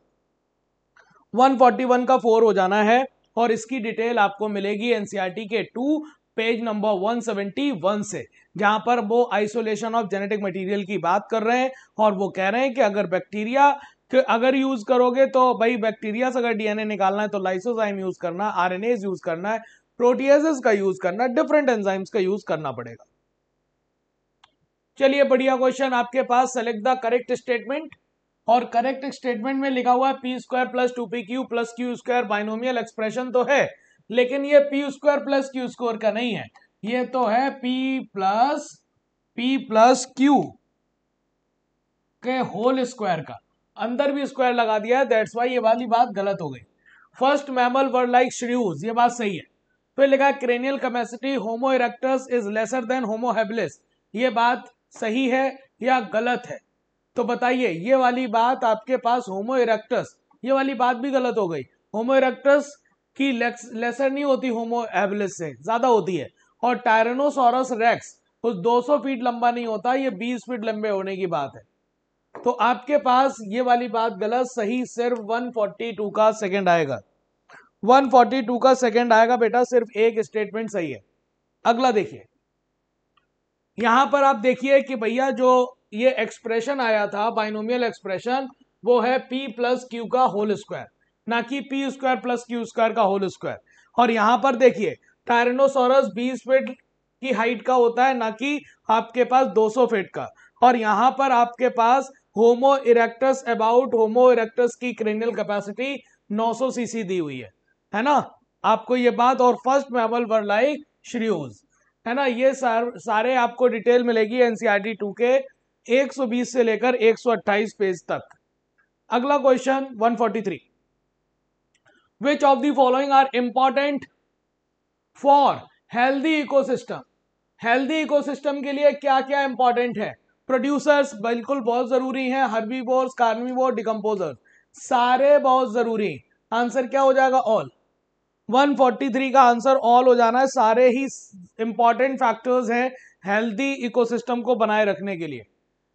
Speaker 2: 141 का 4 हो जाना है और इसकी डिटेल आपको मिलेगी एनसीईआरटी के 2 पेज नंबर 171 से, जहां पर वो आइसोलेशन ऑफ जेनेटिक मटेरियल की बात कर रहे हैं और वो कह रहे हैं कि अगर बैक्टीरिया अगर यूज करोगे तो भाई बैक्टीरिया से अगर डीएनए निकालना है तो लाइसोजाइम यूज करना, आरएनएज यूज करना है, प्रोटीएजेस का यूज करना, डिफरेंट एंजाइम्स का यूज करना पड़ेगा। चलिए बढ़िया क्वेश्चन आपके पास, सेलेक्ट द करेक्ट स्टेटमेंट, और करेक्ट स्टेटमेंट में लिखा हुआ है P square plus 2pq plus Q square binomial expression तो है, लेकिन ये P square plus Q square का नहीं है, ये तो है पी प्लस क्यू के होल स्क्वायर का, अंदर भी स्क्वायर लगा दिया है, दैट्स वाई ये वाली बात गलत हो गई। फर्स्ट मैमल वर लाइक श्रीव्स, ये बात सही है। फिर लिखा है cranial capacity homo erectus is lesser than Homo habilis, ये बात सही है या गलत है? तो बताइए, ये वाली बात आपके पास होमो इरेक्टस, ये वाली बात भी गलत हो गई। होमो इरेक्टस की लेसर नहीं होती होमो हैबिलिस से, ज्यादा होती है, और टायरेनोसॉरस रेक्स उस 200 फीट लंबा नहीं होता, ये 20 फीट लंबे होने की बात है। तो आपके पास ये वाली बात गलत, सही सिर्फ 142 का सेकंड आएगा, 142 का सेकंड आएगा बेटा, सिर्फ एक स्टेटमेंट सही है। अगला देखिए, यहां पर आप देखिए कि भैया जो ये एक्सप्रेशन आया था बाइनोमियल एक्सप्रेशन, वो है p प्लस क्यू का होल स्क्वायर, ना कि p square plus Q square का होल स्क्वायर। और यहां पर देखिए टायरेनोसॉरस 20 फीट की हाइट का होता है, ना कि आपके पास 200 फीट का, और यहां पर आपके पास होमो इरेक्टस अबाउट होमो इरेक्टस की क्रेनियल कैपेसिटी 900 सीसी दी हुई है ना, आपको ये बात, और फर्स्ट मैमल वर लाइक श्रीव्स, है ना, ये सारे आपको डिटेल मिलेगी एनसीईआरटी 2 के 120 से लेकर 128 पेज तक। अगला question 143, which of the following are important for healthy ecosystem, healthy ecosystem के लिए क्या क्या इंपॉर्टेंट है? प्रोड्यूसर्स बिल्कुल बहुत जरूरी हैं, हर्बीवोर्स, कार्निवोर, डिकम्पोजर्स, सारे बहुत जरूरी। आंसर क्या हो जाएगा? ऑल। 143 का आंसर ऑल हो जाना है, सारे ही इंपॉर्टेंट फैक्टर्स हैं हेल्दी इकोसिस्टम को बनाए रखने के लिए।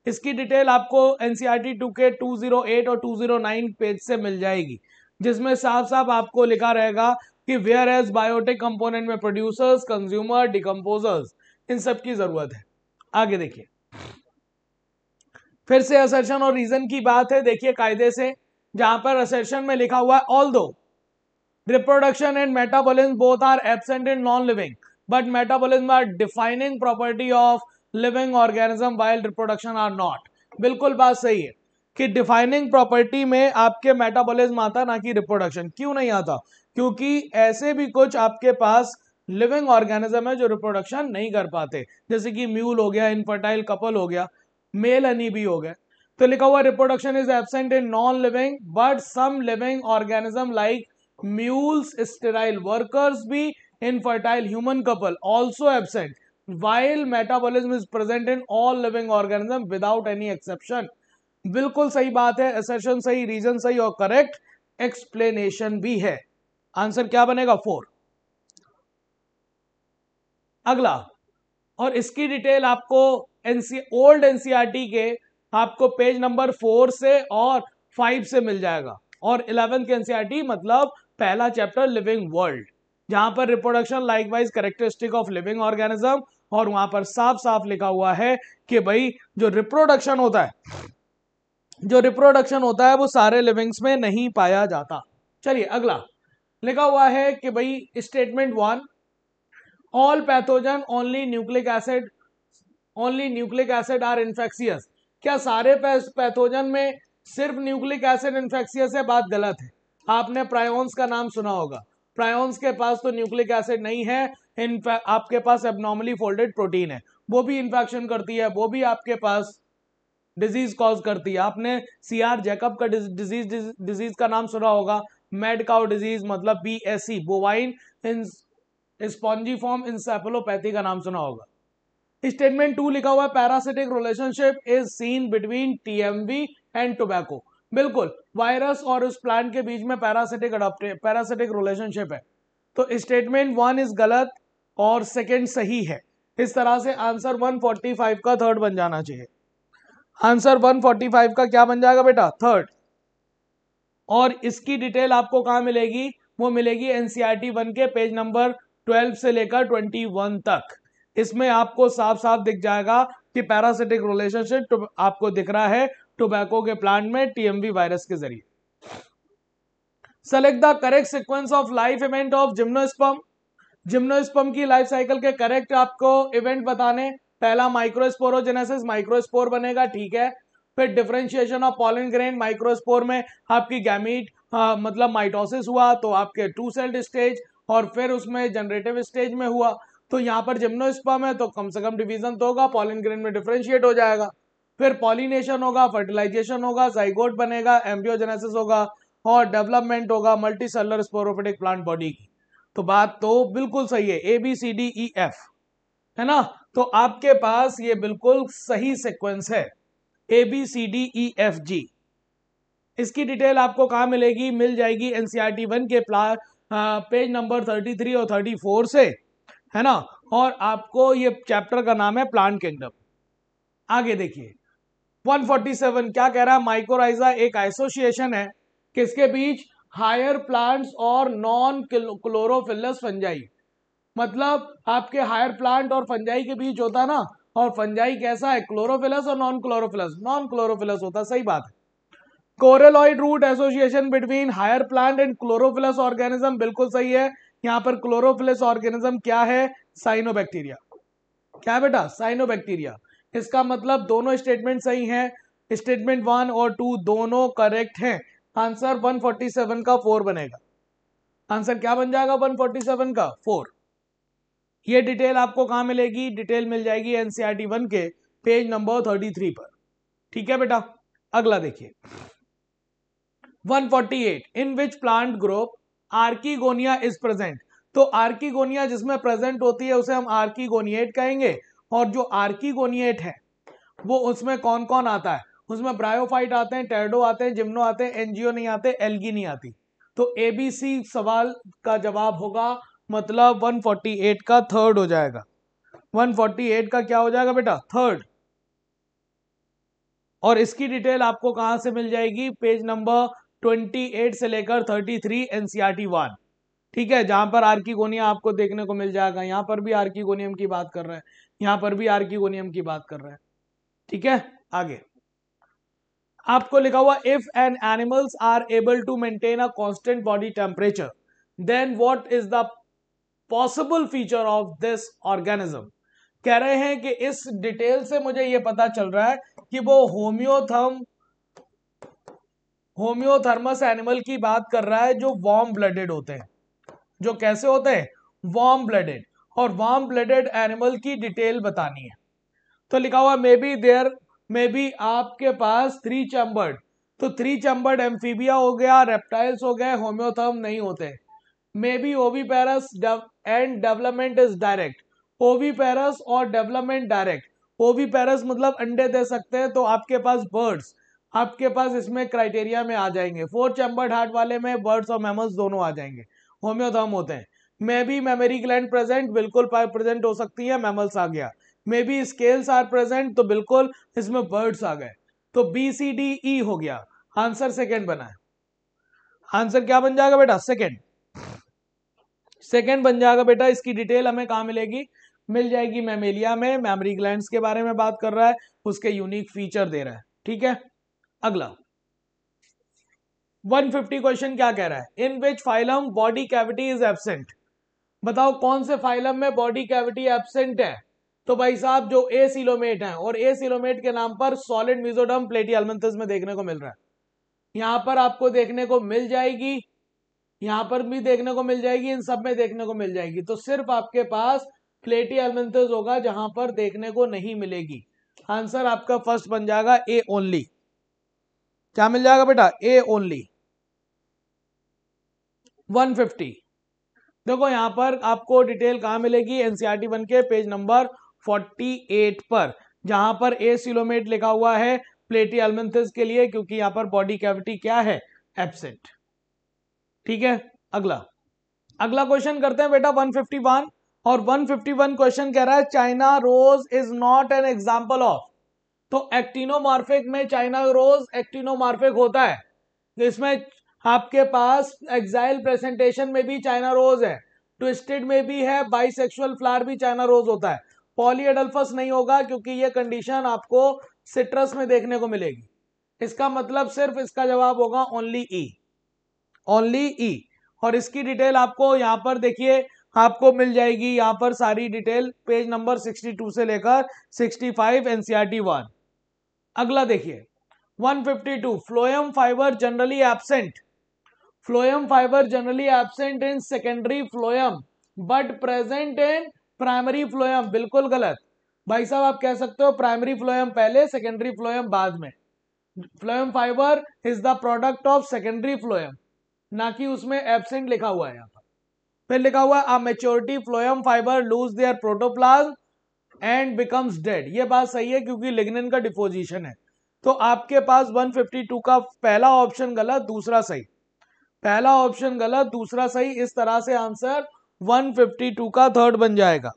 Speaker 2: इसकी डिटेल आपको एनसीईआरटी 2 के 208 और 209 पेज से मिल जाएगी, जिसमें साफ साफ आपको लिखा रहेगा कि वेयर एज बायोटिक कंपोनेंट में प्रोड्यूसर्स, कंज्यूमर, डिकम्पोजर्स, इन सब की जरूरत है। आगे देखिए, फिर से असर्शन और रीजन की बात है, देखिए कायदे से, जहां पर असर्शन में लिखा हुआ है although reproduction and metabolism both are absent in non-living, but metabolism are defining property of living organism while reproduction are not. बिल्कुल बात सही है, कि डिफाइनिंग प्रॉपर्टी में आपके मेटाबॉलिज्म आता ना कि रिप्रोडक्शन। क्यों नहीं आता? क्योंकि ऐसे भी कुछ आपके पास लिविंग ऑर्गेनिज्म है जो रिप्रोडक्शन नहीं कर पाते, जैसे कि म्यूल हो गया, इनफर्टाइल कपल हो गया, मेल हनी भी हो गए। तो लिखा हुआ reproduction is absent in non living but some living organism like mules, sterile workers भी, infertile human couple also absent, while metabolism is present in all living organism without any exception। बिल्कुल सही बात है, assertion सही, reason सही और correct explanation भी है। आंसर क्या बनेगा? 4। अगला, और इसकी डिटेल आपको ओल्ड एनसीईआरटी के आपको पेज नंबर 4 से और 5 से मिल जाएगा, और 11th एनसीईआरटी मतलब पहला चैप्टर लिविंग वर्ल्ड, जहां पर reproduction likewise characteristic of living organism, और वहां पर साफ साफ लिखा हुआ है कि भाई जो रिप्रोडक्शन होता है वो सारे लिविंग्स में नहीं पाया जाता। चलिए अगला लिखा हुआ है कि भाई statement 1, all pathogen only nucleic acid are infectious. क्या सारे पैथोजन में सिर्फ न्यूक्लिक एसिड इन्फेक्शियस है? बात गलत है। आपने प्रायोन्स का नाम सुना होगा, प्रायोन्स के पास तो न्यूक्लिक एसिड नहीं है, आपके पास एबनॉर्मली फोल्डेड प्रोटीन है, वो भी इन्फेक्शन करती है, वो भी आपके पास डिजीज कॉज करती है। आपने सीआर जैकब का डिजीज का नाम सुना होगा, मैड काउ डिजीज, मतलब BSE, बोवाइन स्पॉन्जीफॉर्म इंसेफेलोपैथी का नाम सुना होगा। स्टेटमेंट 2 लिखा हुआ है parasitic relationship is seen between TMV and tobacco. बिल्कुल, वायरस और उस प्लांट के बीच में पैरासिटिक रिलेशनशिप है। तो स्टेटमेंट 1 इज गलत और सेकंड सही है। इस तरह से आंसर 145 का थर्ड बन जाना चाहिए। आंसर 145 का क्या बन जाएगा बेटा? थर्ड। और इसकी डिटेल आपको कहां मिलेगी? वो मिलेगी एनसीईआरटी 1 के पेज नंबर 12 से लेकर 21 तक। इसमें आपको साफ साफ दिख जाएगा कि पैरासिटिक रिलेशनशिप आपको दिख रहा है टोबैको के प्लांट में TMV वायरस के जरिए। Select the correct sequence of life event of gymnosperm. Gymnosperm की लाइफ साइकिल के करेक्ट आपको इवेंट बताने। पहला माइक्रोस्पोरोजेनेसिस, माइक्रोस्पोर बनेगा, ठीक है। फिर differentiation of pollen grain, microspore में आपकी गैमीट मतलब माइटोसिस हुआ तो आपके 2 सेल्ड स्टेज, और फिर उसमें जनरेटिव स्टेज में हुआ। तो यहाँ पर जिम्नोस्पर्म है तो कम से कम डिवीजन तो होगा, पॉलन ग्रेन में डिफरेंशिएट हो जाएगा, फिर पॉलिनेशन होगा, फर्टिलाइजेशन होगा, जाइगोट बनेगा, एम्ब्रियोजेनेसिस होगा, और डेवलपमेंट होगा multi cellular sporophytic plant body की। तो बात तो बिल्कुल सही है, ABCDEF है ना। तो आपके पास ये बिल्कुल सही सीक्वेंस है, ABCDEFG। इसकी डिटेल आपको कहां मिलेगी? मिल जाएगी एनसीईआरटी 1 के पेज नंबर 33 और 34 से, है ना। और आपको ये चैप्टर का नाम है प्लांट किंगडम। आगे देखिए 147 क्या कह रहा है? माइकोराइजा एक एसोसिएशन है किसके बीच? हायर प्लांट्स और नॉन क्लोरोफिलस फंजाई। मतलब आपके हायर प्लांट और फंजाई के बीच होता ना, और फंजाई कैसा है? क्लोरोफिलस और नॉन क्लोरोफिलस, नॉन क्लोरोफिलस होता, सही बात है। Coralloid root association between higher plant and chlorophyllous organism, बिल्कुल सही है। यहां पर क्लोरोफिलस ऑर्गेनिज्म क्या है? साइनोबैक्टीरिया। क्या है बेटा? साइनोबैक्टीरिया। इसका मतलब दोनों स्टेटमेंट सही हैं, स्टेटमेंट 1 और 2 दोनों करेक्ट हैं। आंसर 147 का 4 बनेगा। आंसर क्या बन जाएगा 147 का? 4। ये डिटेल आपको कहां मिलेगी? डिटेल मिल जाएगी एनसीईआरटी 1 के पेज नंबर 33 पर, ठीक है बेटा। अगला देखिए 148 in which plant group archegonia is present. तो आर्किगोनिया जिसमें प्रेजेंट होती है उसे हम आर्किगोनिएट कहेंगे, और जो आर्किगोनिएट है वो उसमें कौन कौन आता है? उसमें ब्रायोफाइट आते हैं, टेरडो आते हैं, जिम्नो आते हैं, एनजीओ नहीं आते, एल्गी नहीं आती। तो ABC सवाल का जवाब होगा, मतलब 148 का थर्ड हो जाएगा। 148 का क्या हो जाएगा बेटा? थर्ड। और इसकी डिटेल आपको कहां से मिल जाएगी? पेज नंबर 28 से लेकर 33 एनसीईआरटी 1, ठीक है, जहां पर आर्किगोनिया आपको देखने को मिल जाएगा। यहां पर भी आर्किगोनियम की बात कर रहे हैं, यहां पर भी आर्किगोनियम की बात कर रहे हैं, ठीक है। आगे आपको लिखा हुआ if an animals are able to maintain a constant body temperature then what is the possible feature of this organism. कह रहे हैं कि इस डिटेल से मुझे यह पता चल रहा है कि वो होम्योथर्म होम्योथर्मस एनिमल की बात कर रहा है जो वार्म ब्लडेड होते हैं, जो कैसे होते हैं, वार्म ब्लडेड, और वार्म ब्लडेड एनिमल की डिटेल बतानी है। तो लिखा हुआ may be there, may be आपके पास 3 चैम्बर्ड, तो 3 चैम्बर्ड एम्फीबिया हो गया, रेप्टाइल्स हो गए, होम्योथर्म नहीं होते। May be oviparous and development is direct, oviparous और डेवलपमेंट डायरेक्ट। ओवीपेरस मतलब अंडे दे सकते हैं, तो आपके पास बर्ड्स, आपके पास इसमें क्राइटेरिया में आ जाएंगे, 4 चैम्बर्ड हार्ट वाले में बर्ड्स और मैमल्स दोनों आ जाएंगे, होम्योथर्म होते हैं। May be mammary gland present, बिल्कुल प्रेजेंट हो सकती है, मैमल्स आ गया। May be scales are present, तो बिल्कुल इसमें बर्ड्स आ गए। तो बी सी डी ई हो गया, आंसर सेकेंड बना है। आंसर क्या बन जाएगा बेटा, सेकेंड, सेकेंड बन जाएगा बेटा। इसकी डिटेल हमें कहां मिलेगी, मिल जाएगी मैमेलिया में, मैमरी ग्लैंड्स के बारे में बात कर रहा है, उसके यूनिक फीचर दे रहा है, ठीक है। अगला 150 क्वेश्चन क्या कह रहा है, in which phylum body cavity is absent, बताओ कौन से फाइलम में बॉडी कैविटी एब्सेंट है। तो भाई साहब जो ए सिलोमेट है, और ए सिलोमेट के नाम पर सॉलिड मेसोडर्म प्लेटी में देखने को मिल रहा है, यहां पर आपको देखने को मिल जाएगी, यहां पर भी देखने को मिल जाएगी, इन सब में देखने को मिल जाएगी। तो सिर्फ आपके पास प्लेटी एलिमेंथस होगा जहां पर देखने को नहीं मिलेगी। आंसर आपका फर्स्ट बन जाएगा ए ओनली। क्या मिल जाएगा बेटा, ए ओनली। 150 देखो यहां पर आपको डिटेल कहां मिलेगी, एनसीईआरटी 1 के पेज नंबर 48 पर, जहां पर ए सिलोमेट लिखा हुआ है प्लेटी एलिमेंथस के लिए, क्योंकि यहां पर बॉडी कैविटी क्या है, एब्सेंट, ठीक है। अगला अगला क्वेश्चन करते हैं बेटा 151, और 151 क्वेश्चन कह रहा है China rose is not an example of, तो एक्टिनोमॉर्फिक में चाइना रोज एक्टिनोमॉर्फिक होता है, तो इसमें आपके पास एक्साइल प्रेजेंटेशन में भी चाइना रोज है, ट्विस्टेड में भी है, बाइसेक्सुअल फ्लावर भी चाइना रोज होता है, पॉलीएडल्फस नहीं होगा क्योंकि ये कंडीशन आपको सिट्रस में देखने को मिलेगी। इसका मतलब सिर्फ इसका जवाब होगा ओनली ई, ओनली ई। और इसकी डिटेल आपको यहां पर देखिए आपको मिल जाएगी, यहां पर सारी डिटेल पेज नंबर 62 से लेकर 65 एनसीईआरटी 1। अगला देखिए 152, phloem fibre generally absent, phloem fibre generally absent in secondary phloem but present in primary phloem, बिल्कुल गलत भाई साहब, आप कह सकते हो प्राइमरी फ्लोएम पहले, सेकेंडरी फ्लोएम बाद में। Phloem fibre is the product of secondary phloem, ना कि उसमें एब्सेंट लिखा हुआ है। यहाँ पर फिर लिखा हुआ है maturity phloem fibre lose their protoplasm and becomes dead, ये बात सही है क्योंकि लिग्निन का डिपोजिशन है। तो आपके पास 152 का पहला ऑप्शन गलत, दूसरा सही, पहला ऑप्शन गलत, दूसरा सही, इस तरह से आंसर 152 का थर्ड बन जाएगा।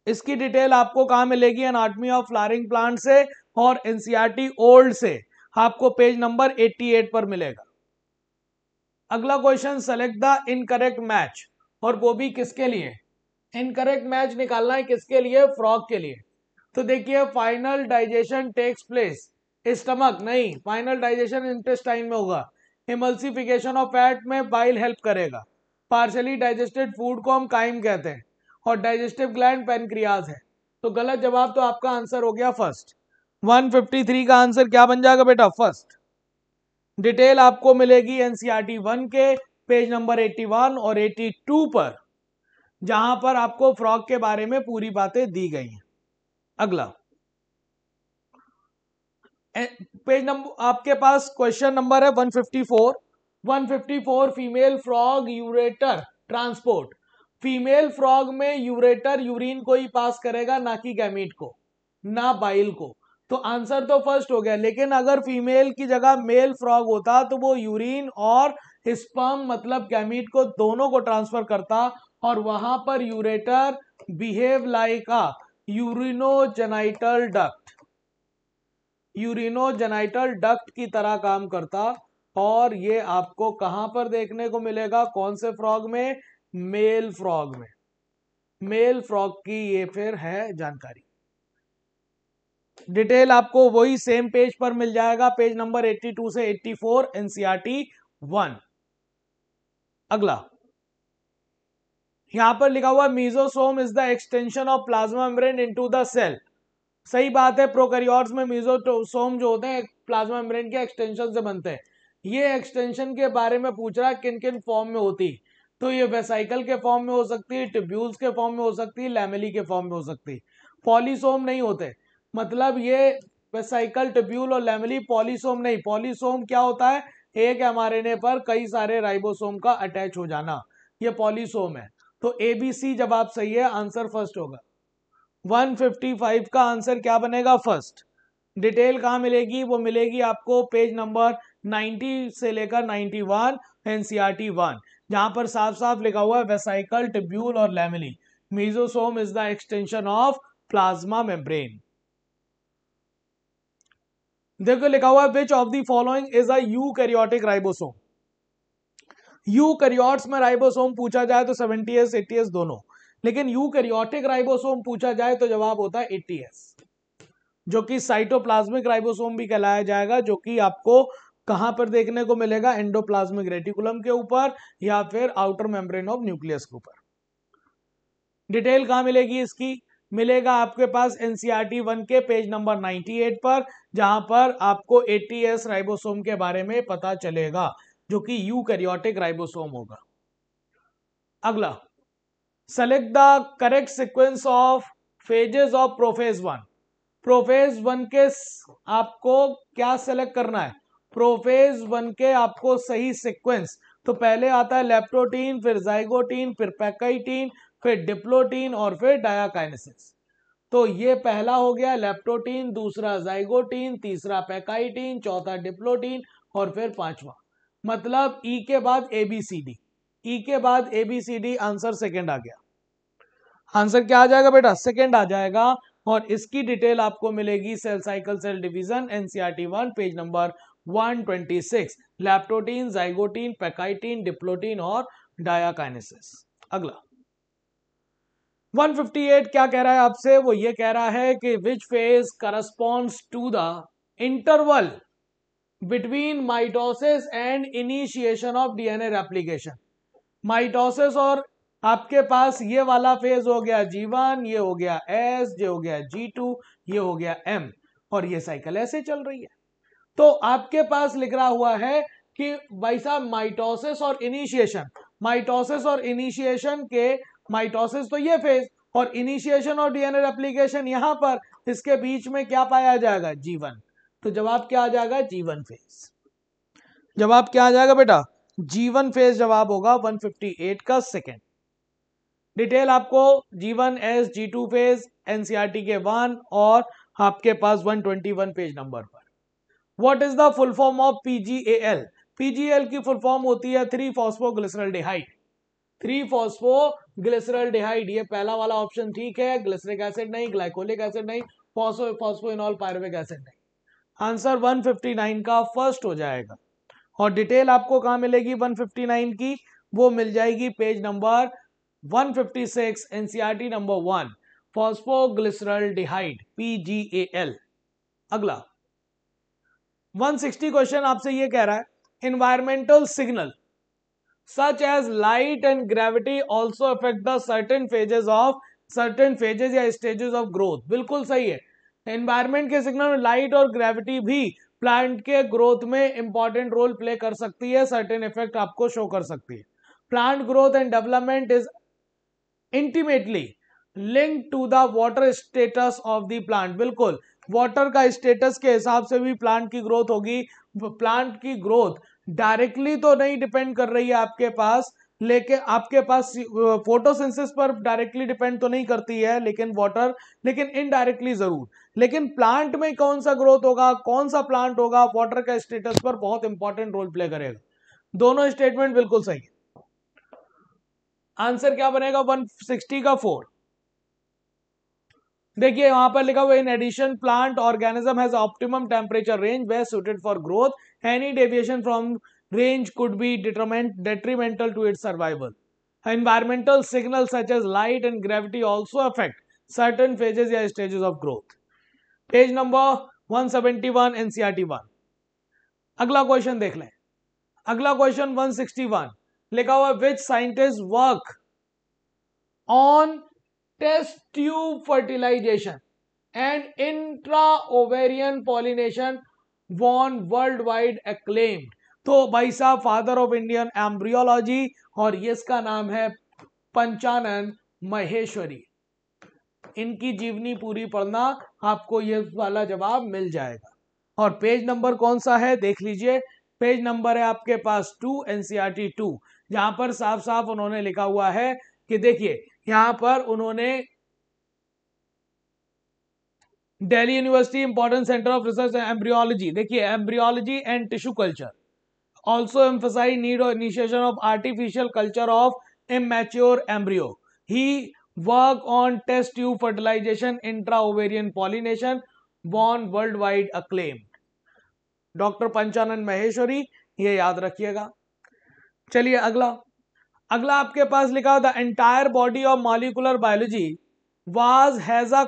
Speaker 2: इसकी डिटेल आपको कहां मिलेगी, एनाटॉमी ऑफ फ्लावरिंग प्लांट से और एनसीईआरटी ओल्ड से आपको पेज नंबर 88 पर मिलेगा। अगला question, select the incorrect match, और वो भी किसके लिए, इनकरेक्ट मैच निकालना है किसके लिए, फ्रॉग के लिए। तो देखिए final digestion takes place stomach, नहीं, फाइनल डाइजेशन इंटेस्टाइन में होगा, इमल्सिफिकेशन ऑफ फैट में बाइल हेल्प करेगा, पार्शियली डाइजेस्टेड फूड को हम काइम कहते हैं, और डाइजेस्टिव ग्लैंड पेनक्रियाज है। तो गलत जवाब, तो आपका आंसर हो गया फर्स्ट। 153 का आंसर क्या बन जाएगा बेटा, फर्स्ट। डिटेल आपको मिलेगी एनसीईआरटी 1 के पेज नंबर 81 और 82 पर, जहां पर आपको फ्रॉग के बारे में पूरी बातें दी गई हैं। अगला पेज नंबर आपके पास क्वेश्चन नंबर है 154, 154 female frog ureter transport, female frog में यूरेटर यूरिन को ही पास करेगा, ना कि गैमीट को, ना बाइल को। तो आंसर तो फर्स्ट हो गया, लेकिन अगर फीमेल की जगह मेल फ्रॉग होता तो वो यूरिन और स्पर्म मतलब गैमीट को दोनों को ट्रांसफर करता, और वहां पर यूरेटर बिहेव लाइक अ यूरिनोजेनाइटल डक्ट, यूरिनोजेनाइटल डक्ट की तरह काम करता। और ये आपको कहां पर देखने को मिलेगा, कौन से फ्रॉग में, मेल फ्रॉग में, मेल फ्रॉग की ये फिर है जानकारी। डिटेल आपको वही सेम पेज पर मिल जाएगा, पेज नंबर 82 से 84 एनसीईआरटी 1। अगला यहां पर लिखा हुआ mesosome is the extension of plasma membrane into the cell, सही बात है, प्रोकैरियोट्स में मीजोसोम जो होते हैं प्लाज्मा मेम्ब्रेन के एक्सटेंशन से बनते हैं। ये एक्सटेंशन के बारे में पूछ रहा है किन किन फॉर्म में होती, तो ये वेसाइकल के फॉर्म में हो सकती है, ट्यूब्यूल्स के फॉर्म में हो सकती है, लैमेली के फॉर्म में हो सकती है। पॉलीसोम नहीं होते, मतलब ये वेसाइकल, ट्यूब्यूल और लैमेली पॉलीसोम नहीं। पॉलीसोम क्या होता है, एक एमआरएनए पर कई सारे राइबोसोम का अटैच हो जाना, ये पॉलीसोम है। तो एबीसी जवाब सही है, आंसर फर्स्ट होगा। 155 का आंसर क्या बनेगा, फर्स्ट। डिटेल कहां मिलेगी, वो मिलेगी आपको पेज नंबर 90 से लेकर 91 एनसीईआरटी 1, जहां पर साफ साफ लिखा हुआ है वेसाइकल, ट्यूब्यूल और lamellae. Mesosome is the extension of plasma membrane. देखो लिखा हुआ है which of the following is a eukaryotic ribosome. Eukaryotes में राइबोसोम पूछा जाए तो 70s 80s दोनों, लेकिन यूकैरियोटिक राइबोसोम पूछा जाए तो जवाब होता है 80s, जो कि साइटोप्लाज्मिक राइबोसोम भी कहलाया जाएगा, जो कि आपको कहां पर देखने को मिलेगा, एंडोप्लाज्मिक रेटिकुलम के ऊपर या फिर आउटर मेम्ब्रेन ऑफ न्यूक्लियस के ऊपर। डिटेल कहां मिलेगी इसकी, मिलेगा आपके पास एनसीईआरटी 1 के पेज नंबर 98 पर, जहां पर आपको 80s राइबोसोम के बारे में पता चलेगा, जो कि यूकैरियोटिक राइबोसोम होगा। अगला, select the correct sequence of phases of prophase 1। Prophase 1 के आपको क्या सेलेक्ट करना है, प्रोफेज 1 के आपको सही सीक्वेंस। तो पहले आता है लेप्टोटीन, फिर जाइगोटीन, फिर पैकाइटीन, फिर डिप्लोटीन और फिर डायाकाइनेसिस। तो ये पहला हो गया लेप्टोटीन, दूसरा जाइगोटीन, तीसरा पैकाइटीन, चौथा डिप्लोटीन और फिर पांचवा, मतलब ई के बाद एबीसीडी, ई के बाद एबीसीडी, आंसर सेकंड आ गया। आंसर क्या आ जाएगा बेटा, सेकंड आ जाएगा। और इसकी डिटेल आपको मिलेगी cell cycle cell division NCERT 1 page number 126, leptotene, zygotene, pachytene, diplotene और डायाकाइनेसिस। अगला 158 क्या कह रहा है आपसे, वो ये कह रहा है कि which phase corresponds to the interval between mitosis and initiation of DNA replication. Mitosis और आपके पास ये वाला फेज हो गया G1, ये हो गया S, ये हो गया G2, ये हो गया M, और ये साइकिल ऐसे चल रही है। तो आपके पास लिख रहा हुआ है कि भाई साहब माइटोसिस और इनिशिएशन, माइटोसिस और इनिशिएशन के, माइटोसिस तो ये फेज और इनिशिएशन और डीएनए रेप्लिकेशन यहां पर, इसके बीच में क्या पाया जाएगा, G1। तो जवाब क्या आ जाएगा, G1 फेज। जवाब क्या आ जाएगा बेटा, G1 फेज जवाब होगा 158 का सेकेंड। डिटेल आपको G1 S, G2 phase NCERT के 1 और आपके पास 121 पेज नंबर पर। What is the full form of PGAL। PGAL की फुल फॉर्म होती है 3-फॉस्फोग्लिसरॉल्डिहाइड। 3-फॉस्फोग्लिसरॉल्डिहाइड, ये पहला वाला ऑप्शन ठीक है, ग्लिसरिक एसिड नहीं, ग्लाइकोलिक एसिड नहीं, फॉस्फोइनॉल पायरुविक एसिड नहीं। आंसर 159 का फर्स्ट हो जाएगा। और डिटेल आपको कहां मिलेगी 159 की, वो मिल जाएगी page number 156 NCERT number 1, phosphoglyceraldehyde PGAL। अगला 160 क्वेश्चन आपसे ये कह रहा है, environmental signal such as light and gravity also affect the certain phases या स्टेजेस ऑफ ग्रोथ। बिल्कुल सही है, एनवायरमेंट के सिग्नल में लाइट और ग्रेविटी भी प्लांट के ग्रोथ में इंपॉर्टेंट रोल प्ले कर सकती है, सर्टेन इफेक्ट आपको शो कर सकती है। Plant growth and development is intimately link to the water status of the plant. बिल्कुल, वाटर का स्टेटस के हिसाब से भी प्लांट की ग्रोथ होगी। प्लांट की ग्रोथ डायरेक्टली तो नहीं डिपेंड कर रही है आपके पास, लेकिन आपके पास फोटोसिंथेसिस पर डायरेक्टली डिपेंड तो नहीं करती है, लेकिन वाटर, लेकिन इनडायरेक्टली जरूर। लेकिन प्लांट में कौन सा ग्रोथ होगा, कौन सा प्लांट होगा, वाटर का स्टेटस पर बहुत इंपॉर्टेंट रोल प्ले करेगा। दोनों स्टेटमेंट बिल्कुल सही है। आंसर क्या बनेगा 160 का 4। देखिए वहां पर लिखा हुआ in addition plant organism has optimum temperature range best suited for growth, any deviation from range could be detrimental to its survival. Environmental signals such as light and gravity also affect certain phases या stages of growth. Page number 171 NCERT 1। अगला question देख लें। अगला question 161 लिखा हुआ which scientist work on test tube fertilization and intra ovarian pollination won world wide acclaimed. तो भाई साहब फादर ऑफ इंडियन एम्ब्रियोलॉजी, और ये इसका नाम है पंचानन महेश्वरी। इनकी जीवनी पूरी पढ़ना, आपको ये वाला जवाब मिल जाएगा। और पेज नंबर कौन सा है देख लीजिए, पेज नंबर है आपके पास 2, एनसीईआरटी 2, जहां पर साफ साफ उन्होंने लिखा हुआ है कि देखिए यहां पर उन्होंने Delhi university important centre of research embryology, देखिए embryology and tissue culture, also emphasize need of initiation of artificial culture of immature embryo. He work on test tube fertilization, intra-ovarian pollination, won worldwide acclaim. Doctor Panchanan Maheshwari, ये याद रखिएगा। चलिए अगला, अगला आपके पास लिखा the entire body of molecular biology was has a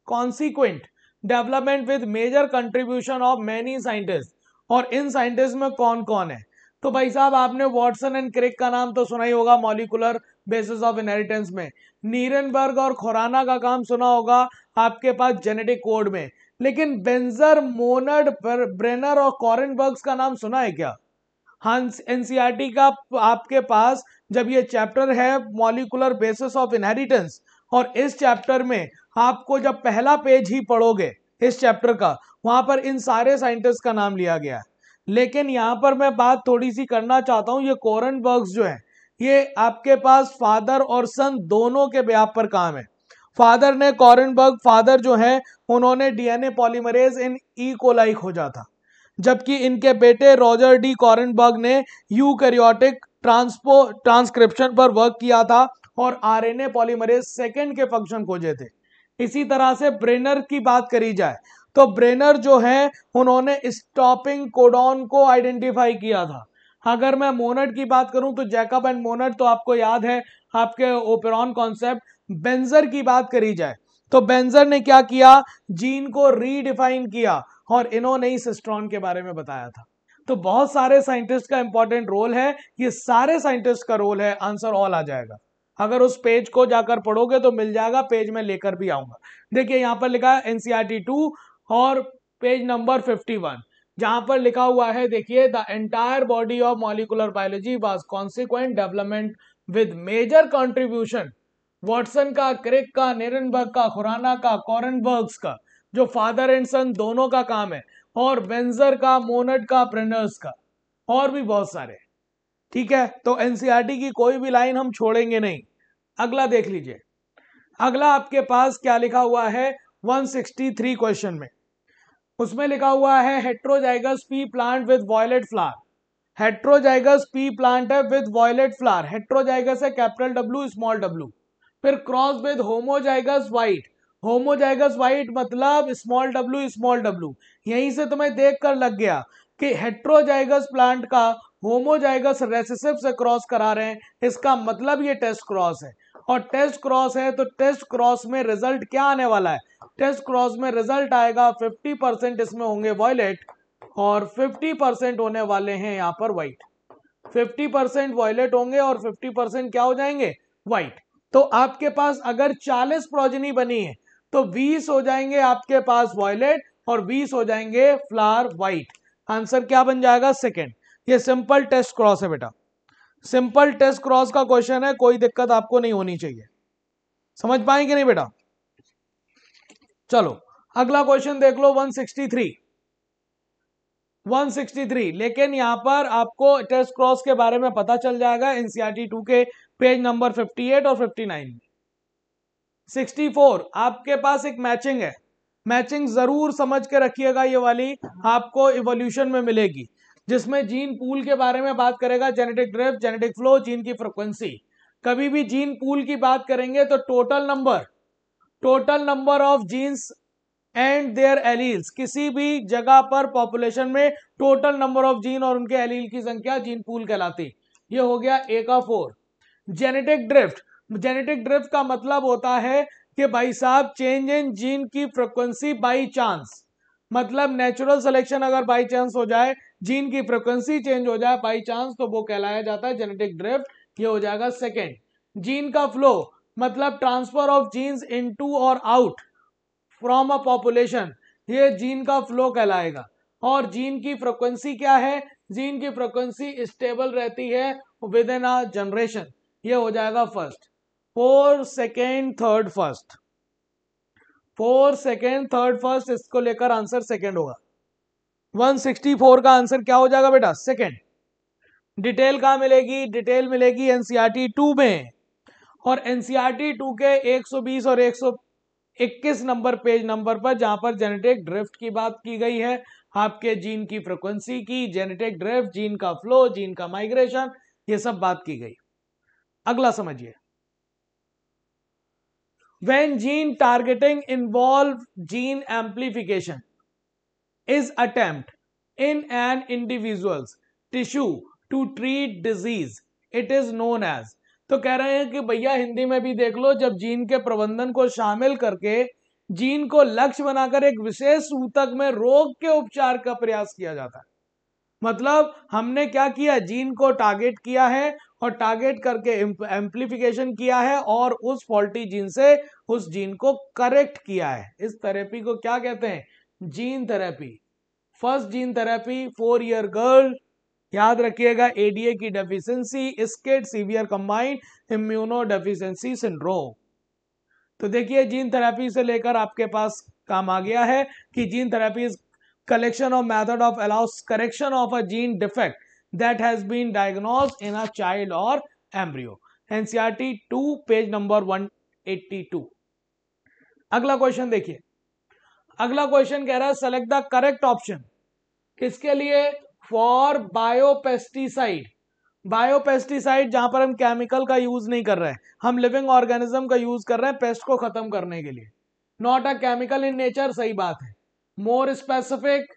Speaker 2: consequent development with major contribution of many scientist. और इन साइंटिस्ट में कौन कौन है? तो भाई साहब आपने वॉटसन एंड क्रिक का नाम तो सुना ही होगा मॉलिकुलर बेसिस ऑफ इनहेरिटेंस में, नीरेनबर्ग और खोराना का काम सुना होगा आपके पास जेनेटिक कोड में, लेकिन बेंजर, मोनड, ब्रेनर और कॉरेनबर्ग्स का नाम सुना है क्या? हंस एनसीईआरटी का आपके पास जब ये चैप्टर है मॉलिकुलर बेसिस ऑफ इनहेरिटेंस, और इस चैप्टर में आपको जब पहला पेज ही पढ़ोगे इस चैप्टर का, वहां पर इन सारे साइंटिस्ट का नाम लिया गया है। लेकिन यहां पर मैं बात थोड़ी सी करना चाहता हूं, ये कॉरेनबर्ग्स जो है ये आपके पास फादर और सन दोनों के ब्याह पर काम है। फादर ने कॉरेनबर्ग, फादर जो है उन्होंने डीएनए पॉलीमरेज इन ई कोलाई खोजा था, जबकि इनके बेटे रॉजर डी कॉरेनबर्ग ने यूकैरियोटिक ट्रांसक्रिप्शन पर वर्क किया था और आरएनए पॉलीमरेज सेकंड के फंक्शन खोजे थे। इसी तरह से ब्रेनर की बात करी जाए तो ब्रेनर जो है उन्होंने स्टॉपिंग कोडॉन को आइडेंटिफाई किया था। अगर मैं मोनड की बात करूं तो जैकब एंड मोनड तो आपको याद है आपके ओपेरॉन कॉन्सेप्ट। बेंजर की बात करी जाए तो बेंजर ने क्या किया, जीन को रीडिफाइन किया और इन्होंने ही सिस्ट्रॉन के बारे में बताया था। तो बहुत सारे साइंटिस्ट का इंपॉर्टेंट रोल है, ये सारे साइंटिस्ट का रोल है, आंसर ऑल आ जाएगा। अगर उस पेज को जाकर पढ़ोगे तो मिल जाएगा, पेज में लेकर भी आऊंगा। देखिए यहां पर लिखा है एनसीईआरटी 2 और पेज नंबर 51, जहां पर लिखा हुआ है देखिए the entire body of molecular biology was consequent development with major contribution Watson का, क्रिक का, नीरेनबर्ग का, खुराना का, कॉरेनबर्ग्स का, जो फादर एंड सन दोनों का काम है, और बेंजर का, मोनड का, ब्रेनर्स का, और भी बहुत सारे। ठीक है, तो एनसीईआरटी की कोई भी लाइन हम छोड़ेंगे नहीं। अगला देख लीजिए, अगला आपके पास क्या लिखा हुआ है 163 क्वेश्चन में, उसमें लिखा हुआ है heterozygous pea plant with violet flower. Heterozygous pea plant है विद वॉयलेट फ्लावर, हेट्रोजाइगस है कैपिटल डब्ल्यू स्मॉल डब्ल्यू। फिर cross with homozygous white, homozygous white मतलब स्मॉल डब्ल्यू। यहीं से तुम्हें देख कर लग गया कि हेट्रोजाइगस प्लांट का होमोजाइगस रेसेसिव से क्रॉस करा रहे हैं, इसका मतलब ये टेस्ट क्रॉस है। और टेस्ट क्रॉस है तो टेस्ट क्रॉस में रिजल्ट क्या आने वाला है, टेस्ट क्रॉस में रिजल्ट आएगा 50% इसमें होंगे वॉयलेट और 50% होने वाले हैं यहां पर व्हाइट। 50% वॉयलेट होंगे और 50% क्या हो जाएंगे, व्हाइट। तो आपके पास अगर 40 प्रोजनी बनी है तो 20 हो जाएंगे आपके पास वॉयलेट और 20 हो जाएंगे फ्लावर व्हाइट। आंसर क्या बन जाएगा, सेकंड। ये सिंपल टेस्ट क्रॉस है बेटा, सिंपल टेस्ट क्रॉस का क्वेश्चन है, कोई दिक्कत आपको नहीं होनी चाहिए। समझ पाएंगे नहीं बेटा? चलो अगला क्वेश्चन देख लो 163। लेकिन यहां पर आपको टेस्ट क्रॉस के बारे में पता चल जाएगा एनसीईआरटी 2 के पेज नंबर 58 और 59 में। 64 आपके पास एक मैचिंग है, मैचिंग जरूर समझ के रखिएगा, ये वाली आपको इवोल्यूशन में मिलेगी, जिसमें जीन पूल के बारे में बात करेगा, genetic drift, genetic flow, gene की फ्रीक्वेंसी। कभी भी जीन पूल की बात करेंगे तो total number of genes and their alleles, किसी भी जगह पर पॉपुलेशन में टोटल नंबर ऑफ जीन और उनके एलील की संख्या जीन पूल कहलाती। ये हो गया A का 4। जेनेटिक ड्रिफ्ट का मतलब होता है कि भाई साहब चेंज इन जीन की फ्रीक्वेंसी बाई चांस, मतलब नेचुरल सिलेक्शन अगर बाई चांस हो जाए, जीन की फ्रीक्वेंसी चेंज हो जाए बाई चांस, तो वो कहलाया जाता है जेनेटिक ड्रिफ्ट। ये हो जाएगा सेकेंड। जीन का फ्लो मतलब ट्रांसफर ऑफ जीन्स इनटू और आउट फ्रॉम अ पॉपुलेशन, ये जीन का फ्लो कहलाएगा। और जीन की फ्रीक्वेंसी क्या है, जीन की फ्रीक्वेंसी स्टेबल रहती है विद इन अ जनरेशन, ये हो जाएगा first. 4 second third first, 4 second third first, इसको लेकर आंसर सेकेंड होगा। 164 का आंसर क्या हो जाएगा बेटा, सेकेंड। डिटेल कहां मिलेगी, डिटेल मिलेगी एनसीईआरटी 2 में, और एनसीईआरटी 2 के 120 और 121 नंबर पेज नंबर पर, जहां पर जेनेटिक ड्रिफ्ट की बात की गई है, आपके जीन की फ्रीक्वेंसी की, जेनेटिक ड्रिफ्ट, जीन का फ्लो, जीन का माइग्रेशन, ये सब बात की गई। अगला समझिए, when gene targeting involve gene amplification is attempt in an individual's tissue to treat disease, it is known as। तो कह रहे हैं कि भैया हिंदी में भी देख लो, जब जीन के प्रबंधन को शामिल करके जीन को लक्ष्य बनाकर एक विशेष ऊतक में रोग के उपचार का प्रयास किया जाता है। मतलब हमने क्या किया, जीन को टारगेट किया है और टारगेट करके एम्प्लीफिकेशन किया है और उस फॉल्टी जीन से उस जीन को करेक्ट किया है। इस थेरेपी को क्या कहते हैं, gene therapy. First gene therapy 4 year girl, याद रखिएगा, एडीए की deficiency, skid severe combined immuno deficiency syndrome. तो देखिए जीन थेरेपी से लेकर आपके पास काम आ गया है कि gene therapy is collection of method of allows correction of a gene defect that has been diagnosed in a child or embryo। NCERT 2 page number 182। अगला क्वेश्चन देखिए, अगला क्वेश्चन कह रहा है सेलेक्ट द करेक्ट ऑप्शन, किसके लिए, for biopesticide. Biopesticide जहां पर हम केमिकल का यूज नहीं कर रहे हैं, हम लिविंग ऑर्गेनिज्म का यूज कर रहे हैं पेस्ट को खत्म करने के लिए, not a chemical in nature, सही बात है। More specific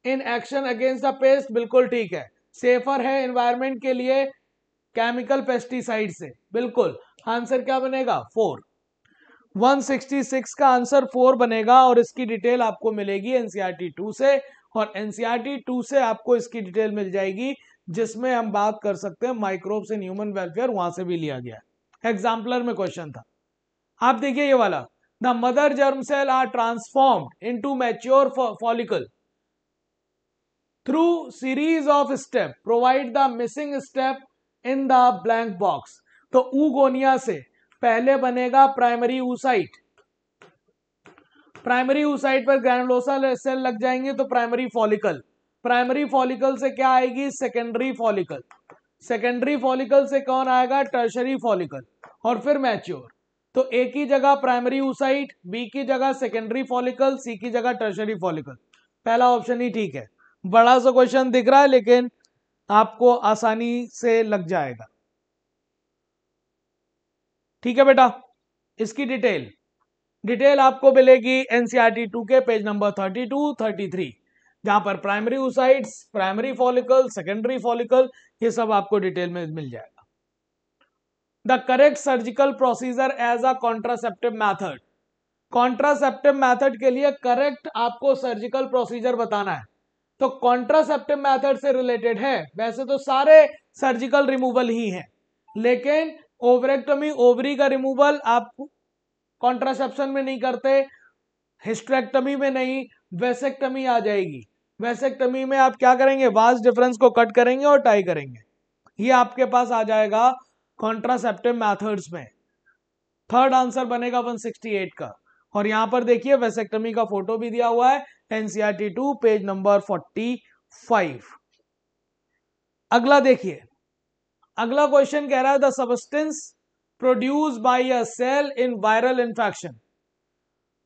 Speaker 2: in action against the paste, बिल्कुल ठीक है। सेफर है एनवायरमेंट के लिए केमिकल पेस्टिसाइड से, बिल्कुल। आंसर क्या बनेगा, 4। 166 का आंसर 4 बनेगा, और इसकी डिटेल आपको मिलेगी एनसीईआरटी 2 से, और एनसीईआरटी 2 से आपको इसकी डिटेल मिल जाएगी जिसमें हम बात कर सकते हैं माइक्रोब्स इन ह्यूमन वेलफेयर, वहां से भी लिया गया। एग्जाम्पलर में क्वेश्चन था, आप देखिए ये वाला, the mother germ cell are transformed into mature follicle through series of step, provide the missing step in the blank box. तो ऊगोनिया से पहले बनेगा प्राइमरी ऊसाइट, प्राइमरी ऊसाइट पर ग्रैनुलोसा सेल लग जाएंगे तो प्राइमरी फॉलिकल, प्राइमरी फॉलिकल से क्या आएगी, सेकेंडरी फॉलिकल, सेकेंडरी फॉलिकल से कौन आएगा, टर्शरी फॉलिकल, और फिर मैच्योर। तो ए की जगह प्राइमरी ऊसाइट, बी की जगह सेकेंडरी फॉलिकल, सी की जगह टर्शरी फॉलिकल। पहला ऑप्शन ही ठीक है। बड़ा सा क्वेश्चन दिख रहा है लेकिन आपको आसानी से लग जाएगा, ठीक है बेटा। इसकी डिटेल आपको मिलेगी एनसीईआरटी 2 के पेज नंबर 32 33, जहां पर primary oocytes, primary follicle, secondary follicle, ये सब आपको डिटेल में मिल जाएगा। The correct surgical procedure as a contraceptive method, contraceptive method के लिए करेक्ट आपको सर्जिकल प्रोसीजर बताना है। तो कॉन्ट्रासेप्टिव मैथड से रिलेटेड है, वैसे तो सारे सर्जिकल रिमूवल ही हैं, लेकिन ओवरेक्टमी, ओवरी का रिमूवल आप कॉन्ट्रासेप्शन में नहीं करते, हिस्टेरेक्टमी में नहीं, वेसेक्टमी आ जाएगी। वेसेक्टमी में आप क्या करेंगे, वास डिफरेंस को कट करेंगे और टाई करेंगे, ये आपके पास आ जाएगा कॉन्ट्रासेप्टिव मैथड्स में। थर्ड आंसर बनेगा 168 का, और यहां पर देखिए वेसेक्टमी का फोटो भी दिया हुआ है, एनसीईआरटी 2 पेज नंबर 45। अगला देखिए, अगला क्वेश्चन कह रहा है the substance produce by a cell in viral infection,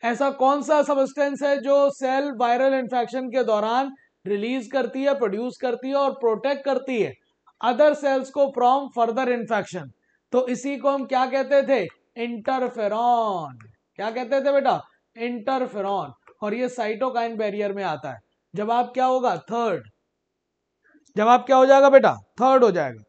Speaker 2: ऐसा कौन सा सब्सटेंस है जो सेल वायरल इन्फेक्शन के दौरान रिलीज करती है, प्रोड्यूस करती है और प्रोटेक्ट करती है अदर सेल्स को फ्रॉम फर्दर इन्फेक्शन। तो इसी को हम क्या कहते थे, इंटरफेरॉन। क्या कहते थे बेटा, इंटरफेरॉन। और ये साइटोकाइन बैरियर में आता है। जवाब क्या होगा, थर्ड। जवाब क्या हो जाएगा बेटा, थर्ड हो जाएगा।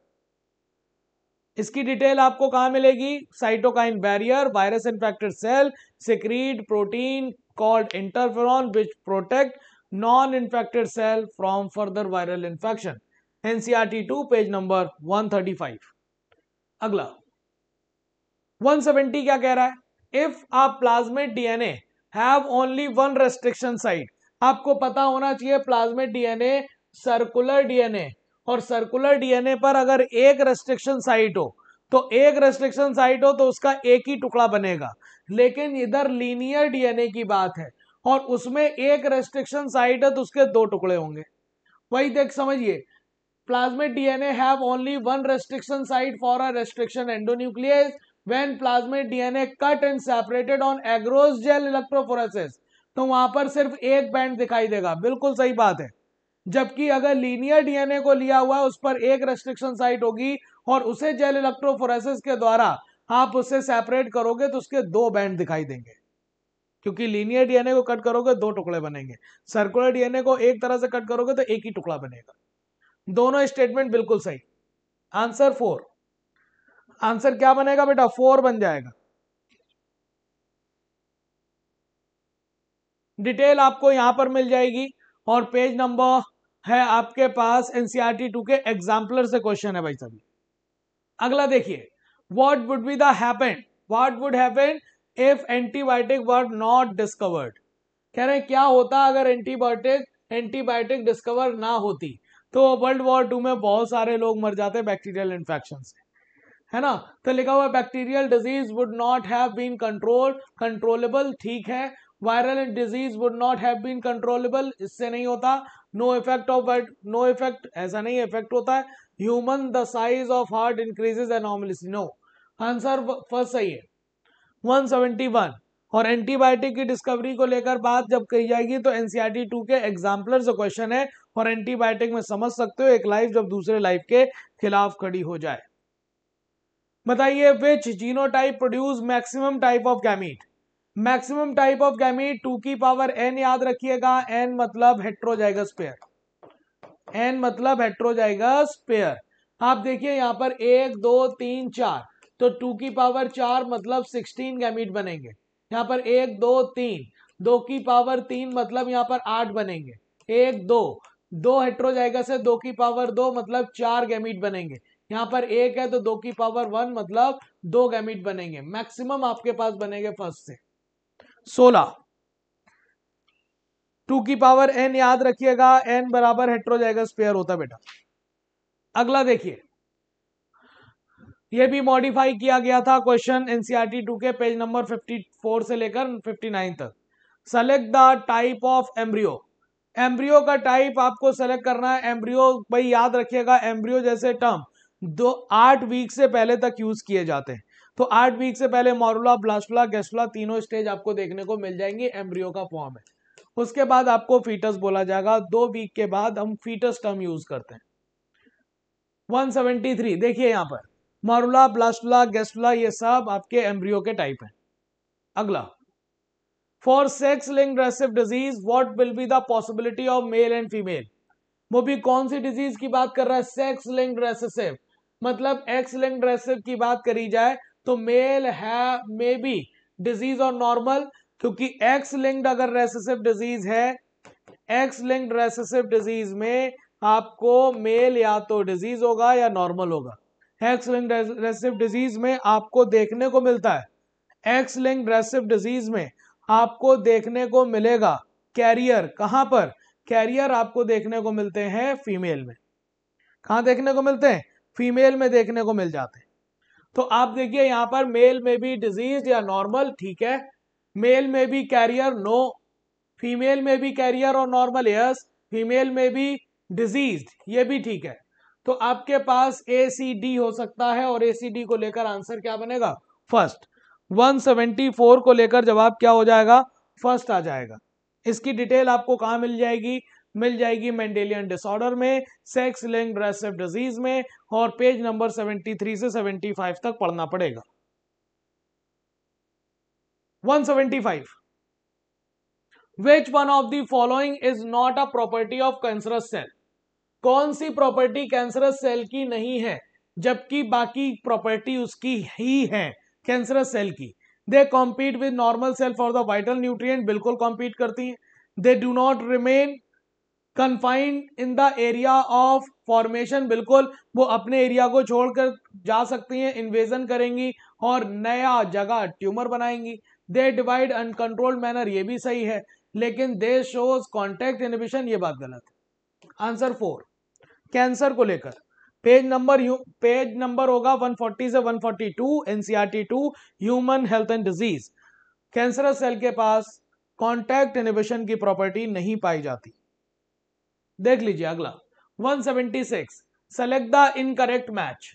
Speaker 2: इसकी डिटेल आपको कहां मिलेगी, cytokine barrier, virus infected cell secrete protein called interferon which protect non infected cell from further viral infection, NCERT 2 page number 135। अगला 170 क्या कह रहा है, if a plasmid DNA have only one restriction site, आपको पता होना चाहिए प्लाज्मिड डीएनए सर्कुलर डीएनए, और सर्कुलर डीएनए पर अगर एक रेस्ट्रिक्शन साइट हो तो एक रेस्ट्रिक्शन साइट हो तो उसका एक ही टुकड़ा बनेगा, लेकिन इधर लीनियर डीएनए की बात है और उसमें एक रेस्ट्रिक्शन साइट है तो उसके दो टुकड़े होंगे। वही देख समझिए, plasmid DNA have only one restriction site for a restriction endonuclease. When plasmid DNA cut and separated on agarose gel electrophoresis, तो वहां पर सिर्फ एक बैंड दिखाई देगा, बिल्कुल सही बात है। जबकि अगर लीनियर डीएनए को लिया हुआ है उस पर एक रेस्ट्रिक्शन साइट होगी और उसे जेल इलेक्ट्रोफोरेसिस के द्वारा आप उसे सेपरेट करोगे तो उसके दो बैंड दिखाई देंगे, क्योंकि लीनियर डीएनए को कट करोगे दो टुकड़े बनेंगे, सर्कुलर डीएनए को एक तरह से कट करोगे तो एक ही टुकड़ा बनेगा। दोनों स्टेटमेंट बिल्कुल सही। आंसर 4, आंसर क्या बनेगा बेटा? 4 बन जाएगा। डिटेल आपको यहां पर मिल जाएगी और पेज नंबर है आपके पास एनसीईआरटी 2 के एग्जाम्पलर से क्वेश्चन है भाई सभी। अगला देखिए, what would be the happen, what would happen if antibiotic were not discovered. कह रहे हैं क्या होता अगर एंटीबायोटिक डिस्कवर ना होती, तो वर्ल्ड वॉर 2 में बहुत सारे लोग मर जाते बैक्टीरियल इन्फेक्शन से, है ना। तो लिखा हुआ bacterial disease would not have been controllable, ठीक है। Viral disease would not have been controllable, इससे नहीं होता। No effect of no effect, ऐसा नहीं इफेक्ट होता है। Human the size of heart increases anomalously, no. Answer first सही है 171। और एंटीबायोटिक की डिस्कवरी को लेकर बात जब कही जाएगी तो एनसीईआरटी 2 के एग्जाम्पलर से क्वेश्चन है और एंटीबायोटिक में समझ सकते हो एक लाइफ जब दूसरे लाइफ के खिलाफ खड़ी हो जाए। बताइए which genotype produce maximum type of gamete. Maximum type of gamete 2 की पावर n याद रखिएगा, n मतलब हेट्रोजाइगस पेयर, n मतलब हेट्रोजाइगस पेयर। आप देखिए यहां पर 1 2 3 4, तो 2 की पावर 4 मतलब 16 गैमीट बनेंगे। यहाँ पर 1 2 3, 2 की पावर 3 मतलब यहाँ पर 8 बनेंगे। 1 2, 2 हेट्रोजाइगस है, 2 की पावर 2 मतलब 4 गैमीट बनेंगे। यहाँ पर 1 है तो 2 की पावर 1 मतलब 2 गैमीट बनेंगे। मैक्सिमम आपके पास बनेंगे फर्स्ट से 16। 2 की पावर n याद रखिएगा, n बराबर हेट्रोजाइगस पेयर होता बेटा। अगला देखिए, ये भी मॉडिफाई किया गया था क्वेश्चन एनसीईआरटी 2 के पेज नंबर 54 से लेकर 59 तक। Select the type of embryo. Embryo का टाइप आपको सेलेक्ट करना है। एम्ब्रियो भाई याद रखिएगा, एम्ब्रियो जैसे टर्म 8 वीक से पहले तक यूज किए जाते हैं, तो 8 वीक से पहले मॉरुला, ब्लास्टुला, गैस्ट्रुला तीनों स्टेज आपको देखने को मिल जाएंगी, एम्ब्रियो का फॉर्म है। उसके बाद आपको फीटस बोला जाएगा, 2 वीक के बाद हम फीटस टर्म यूज करते हैं। 173 देखिए यहां पर मॉरुला, ब्लास्टुला, गैस्ट्रुला ये सब आपके एम्ब्रियो के टाइप हैं। अगला, for sex linked recessive disease what will be the possibility of male and female. वो भी कौन सी डिजीज की बात कर रहा है? सेक्स लिंक्ड रेसेसिव, मतलब एक्स लिंक्ड रेसेसिव की बात करी जाए तो मेल है मे बी डिजीज और नॉर्मल, क्योंकि एक्स लिंक्ड अगर रेसेसिव डिजीज है, एक्स लिंक्ड रेसेसिव डिजीज में आपको मेल या तो डिजीज होगा या नॉर्मल होगा। एक्स लिंक्ड रेसेसिव डिजीज में आपको देखने को मिलता है, एक्स लिंक्ड रेसेसिव डिजीज में आपको देखने को मिलेगा कैरियर। कहां पर? कैरियर आपको देखने को मिलते हैं फीमेल में। कहां देखने को मिलते हैं? फीमेल में देखने को मिल जाते हैं। तो आप देखिए यहां पर मेल में भी डिजीज या नॉर्मल, ठीक है। मेल में भी कैरियर, नो। फीमेल में भी कैरियर और नॉर्मल, यस। फीमेल में भी डिजीज, ये भी ठीक है। तो आपके पास ACD हो सकता है और ACD को लेकर आंसर क्या बनेगा? फर्स्ट। 174 को लेकर जवाब क्या हो जाएगा? फर्स्ट आ जाएगा। इसकी डिटेल आपको कहां मिल जाएगी? मिल जाएगी मेंडेलियन डिसऑर्डर में, सेक्स लिंक्ड रेसेसिव डिजीज में, और पेज नंबर 73 से 75 तक पढ़ना पड़ेगा। 175, Which one of the following is not a property of cancerous cell? कौन सी प्रॉपर्टी कैंसरस सेल की नहीं है जबकि बाकी प्रॉपर्टी उसकी ही है कैंसरस सेल की? They compete with normal cell for the vital nutrient, बिल्कुल कॉम्पीट करती हैं। They do not remain confined in the area of formation, बिल्कुल वो अपने एरिया को छोड़कर जा सकती हैं, इन्वेजन करेंगी और नया जगह ट्यूमर बनाएंगी। दे डिवाइड अनकंट्रोल्ड मैनर, ये भी सही है। लेकिन दे शोज कॉन्टैक्ट इनहिबिशन, ये बात गलत है। आंसर 4, कैंसर को लेकर पेज नंबर होगा 140 से 142, NCERT 2 human health and disease. Cancerous cell के पास कॉन्टैक्ट इनहिबिशन की प्रॉपर्टी नहीं पाई जाती। देख लीजिए अगला 176, select the incorrect match.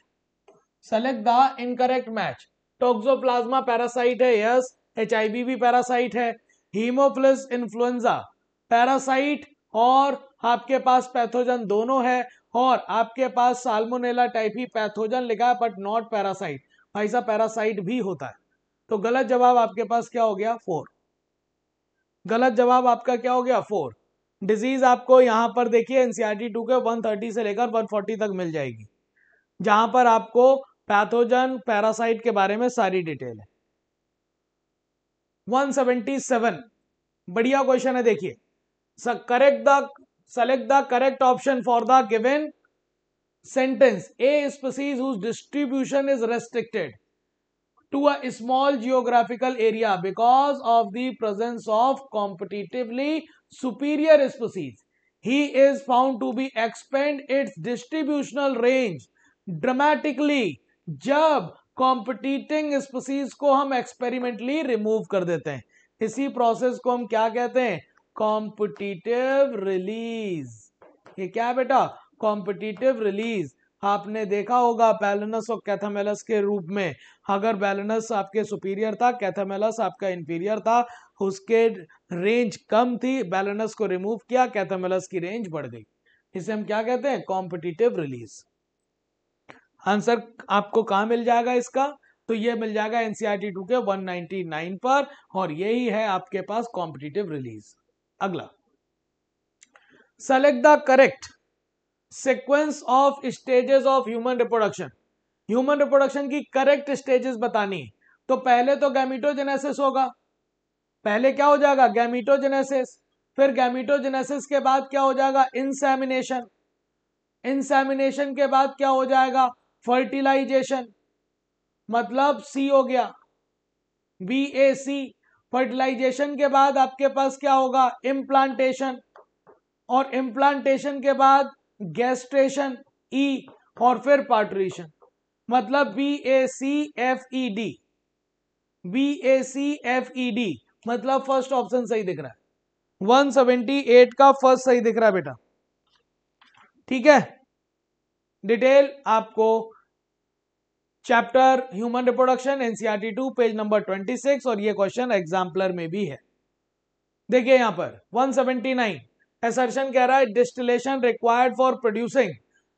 Speaker 2: Select the incorrect match. Toxoplasma parasite है, यस। एचआईवी भी पैरासाइट है। हीमोफिलस इन्फ्लुएंजा पैरासाइट और आपके पास पैथोजन दोनों है, और आपके पास साल्मोनेला टाइफी पैथोजन लिखा है बट नॉट पैरासाइट। भाई साहब पैरासाइट भी होता है। तो गलत जवाब आपके पास क्या हो गया? 4। गलत जवाब आपका क्या हो गया? 4। डिजीज आपको यहां पर देखिए एनसीईआरटी 2 के 130 से लेकर 140 तक मिल जाएगी, जहां पर आपको पैथोजन पैरासाइट के बारे में सारी डिटेल है। 177 बढ़िया क्वेश्चन है, देखिए। Select the correct option for the given sentence. A species whose distribution is restricted to a small geographical area because of the presence of competitively superior species. He is found to be expand its distributional range dramatically जब competing species को हम experimentally remove कर देते हैं। इसी process को हम क्या कहते हैं? Competitive release. ये क्या है बेटा? Competitive release. आपने देखा होगा बैलेनस और कैथामेलस के रूप में, अगर बैलेनस आपके सुपीरियर था, कैथामेलस आपका इंफीरियर था, उसके रेंज कम थी, बैलेनस को रिमूव किया, कैथामेलस की रेंज बढ़ गई। इसे हम क्या कहते हैं? Competitive release. आंसर आपको कहां मिल जाएगा इसका? तो ये मिल जाएगा एनसीईआरटी 2 के 199 पर, और यही है आपके पास कॉम्पिटिटिव रिलीज। अगला, select the correct sequence of stages of human reproduction. Human reproduction की करेक्ट स्टेजेस बतानी। तो पहले तो गैमीटोजेनेसिस होगा। पहले क्या हो जाएगा? गैमीटोजेनेसिस। फिर गैमीटोजेनेसिस के बाद क्या हो जाएगा? इंसेमिनेशन। इंसेमिनेशन के बाद क्या हो जाएगा? फर्टिलाइजेशन, मतलब सी हो गया, BAC। फर्टिलाइजेशन के बाद आपके पास क्या होगा? इम्प्लांटेशन, और इम्प्लांटेशन के बाद गैस्ट्रेशन, E, और फिर पार्टूरेशन, मतलब BACFED। BACFED मतलब फर्स्ट ऑप्शन सही दिख रहा है। 178 का फर्स्ट सही दिख रहा है बेटा, ठीक है। डिटेल आपको chapter human reproduction NCERT 2 page number 26, और ये क्वेश्चन एग्जाम्पलर में भी है। देखिए यहां पर 179 असर्शन कह रहा है distillation required for producing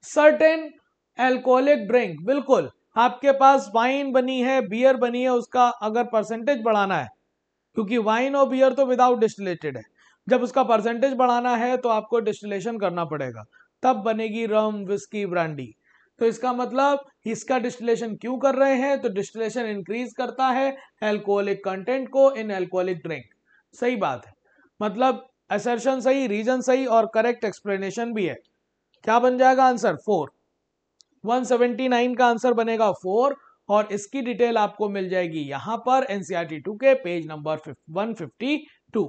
Speaker 2: certain alcoholic drink. बिल्कुल, आपके पास वाइन बनी है, बियर बनी है, उसका अगर परसेंटेज बढ़ाना है, क्योंकि वाइन और बियर तो विदाउट डिस्टिलेटेड है, जब उसका परसेंटेज बढ़ाना है तो आपको डिस्टिलेशन करना पड़ेगा, तब बनेगी रम, विस्की, ब्रांडी। तो इसका मतलब इसका डिस्टिलेशन क्यों कर रहे हैं? तो डिस्टिलेशन इंक्रीज करता है एल्कोहलिक कंटेंट को इन एल्कोहलिक ड्रिंक। सही बात है, मतलब असर्शन सही, रीजन सही, और करेक्ट एक्सप्लेनेशन भी है। क्या बन जाएगा आंसर? 4। 179 का आंसर बनेगा 4, और इसकी डिटेल आपको मिल जाएगी यहां पर एनसीईआरटी 2 के पेज नंबर 152।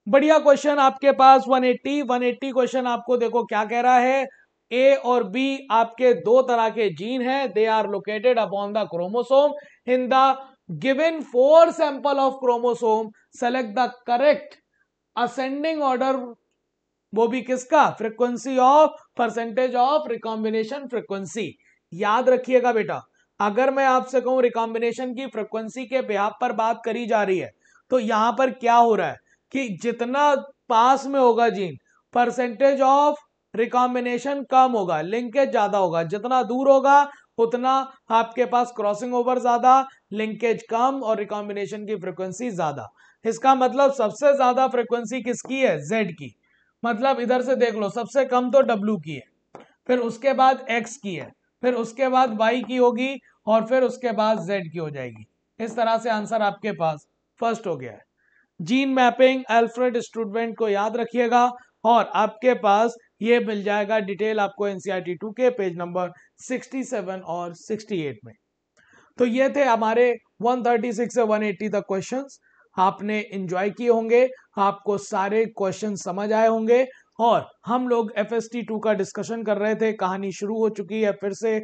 Speaker 2: बढ़िया क्वेश्चन आपके पास 180 क्वेश्चन आपको देखो क्या कह रहा है। ए और बी आपके दो तरह के जीन हैं, they are located upon the chromosome in the given 4 sample of chromosome, select the correct ascending order. वो भी किसका? Frequency of, percentage of recombination frequency. याद रखिएगा बेटा, अगर मैं आपसे कहूं रिकॉम्बिनेशन की फ्रीक्वेंसी के बिहाफ पर बात करी जा रही है, तो यहां पर क्या हो रहा है कि जितना पास में होगा जीन, परसेंटेज ऑफ रिकॉम्बिनेशन कम होगा, लिंकेज ज्यादा होगा। जितना दूर होगा उतना आपके पास क्रॉसिंग ओवर ज्यादा, लिंकेज कम, और रिकॉम्बिनेशन की फ्रीक्वेंसी ज्यादा। इसका मतलब सबसे ज्यादा फ्रीक्वेंसी किसकी है? Z की। मतलब इधर से देख लो, सबसे कम तो W की है, फिर उसके बाद X की है, फिर उसके बाद Y की होगी, और फिर उसके बाद Z की हो जाएगी। इस तरह से आंसर आपके पास फर्स्ट हो गया है। जीन मैपिंग अल्फ्रेड स्टूडेंट को याद रखिएगा, और आपके पास ये मिल जाएगा डिटेल आपको एनसीईआरटी 2 के पेज नंबर 67 और 68 में। तो ये थे हमारे 136 से 180 तक क्वेश्चंस। आपने एंजॉय किए होंगे, आपको सारे क्वेश्चन समझ आए होंगे। और हम लोग FST2 का डिस्कशन कर रहे थे, कहानी शुरू हो चुकी है, फिर से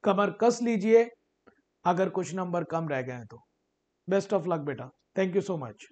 Speaker 2: कमर कस लीजिए अगर कुछ नंबर कम रह गए हैं तो। बेस्ट ऑफ लक बेटा, थैंक यू सो मच।